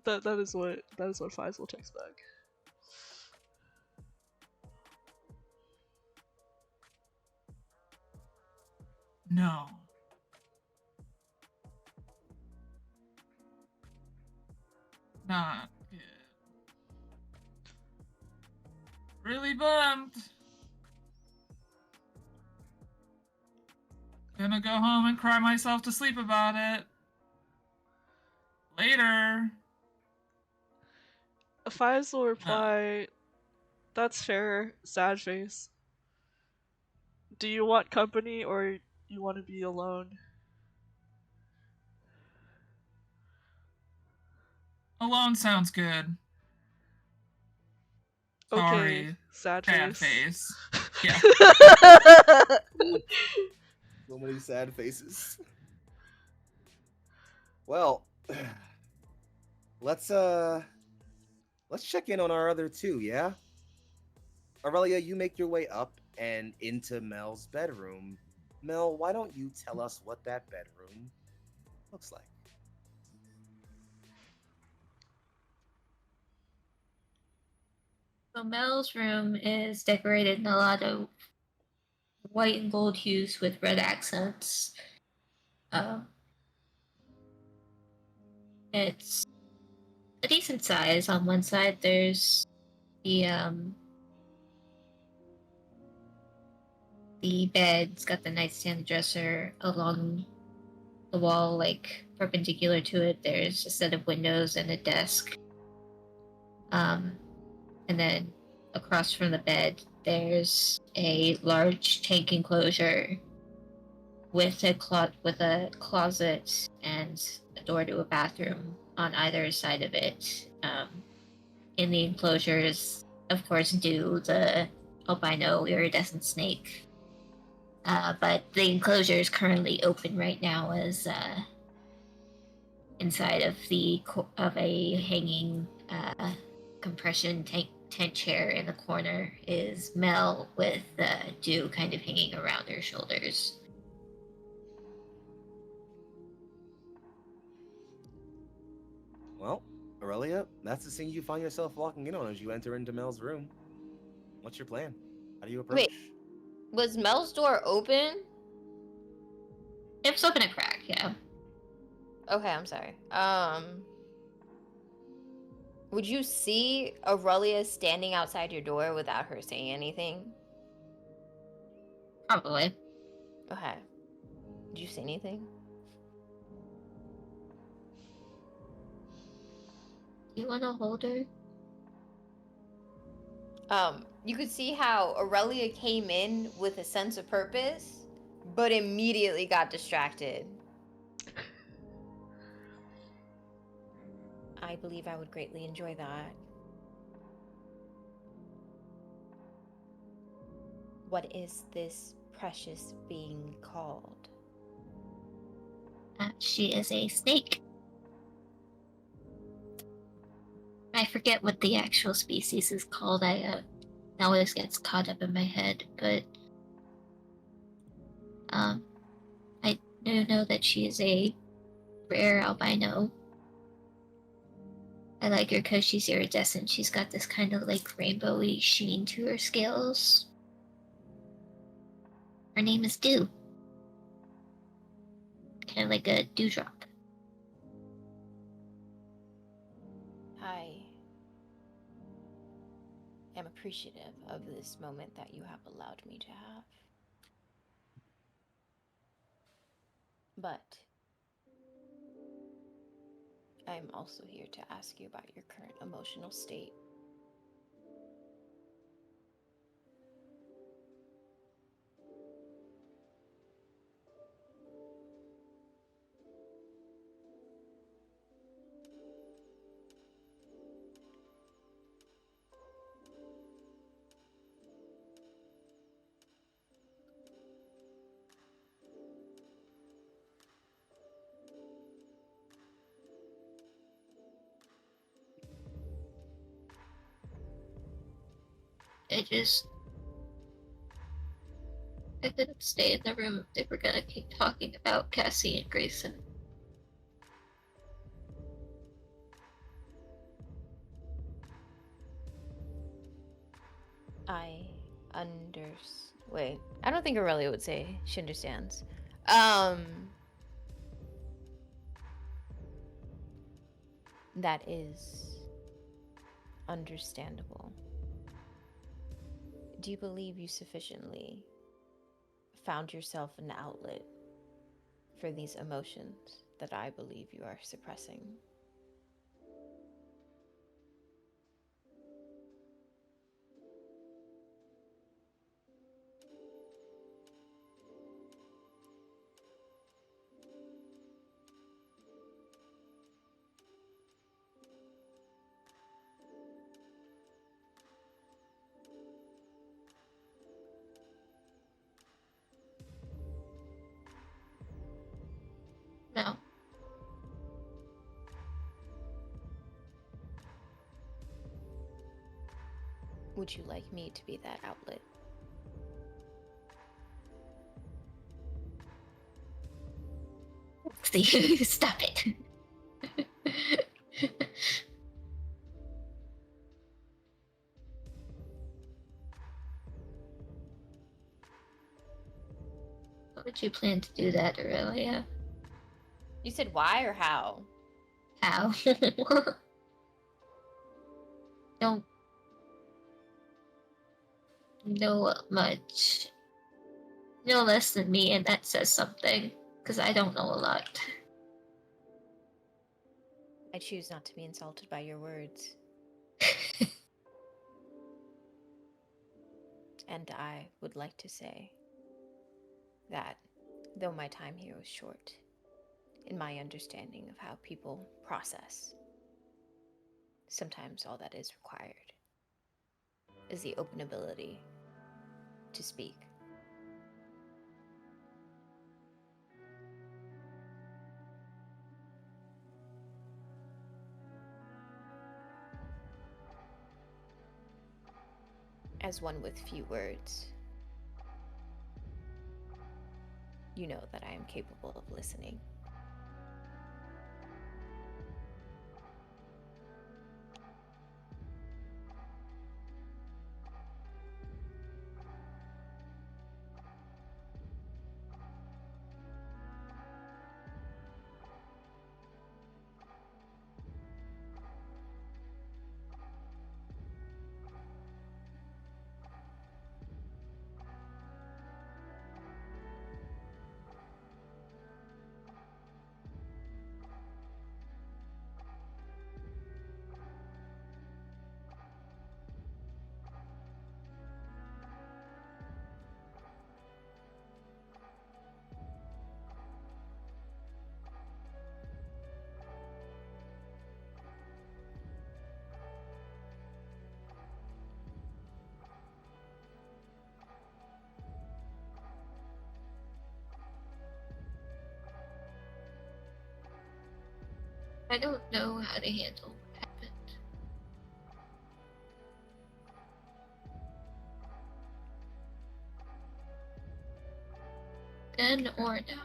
That is what Fives will text back. No. Not good. Really bummed. Gonna go home and cry myself to sleep about it. Later. Fives will reply, "That's fair, sad face. Do you want company or you want to be alone?" Alone sounds good. Okay, Sorry, sad sad face. face. Yeah. So many sad faces. Well, let's check in on our other two, yeah? Aurelia, you make your way up and into Mel's bedroom. Mel, why don't you tell us what that bedroom looks like? So Mel's room is decorated in a lot of white and gold hues with red accents. Um, it's a decent size. On one side, there's the bed. It's got the nightstand dresser along the wall, like perpendicular to it. There's a set of windows and a desk. And then across from the bed, there's a large tank enclosure with a closet and a door to a bathroom on either side of it. In the enclosures, of course, do the albino iridescent snake. But the enclosure is currently open right now, as inside of a hanging compression tent chair in the corner is Mel with Dew kind of hanging around her shoulders. Well, Aurelia, that's the scene you find yourself walking in on as you enter into Mel's room. What's your plan? How do you approach? Wait. Was Mel's door open? It was open a crack, yeah. Okay, I'm sorry. Would you see Aurelia standing outside your door without her saying anything? Probably. Okay. Did you say anything? Do you want to hold her? You could see how Aurelia came in with a sense of purpose, but immediately got distracted. I believe I would greatly enjoy that. What is this precious being called? She is a snake. I forget what the actual species is called. It always gets caught up in my head, but I do know that she is a rare albino. I like her because she's iridescent. She's got this kind of like rainbowy sheen to her scales. Her name is Dew. Kind of like a dewdrop. I am appreciative of this moment that you have allowed me to have. But I'm also here to ask you about your current emotional state. I couldn't stay in the room if they were gonna keep talking about Cassie and Grayson. Wait, I don't think Aurelia would say she understands. That is understandable. Do you believe you sufficiently found yourself an outlet for these emotions that I believe you are suppressing? Would you like me to be that outlet? See, stop it. How would you plan to do that, Aurelia? You said why or how? How? Don't know much. No less than me, and that says something, because I don't know a lot. I choose not to be insulted by your words. And I would like to say that though my time here was short, in my understanding of how people process, sometimes all that is required is the open ability to speak. As one with few words, you know that I am capable of listening. I don't know how to handle what happened. Then or now.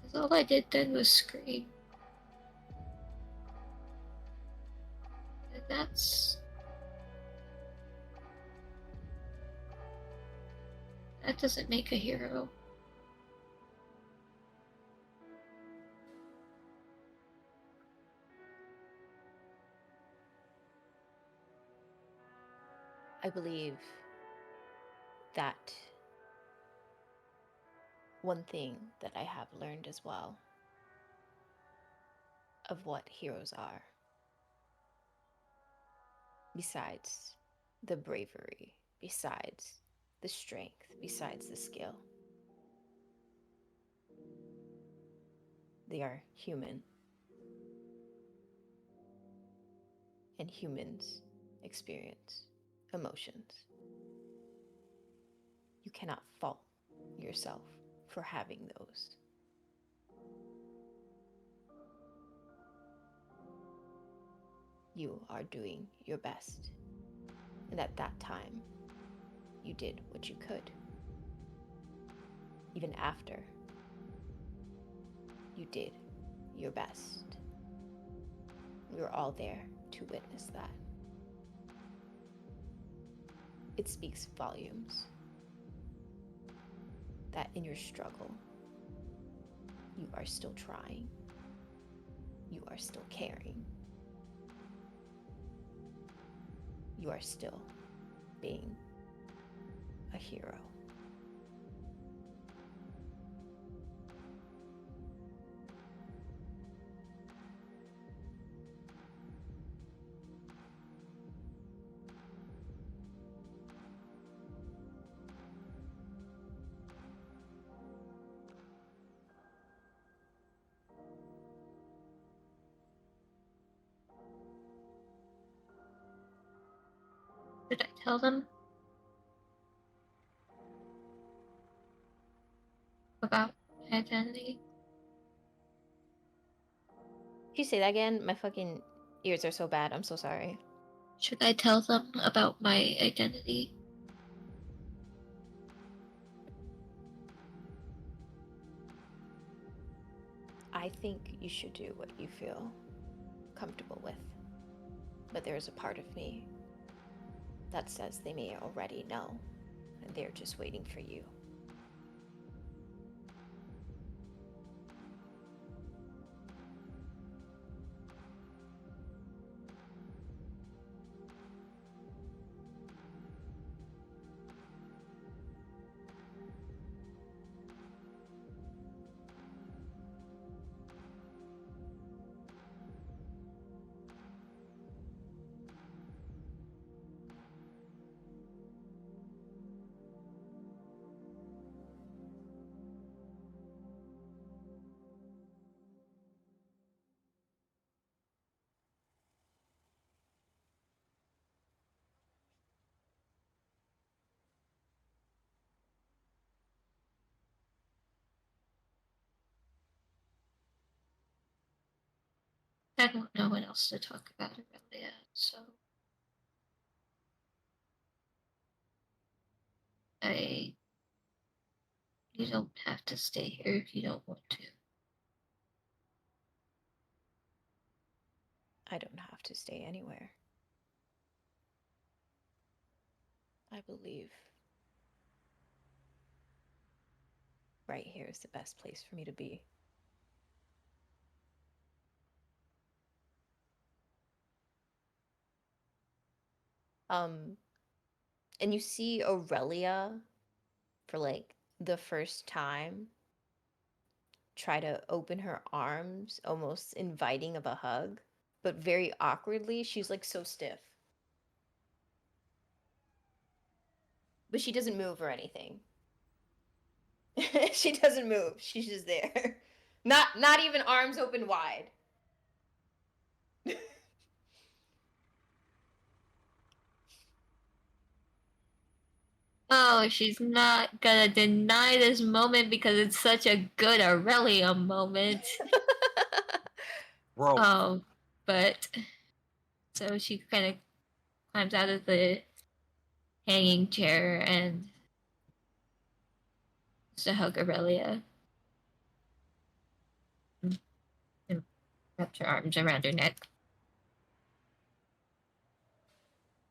Because all I did then was scream. And that doesn't make a hero. I believe that one thing that I have learned as well of what heroes are, besides the bravery, besides the strength, besides the skill, they are human. And humans experience emotions. You cannot fault yourself for having those. You are doing your best. And at that time, you did what you could. Even after, you did your best. We were all there to witness that. It speaks volumes that in your struggle, you are still trying. You are still caring. You are still being a hero. Did I tell them about my identity? If you say that again, my fucking Ears are so bad. I'm so sorry. Should I tell them about my identity? I think you should do what you feel comfortable with. But there's a part of me that says they may already know, and they're just waiting for you. I don't know what else to talk about Aurelia, so you don't have to stay here if you don't want to. I don't have to stay anywhere. I believe right here is the best place for me to be. And you see Aurelia for like the first time try to open her arms, almost inviting of a hug, but very awkwardly. She's like so stiff. But she doesn't move or anything. She doesn't move. She's just there. Not even arms open wide. Oh, she's not gonna deny this moment because it's such a good Aurelia moment. Bro, But so she kind of climbs out of the hanging chair and to hug Aurelia and wraps her arms around her neck.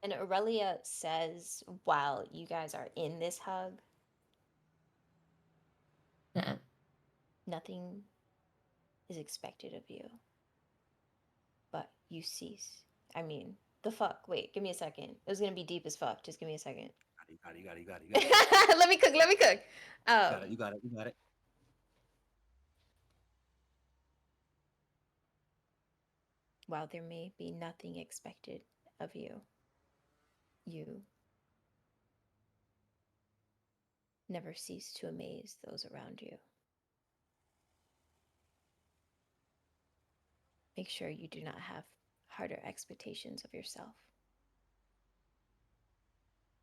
And Aurelia says, while you guys are in this hug, Uh, nothing is expected of you. But you cease. I mean, the fuck? Wait, give me a second. It was gonna be deep as fuck. Just give me a second. you got it. Let me cook. You got it. While there may be nothing expected of you, you never cease to amaze those around you. Make sure you do not have harder expectations of yourself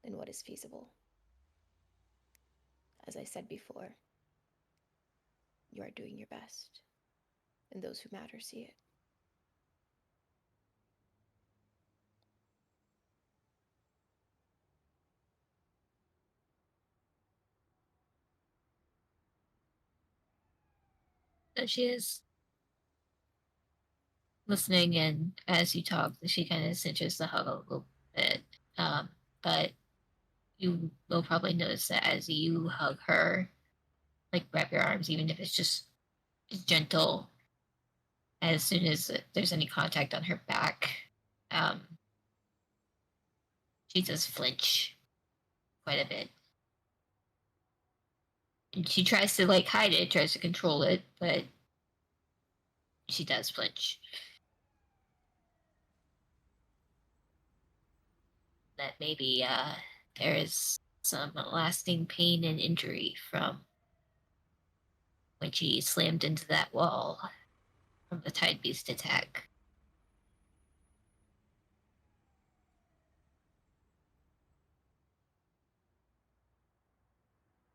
than what is feasible. As I said before, you are doing your best, and those who matter see it. so she is listening, and as you talk, she kind of cinches the hug a little bit. But you will probably notice that as you hug her, like wrap your arms, even if it's just gentle, as soon as there's any contact on her back, um, she does flinch quite a bit. And she tries to like hide it, tries to control it, but she does flinch. That maybe there is some lasting pain and injury from when she slammed into that wall from the Tide Beast attack.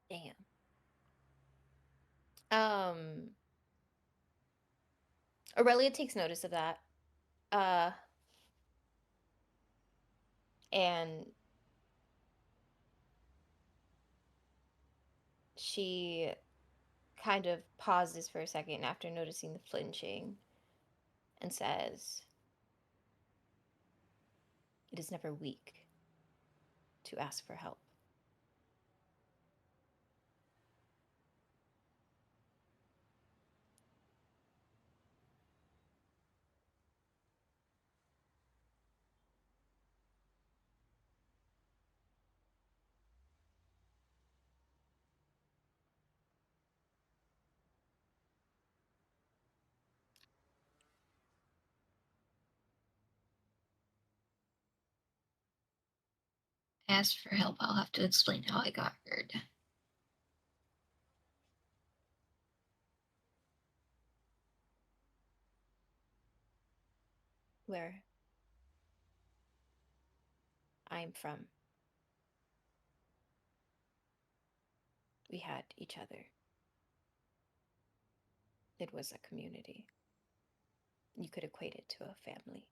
Damn. Aurelia takes notice of that. And she kind of pauses for a second after noticing the flinching and says, "It is never weak to ask for help." Ask for help. I'll have to explain how I got hurt. Where I'm from, we had each other. It was a community. You could equate it to a family.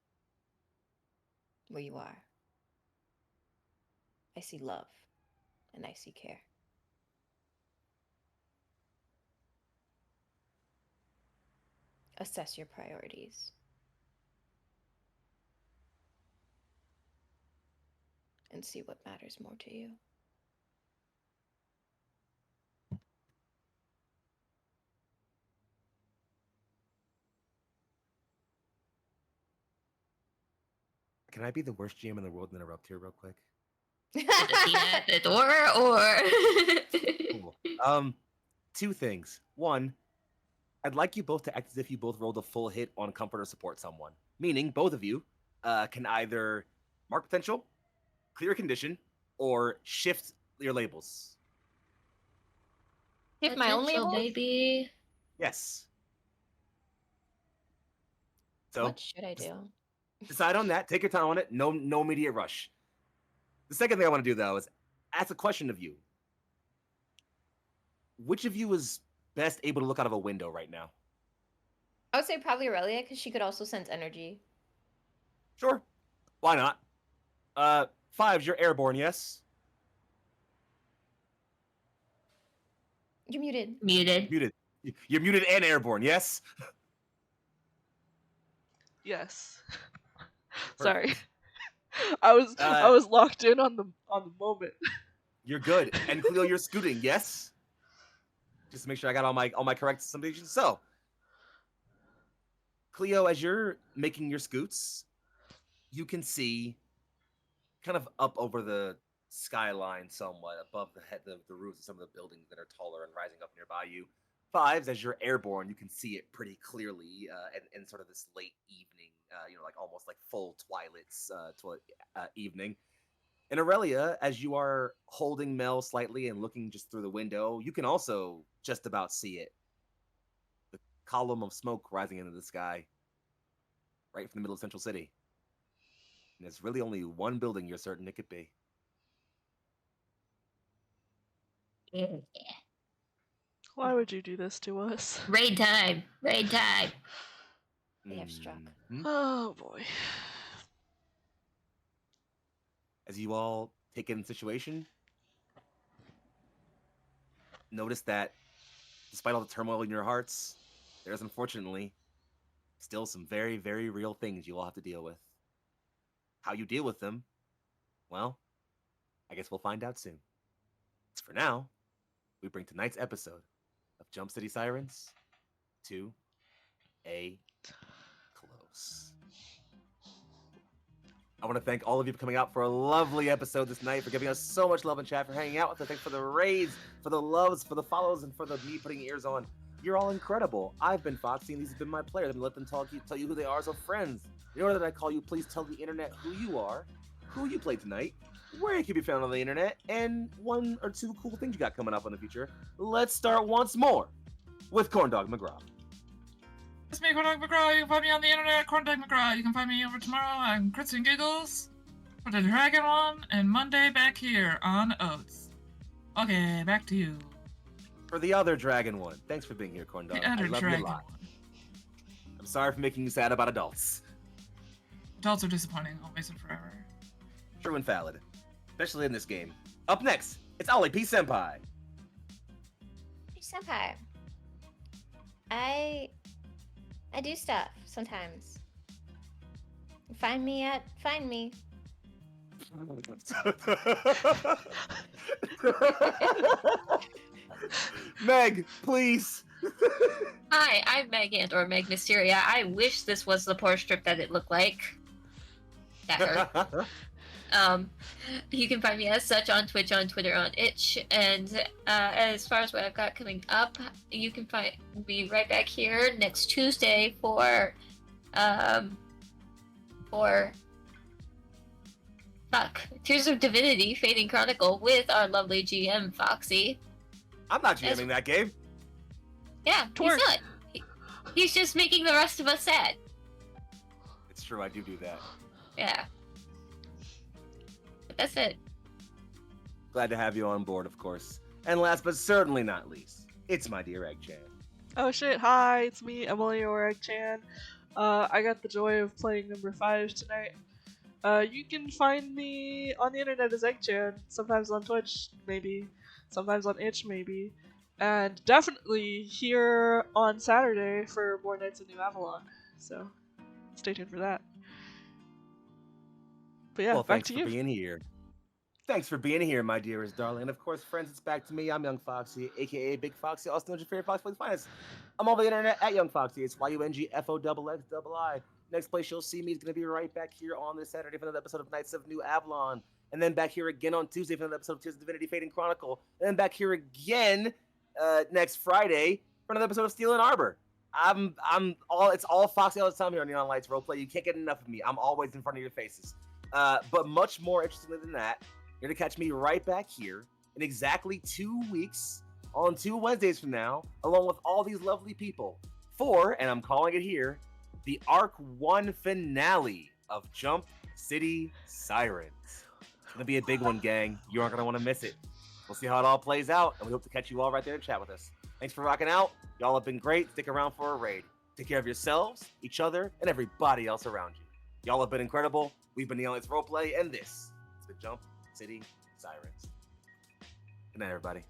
Where you are, I see love and I see care. Assess your priorities and see what matters more to you. Can I be the worst GM in the world and interrupt here real quick? Athena at the door, or Cool. Two things. One, I'd like you both to act as if you both rolled a full hit on comfort or support someone. Meaning, both of you can either mark potential, clear condition, or shift your labels. If my own Potential, labels? baby. Yes. So What should I do? decide on that. Take your time on it. No immediate rush. The second thing I want to do though is ask a question of you. Which of you is best able to look out of a window right now? I would say probably Aurelia, because she could also sense energy. Sure. Why not? Fives, you're airborne, yes? You're muted. Muted. Muted. You're muted and airborne, yes? Yes. Sorry. I was locked in on the moment. You're good. And Cleo, you're scooting, yes? Just to make sure I got all my correct summations. So, Cleo, as you're making your scoots, you can see kind of up over the skyline somewhat, above the head of the roofs of some of the buildings that are taller and rising up nearby you. Fives, as you're airborne, you can see it pretty clearly in sort of this late evening, like almost like full twilight's evening. And Aurelia, as you are holding Mel slightly and looking just through the window, you can also just about see it. The column of smoke rising into the sky, right from the middle of Central City. And there's really only one building you're certain it could be. Yeah. Why would you do this to us? Raid time. Raid time. They have struck. Mhm. Oh boy. As you all take in the situation, notice that despite all the turmoil in your hearts, there's unfortunately still some very, very real things you all have to deal with. How you deal with them, well, I guess we'll find out soon. So for now, we bring tonight's episode of Jump City Sirens to a close. I want to thank all of you for coming out for a lovely episode this night, for giving us so much love and chat, for hanging out with us. Thanks for the raids, for the loves, for the follows, and for the me putting ears on. You're all incredible. I've been Foxy, and these have been my players. Let them tell you who they are. So friends, in order that I call you, please tell the internet who you are, who you played tonight, where you can be found on the internet, and one or two cool things you got coming up in the future. Let's start once more with Corndog McGraw. It's me, Corndog McGraw. You can find me on the internet, Corndog McGraw. You can find me over tomorrow on Crits and Giggles for the Dragon one, and Monday back here on Oats. Okay, back to you. For the other Dragon one, thanks for being here, Corndog. The other I love Dragon you a lot. one. I'm sorry for making you sad about adults. Adults are disappointing always and forever. True and valid, especially in this game. Up next, it's Ollie P. Senpai. Senpai. I do stuff sometimes. Find me. Meg, please. Hi, I'm Megan, or Meg Mysteria. I wish this was the Porsche strip that it looked like. That hurt. You can find me as such on Twitch, on Twitter, on Itch, and as far as what I've got coming up, you can find me right back here next Tuesday for Tears of Divinity Fading Chronicle with our lovely GM Foxy. I'm not GMing that game. Yeah, Twerk. he's not. He's just making the rest of us sad. It's true, I do that. Yeah. But that's it. Glad to have you on board, of course. And last but certainly not least, it's my dear Egg-chan. Oh shit, hi, it's me, Emily or Egg-chan. I got the joy of playing number 5 tonight. You can find me on the internet as Egg-chan, sometimes on Twitch, maybe, sometimes on Itch, maybe, and definitely here on Saturday for more Nights of New Avalon, so stay tuned for that. But yeah, Well, back thanks to for you. being here. Thanks for being here, my dearest darling. And of course, friends, it's back to me. I'm Young Foxy, aka Big Foxy, also known as your favorite Fox Plays Finest. I'm on the internet at Young Foxy. It's YUNGFOXXII. Next place you'll see me is going to be right back here on this Saturday for another episode of Knights of New Avalon. And then back here again on Tuesday for another episode of Tears of Divinity Fading Chronicle. And then back here again next Friday for another episode of Steel and Arbor. It's all Foxy all the time here on Neon Lights Roleplay. You can't get enough of me. I'm always in front of your faces. But much more interestingly than that, you're going to catch me right back here in exactly 2 weeks on 2 Wednesdays from now, along with all these lovely people for, and I'm calling it here, the Arc 1 finale of Jump City Sirens. It's going to be a big one, gang. You aren't going to want to miss it. We'll see how it all plays out, and we hope to catch you all right there and chat with us. Thanks for rocking out. Y'all have been great. Stick around for a raid. Take care of yourselves, each other, and everybody else around you. Y'all have been incredible. We've been Neon Lights Roleplay, and this is the Jump City Sirens. Good night, everybody.